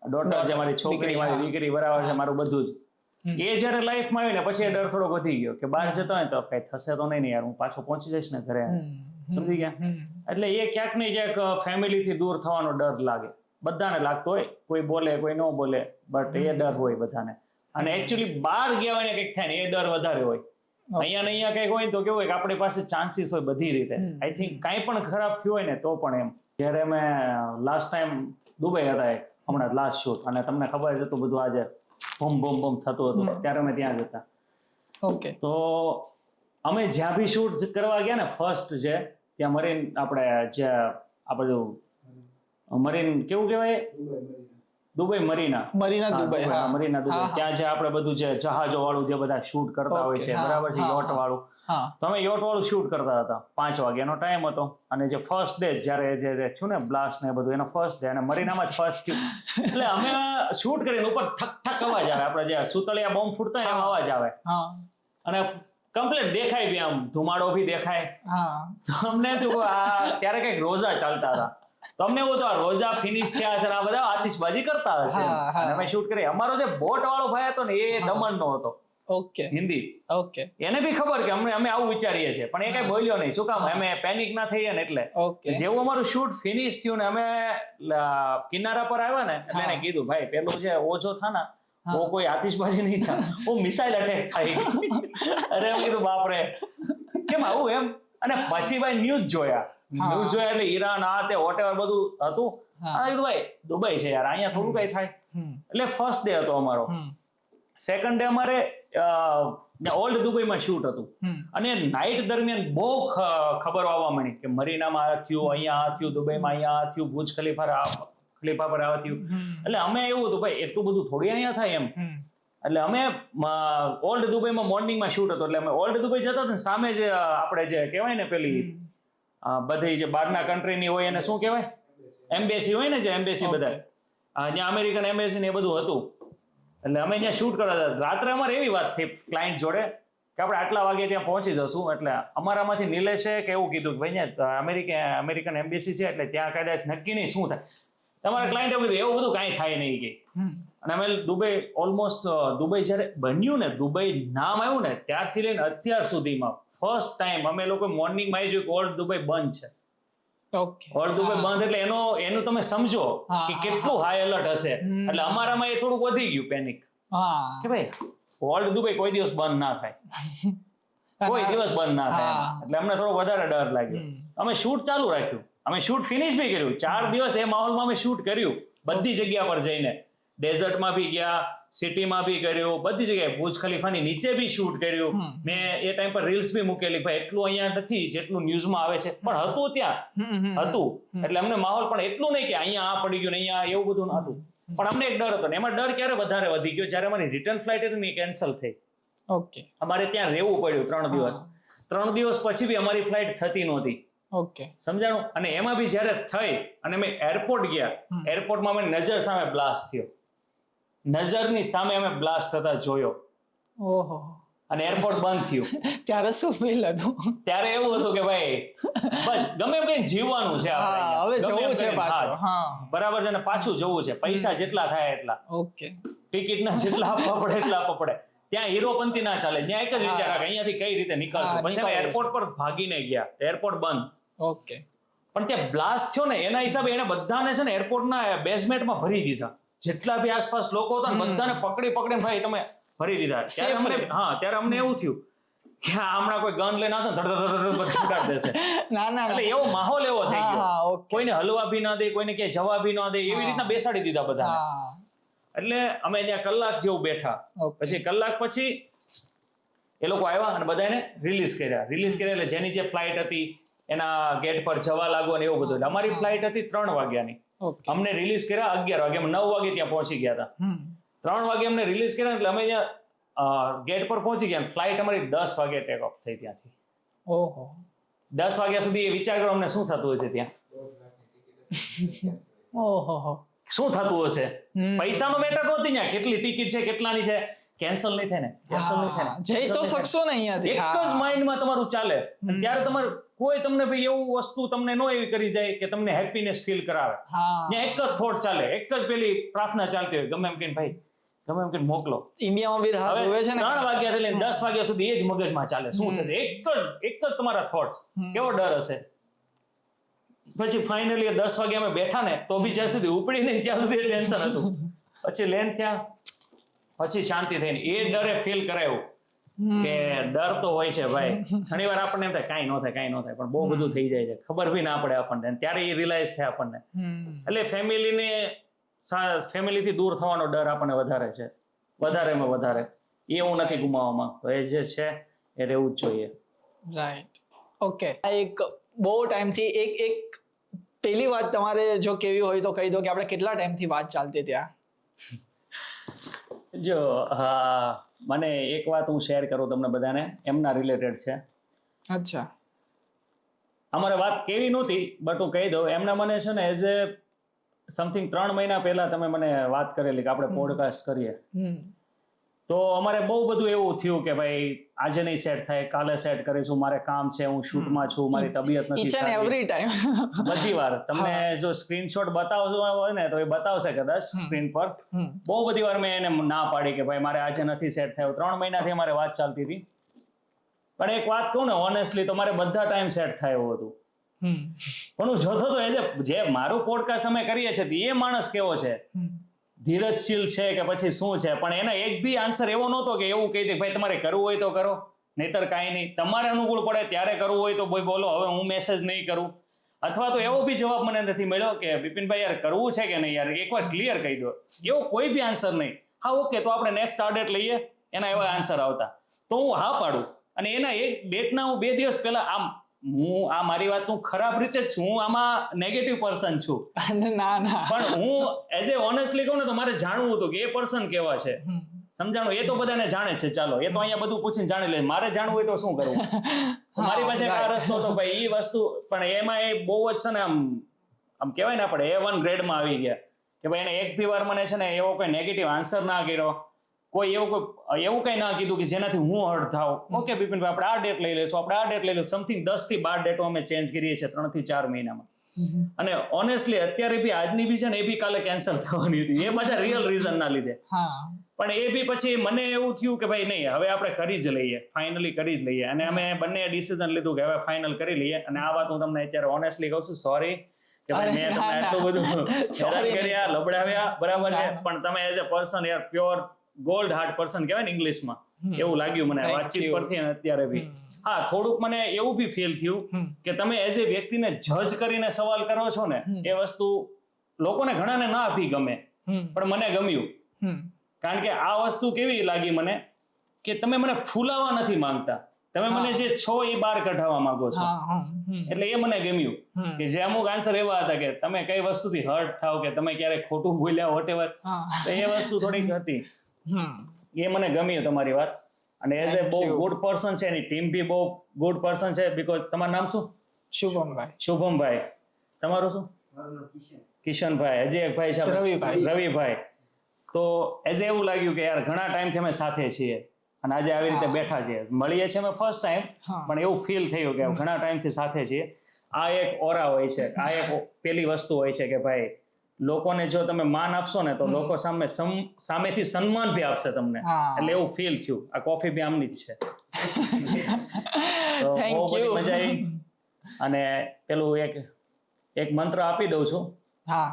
ડોટર છે, મારી છોકરી, મારી દીકરી, બરાબર છે, મારું બધું જ. એ જયારે લાઈફમાં આવી ને પછી એ ડર થોડોક વધી ગયો કે બહાર જતો હોય તો કઈ થશે તો નહીં યાર, હું પાછો પહોંચી જઈશ ને ઘરે, સમજી ગયા? એટલે એ ક્યાંક ને ક્યાંક ફેમિલીથી દૂર થવાનો ડર લાગે, બધાને લાગતો હોય, કોઈ બોલે કોઈ ન બોલે, બટ એ ડર હોય બધાને. અને એકચ્યુઅલી બહાર ગયા હોય ને કંઈક થાય ને એ ડર વધારે હોય. અહીંયા ને અહીંયા કંઈક હોય તો કેવું હોય કે આપણી પાસે ચાન્સીસ હોય બધી રીતે. આઈ થિંક કાંઈ પણ ખરાબ થયું હોય ને તો પણ એમ, જ્યારે અમે લાસ્ટ ટાઈમ દુબઈ હતા એક હમણાં લાસ્ટ શૂટ, અને તમને ખબર છે તો બધું આજે બમ બમ બમ થતું હતું, ત્યારે અમે ત્યાં જ હતા. ઓકે. તો અમે જ્યાં બી શૂટ કરવા ગયા ને ફર્સ્ટ છે ત્યાં મરીન, આપણે જે આ બધું મરીન કેવું કહેવાય, દુબઈ મરીના દુબઈ, હા મરીના દુબઈ, ત્યાં જે આપણે બધું જે જહાજો વાળું જે બધા શૂટ કરતા હોય છે, બરાબર છે, યોટ વાળું. તો અમે યોટ વાળું શૂટ કરતા હતા. 5 વાગ્યાનો ટાઈમ હતો, અને જે ફર્સ્ટ ડે જ્યારે જે થયું ને બ્લાસ્ટ ને બધું, એનો ફર્સ્ટ ડે, અને મરીનામાં જ ફર્સ્ટ થયું. એટલે અમે શૂટ કરીને ઉપર ઠક ઠક અવાજ આવે, આપણે જે સુતળિયા બોમ્બ ફૂટતા એમ અવાજ આવે, અને કમ્પ્લીટ દેખાય બી, આમ ધુમાડો બી દેખાય. તો અમને ત્યારે કઈક રોજા ચાલતા હતા, તો અમને એવું તો આ રોજા ફિનિશ થયા છે, આ બધા આતિશબાજી કરતા હશે, અને અમે શૂટ કરી. અમારો જે બોટ વાળો ભાઈ હતો ને એ દમણનો હતો. ઓકે. હિન્દી. ઓકે. એને બી ખબર કે અમે આવું વિચારીએ છીએ, પણ એ કઈ બોલ્યો નહીં. શું કામ? અમે પેનિક ના થઈએ ને એટલે. જેવું અમારું શૂટ ફિનિશ થયું ને અમે કિનારા પર આવ્યા ને, એટલે એને કીધું, ભાઈ પેલું જે ઓછો થા ને वो कोई आतिशबाजी नहीं था, वो मिसाइल अटैक था. अरे मैं कીધું બાપરે કેમ આવું એમ. અને પછી ભાઈ ન્યૂઝ જોયા એટલે ઈરાન આ તે વોટેવર બધું હતું. કીધું ભાઈ દુબઈ છે યાર, અહીંયા થોડું કઈ થાય. એટલે ફર્સ્ટ ડે હતો અમારો. સેકન્ડ ડે અમારે ઓલ્ડ દુબઈમાં શૂટ હતું, અને નાઇટ દરમિયાન બહુ ખબર આવવા માંડી કે મરીનામાં આ થયું, અહીંયા આ થયું, દુબઈમાં અહીંયા આ થયું, બુર્જ ખલીફા પર આવા થયું. એટલે અમે એવું હતું ભાઈ એટલું બધું થોડી અહીંયા થાય એમ. એટલે અમે ઓલ્ડ દુબઈમાં મોર્નિંગમાં શૂટ હતો, એટલે અમે ઓલ્ડ દુબઈ જતા હતા, સામે જે આપણે જે કહેવાય ને પેલી બધી જે બહારના કન્ટ્રીની હોય એને શું કહેવાય, એમ્બેસી હોય ને, જે એમ્બેસી બધા ત્યાં અમેરિકન એમ્બેસી ને એ બધું હતું. એટલે અમે ત્યાં શૂટ કરતા હતા. રાત્રે અમારે એવી વાત થઈ ક્લાયન્ટ જોડે કે આપણે આટલા વાગે ત્યાં પહોંચી જશું. એટલે અમારામાંથી નિલેશે કે એવું કીધું કે ભાઈ અમેરિકન એમ્બેસી છે, એટલે ત્યાં કદાચ નક્કી નહીં શું થાય. તમારા ક્લાયન્ટ એવું કીધું એવું બધું કાંઈ થાય નહીં કે. અને અમે દુબઈ ઓલમોસ્ટ દુબઈ જ્યારે બન્યું ને, દુબઈ નામ આવ્યું ને ત્યારથી લઈને અત્યાર સુધીમાં ફર્સ્ટ ટાઈમ અમે લોકો મોર્નિંગમાં આવી જોયું કે ઓલ્ડ દુબઈ બંધ છે. ઓલ્ડ દુબઈ બંધ એટલે એનું તમે સમજો કે કેટલું હાઈ એલર્ટ હશે. એટલે અમારામાં એ થોડુંક વધી ગયું પેનિક કે ભાઈ ઓલ્ડ દુબઈ કોઈ દિવસ બંધ ના થાય, કોઈ દિવસ બંધ ના થાય. એટલે અમને થોડો વધારે ડર લાગ્યો. અમે શૂટ ચાલુ રાખ્યું, અમે શૂટ ફિનિશ બી કર્યું. 4 દિવસ એ માહોલમાં અમે શૂટ કર્યું, બધી જગ્યા પર જઈને. ડેઝર્ટમાં બી ગયા, સિટીમાં બી કર્યું, બધી જગ્યાએ. બુર્જ ખલીફાની નીચે બી શૂટ કર્યું. મેં એ ટાઈમ પર રીલ્સ બી મૂકેલી, ભાઈ એટલું અહીંયા નથી જેટલું ન્યૂઝમાં આવે છે, પણ હતું ત્યાં હતું. એટલે અમને માહોલ પણ એટલું નહીં કે અહીંયા આ પડી ગયું ને અહીંયા એવું બધું નતું. પણ અમને એક ડર હતો, ને એમાં ડર ક્યારે વધારે વધી ગયો જ્યારે અમારી રિટર્ન ફ્લાઇટ હતી ને એ કેન્સલ થઈ. અમારે ત્યાં રહેવું પડ્યું 3 દિવસ. 3 દિવસ પછી બી અમારી ફ્લાઇટ થતી નહોતી. સમજાણું? અને એમાં બી જયારે થઈ અને અમે એરપોર્ટ ગયા, એરપોર્ટમાં અમે નજર સામે બ્લાસ્ટ થયો, નજરની સામે અમે બ્લાસ્ટ થતા જોયો. ઓહો. અને એરપોર્ટ બંધ થયું. ત્યારે શું ફીલ હતું? ત્યારે એવું હતું કે ભાઈ બસ ગમે એમ કઈ જીવવાનું છે આપણે, હવે જવું છે પાછું. બરાબર છે, ને પાછું જવું છે. પૈસા જેટલા થાય એટલા, ટિકિટના જેટલા આપવા પડે એટલા આપવા પડે. ત્યાં હીરોપંતી ના ચાલે. ત્યાં એક જ વિચાર આવે અહીંયાથી કઈ રીતે નીકળશું. પછી એરપોર્ટ પર ભાગીને ગયા, એરપોર્ટ બંધ. પણ ત્યાં બ્લાસ્ટ થયો ને એના હિસાબે એને બધાને છે ને એરપોર્ટના બેઝમેન્ટમાં ભરી દીધા. જેટલા બી આસપાસ લોકો હતા ને બધાને પકડી ભાઈ તમે ભરી દીધા. ત્યારે અમને એવું થયું કે હમણાં કોઈ ગન લઈને આવતો ધડ દેશે. એટલે એવો માહોલ એવો થઈ ગયો, કોઈને હલવા બી ના દે, કોઈને ક્યાંય જવા બી ના દે, એવી રીતના બેસાડી દીધા બધાને. એટલે અમે ત્યાં કલાક જેવું બેઠા. પછી કલાક પછી એ લોકો આવ્યા અને બધાને રિલીઝ કર્યા. એટલે જેની જે ફ્લાઇટ હતી એના ગેટ પર જવા લાગો ને એવું બધું. એટલે અમારી ફ્લાઇટ હતી 3 વાગ્યાની. અમને રિલીઝ કર્યા 11 વાગે. અમે 9 વાગે ત્યાં પહોંચી ગયા હતા. 3 વાગે અમને રિલીઝ કર્યા એટલે અમે ત્યાં ગેટ પર પહોંચી ગયા. ફ્લાઇટ અમારી 10 વાગે ટેક ઓફ થઈ ત્યાંથી. ઓહો. 10 વાગ્યા સુધી એ વિચાર કરો અમને શું થતું હશે ત્યાં. ઓહો, શું થતું હશે. પૈસાનો મેટર નહોતી ત્યાં, કેટલી ટિકિટ છે કેટલાની છે. કેન્સલ નહીં થાય ને, કેન્સલ નહીં થાય ને, જઈ તો શકશો ને અહીંયાથી. એક જ માઇન્ડમાં તમારું ચાલે. ત્યારે તમારે કોઈ તમને ભાઈ એવું વસ્તુ તમને નો એવી કરી જાય કે તમને હેપીનેસ ફીલ કરાવે. ત્યાં એક જ થોટ ચાલે, એક જ પેલી પ્રાર્થના ચાલતી હોય, ગમે એમ કહીને ભાઈ ગમે એમ કહીને મોકલો. ઇન્ડિયામાં બી રાહ જોવે છે ને. 3 વાગ્યાથી લઈને 10 વાગ્યા સુધી એ જ મગજમાં ચાલે, શું થશે. એક જ તમારા થોટ્સ. કેવો ડર હશે. પછી ફાઇનલી 10 વાગે અમે બેઠા ને તો બી જ્યાં સુધી ઉપડી નહીં ત્યાં સુધી ટેન્શન હતું. પછી લેન્ડ થયા, પછી શાંતિ થઈને એ ડરે ફીલ કરાયું કે ડર તો હોય છે ભાઈ. ઘણી વાર આપણને એમ થાય કાંઈ ન થાય પણ બહુ બધું થઈ જાય છે, ખબર બી ના પડે આપણને, અને ત્યારે એ રિયલાઇઝ થાય આપણને. એટલે ફેમિલીથી દૂર થવાનો ડર આપણને વધારે છે, વધારેમાં વધારે. એ હું નથી ગુમાવવા માંગતો. એ જે છે એ રહેવું જ જોઈએ. રાઈટ. ઓકે, એક બહુ ટાઈમથી એક પેલી વાત તમારે જો કેવી હોય તો કહી દો કે આપણે કેટલા ટાઈમથી વાત ચાલતી ત્યાં. જો હા, મને એક વાત હું શેર કરું તમને બધાને, એમના રિલેટેડ છે. અચ્છા. અમારે વાત કેવી નહોતી, બટ હું કહી દઉં. એમને મને છે ને એઝ એ સમથિંગ 3 મહિના પહેલા તમે મને વાત કરેલી કે આપણે પોડકાસ્ટ કરીએ. તો અમારે બહુ બધું એવું થયું કે ભાઈ આજે નહીં સેટ થાય, કાલે સેટ કરીશું, મારે કામ છે, હું શૂટમાં છું, મારી તબિયત નથી ઈચ એન્ડ એવરી ટાઈમ. બધી વાર તમને જો સ્ક્રીનશોટ બતાવજો હોય ને તો એ બતાવશે કદાચ સ્ક્રીન પર. બહુ બધી વાર મેં એને ના પાડી કે ભાઈ મારે આજે નથી સેટ થયું. 3 મહિનાથી અમારે વાત ચાલતી હતી. પણ એક વાત કહું ને ઓનેસ્ટલી, તો મારે બધા ટાઈમ સેટ થાય એવું હતું. પણ હું જોતો તો જે મારું પોડકાસ્ટ અમે કરીએ છીએ એ માણસ કેવો છે, ધીરજશીલ છે કે પછી શું છે, પણ એના એક બી આન્સર એવો નહોતો કે એવું કહી દે ભાઈ તમારે કરવું હોય તો કરો, નહીતર કાંઈ નહીં, તમારે અનુકૂળ પડે ત્યારે કરવું હોય તો ભાઈ બોલો, હવે હું મેસેજ નહીં કરું. અથવા તો એવો બી જવાબ મને નથી મળ્યો કે બિપિનભાઈ યાર કરવું છે કે નહીં યાર, એકવાર ક્લિયર કહી દો. એવો કોઈ બી આન્સર નહીં. હા ઓકે, તો આપણે નેક્સ્ટ આ ડેટ લઈએ, એના એવા આન્સર આવતા તો હું હા પાડું. અને એના એક ડેટના હું 2 દિવસ પહેલા હું આ મારી વાત હું ખરાબ રીતે જ છું, હું આમાં નેગેટિવ પર્સન છું. ના પણ હું એઝ એ ઓનેસ્ટલી કહું ને તો મારે જાણવું હતું કે એ પર્સન કેવા છે. સમજાણું? એ તો બધાને જાણે છે, ચાલો એ તો અહીંયા બધું પૂછીને જાણી લે. મારે જાણવું હોય તો શું કરવું? મારી પાસે આ રસ્તો હતો ભાઈ, એ વસ્તુ. પણ એમાં એ બહુ જ છે ને આમ કહેવાય ને આપણે A1 ગ્રેડમાં આવી ગયા કે ભાઈ એને એક બી વાર મને છે ને એવો કોઈ નેગેટિવ આન્સર ના કર્યો, કોઈ એવું કઈ ના કીધું કે જેનાથી હું હર્ટ થાવ. ઓકે બિપિનભાઈ આપણે આ ડેટ લઈ લઈશું, આપણે આ ડેટ લઈ લઈશું. સમથિંગ 10 થી 12 ડેટો અમે ચેન્જ કરીએ છીએ 3 થી 4 મહિનામાં. અને ઓનેસ્ટલી અત્યારે બી આજની બી છે ને એ બી કાલે કેન્સલ થવાની હતી, એ પાછા રિયલ રીઝન ના લીધે. પણ એ બી પછી મને એવું થયું કે ભાઈ નહીં, હવે આપણે કરી જ લઈએ, ફાઇનલી કરી જ લઈએ. અને અમે બંને ડિસિઝન લીધું કે હવે ફાઇનલ કરી લઈએ. અને આ વાત હું તમને અત્યારે ઓનેસ્ટલી કહું છું, સોરી કે ભાઈ મેં તમને આટલું બધું હેરાન કર્યા, લબડાવ્યા, બરાબર છે. પણ તમે એઝ અ પર્સન યાર પ્યોર ગોલ્ડ હાર્ટ પર્સન કહેવાય ને ઇંગ્લિશમાં, એવું લાગ્યું મને વાતચીત પરથી અને અત્યારે બી. હા, થોડુંક મને એવું બી ફીલ થયું કે તમે એઝ એ વ્યક્તિને જજ કરીને સવાલ કરો છો ને, એ વસ્તુ લોકોને ઘણાને ના આપી ગમે, પણ મને ગમ્યું. કારણ કે આ વસ્તુ કેવી લાગી મને કે તમે મને ફૂલાવા નથી માંગતા, તમે મને જે છો એ બહાર કઢાવવા માંગો છો. એટલે એ મને ગમ્યું કે જે અમુક આન્સર એવા હતા કે તમે કઈ વસ્તુથી હર્ટ થાવ કે તમે ક્યારેક ખોટું બોલ્યા વોટેવર, તો એ વસ્તુ થોડીક હતી. એ મને ગમ્યું તમારી વાત. અને એઝ એ બહુ ગુડ પર્સન છે, એની ટીમ બી બહુ ગુડ પર્સન છે. બીકોઝ તમારું નામ શું? શુભમભાઈ. શુભમભાઈ. તમારું શું? કિશનભાઈ. હજી એક ભાઈ છે રવિભાઈ. તો એઝ એવું લાગ્યું કે યાર ઘણા ટાઈમથી અમે સાથે છીએ અને આજે આવી રીતે બેઠા છીએ, મળીએ છીએ અમે ફર્સ્ટ ટાઈમ, પણ એવું ફીલ થયું કે ઘણા ટાઈમથી સાથે છીએ. આ એક ઓરા હોય છે, આ એક પેલી વસ્તુ હોય છે કે ભાઈ લોકોને જો તમે માન આપશો ને તો લોકો સામેથી સન્માન બી આપશે તમને. એટલે એવું ફીલ થયું. આ કોફી બી આમની જ છે. તો બહુ બધી મજા આવી. અને પેલું એક મંત્ર આપી દઉં છું. હા.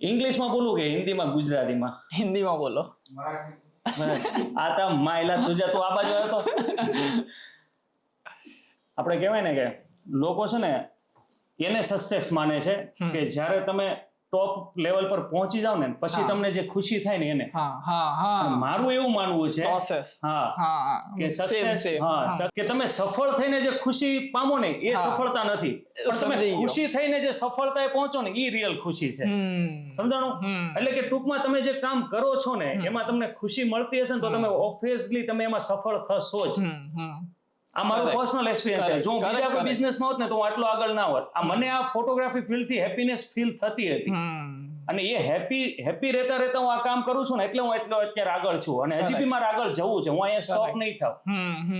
ઇંગ્લિશમાં બોલું કે હિન્દીમાં, ગુજરાતીમાં? હિન્દીમાં બોલો. આ તો માયલા તુજા તું આ બાજુ હતો. આપણે કહેવાય ને કે લોકો છે ને એને સક્સેસ માને છે કે જ્યારે તમે ટોપ લેવલ પર પહોંચી જાવ ને પછી તમને જે ખુશી થાય ને એને. મારું એવું માનવું છે કે સક્સેસ, કે તમે સફળ થઈને જે ખુશી પામો ને એ સફળતા નથી, પણ તમે ખુશી થઈને જે સફળતાએ પહોંચો ને એ રિયલ ખુશી છે. સમજાણું? એટલે કે ટૂંકમાં તમે જે કામ કરો છો ને એમાં તમને ખુશી મળતી હશે ને તો તમે ઓબ્વિયસલી તમે એમાં સફળ થશો જ. આ મારો પર્સનલ એક્સપિરિયન્સ છે. જો હું બીજા કોઈ બિઝનેસમાં હોત ને તો હું આટલો આગળ ના હોત. મને આ ફોટોગ્રાફી ફિલ્ડથી હેપીનેસ ફીલ થતી હતી અને એ હેપી રહેતા રહેતા હું આ કામ કરું છું ને એટલે હું એટલો અત્યારે આગળ છું. અને હજી બી મારે આગળ જવું છે, હું અહીંયા સ્ટોપ નહીં થાવ,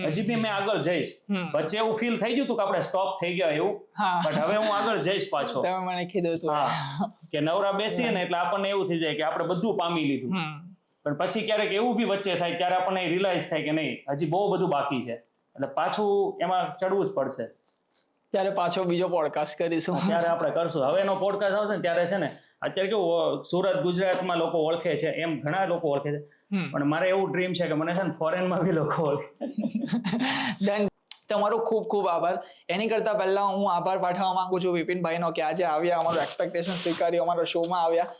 હજી બી મેં આગળ જઈશ. વચ્ચે એવું ફીલ થઈ ગયું હતું કે આપણે સ્ટોપ થઈ ગયા એવું, બટ હવે હું આગળ જઈશ પાછો. મને કીધું હતું કે નવરા બેસીએ ને એટલે આપણને એવું થઈ જાય કે આપણે બધું પામી લીધું, પણ પછી ક્યારેક એવું બી વચ્ચે થાય ત્યારે આપણને રિયલાઇઝ થાય કે નહીં હજી બહુ બધું બાકી છે, એટલે પાછું એમાં ચડવું જ પડશે. ત્યારે પાછો બીજો પોડકાસ્ટ કરીશું, ત્યારે આપણે કરશું. હવે એનો પોડકાસ્ટ આવશે ને ત્યારે છે ને અત્યારે કેવું સુરત ગુજરાતમાં લોકો ઓળખે છે એમ ઘણા લોકો ઓળખે છે, પણ મારે એવું ડ્રીમ છે કે મને છે ને ફોરેનમાં બી લોકો ઓળખે. ડન. તમારો ખૂબ ખૂબ આભાર. એની કરતા પહેલા હું આભાર પાઠવવા માંગુ છું વિપિનભાઈનો કે આજે આવ્યા, અમારું એક્સપેક્ટેશન સ્વીકાર્યું, અમારા શોમાં આવ્યા.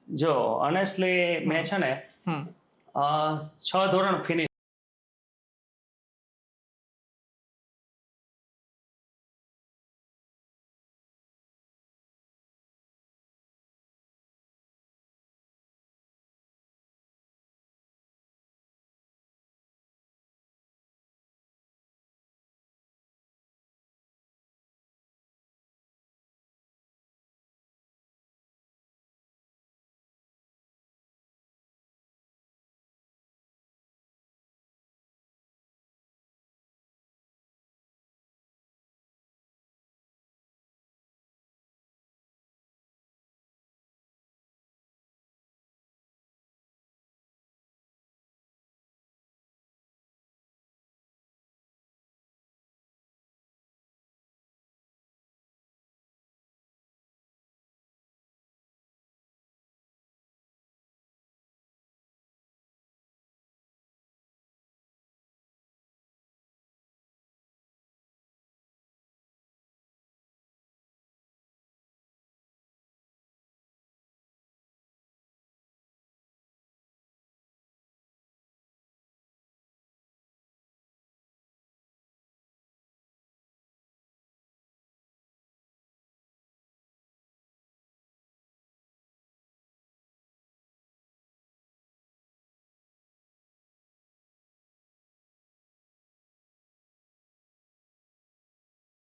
જો ઓનેસ્ટલી મેં છે ને 6 ધોરણ ફિનિશ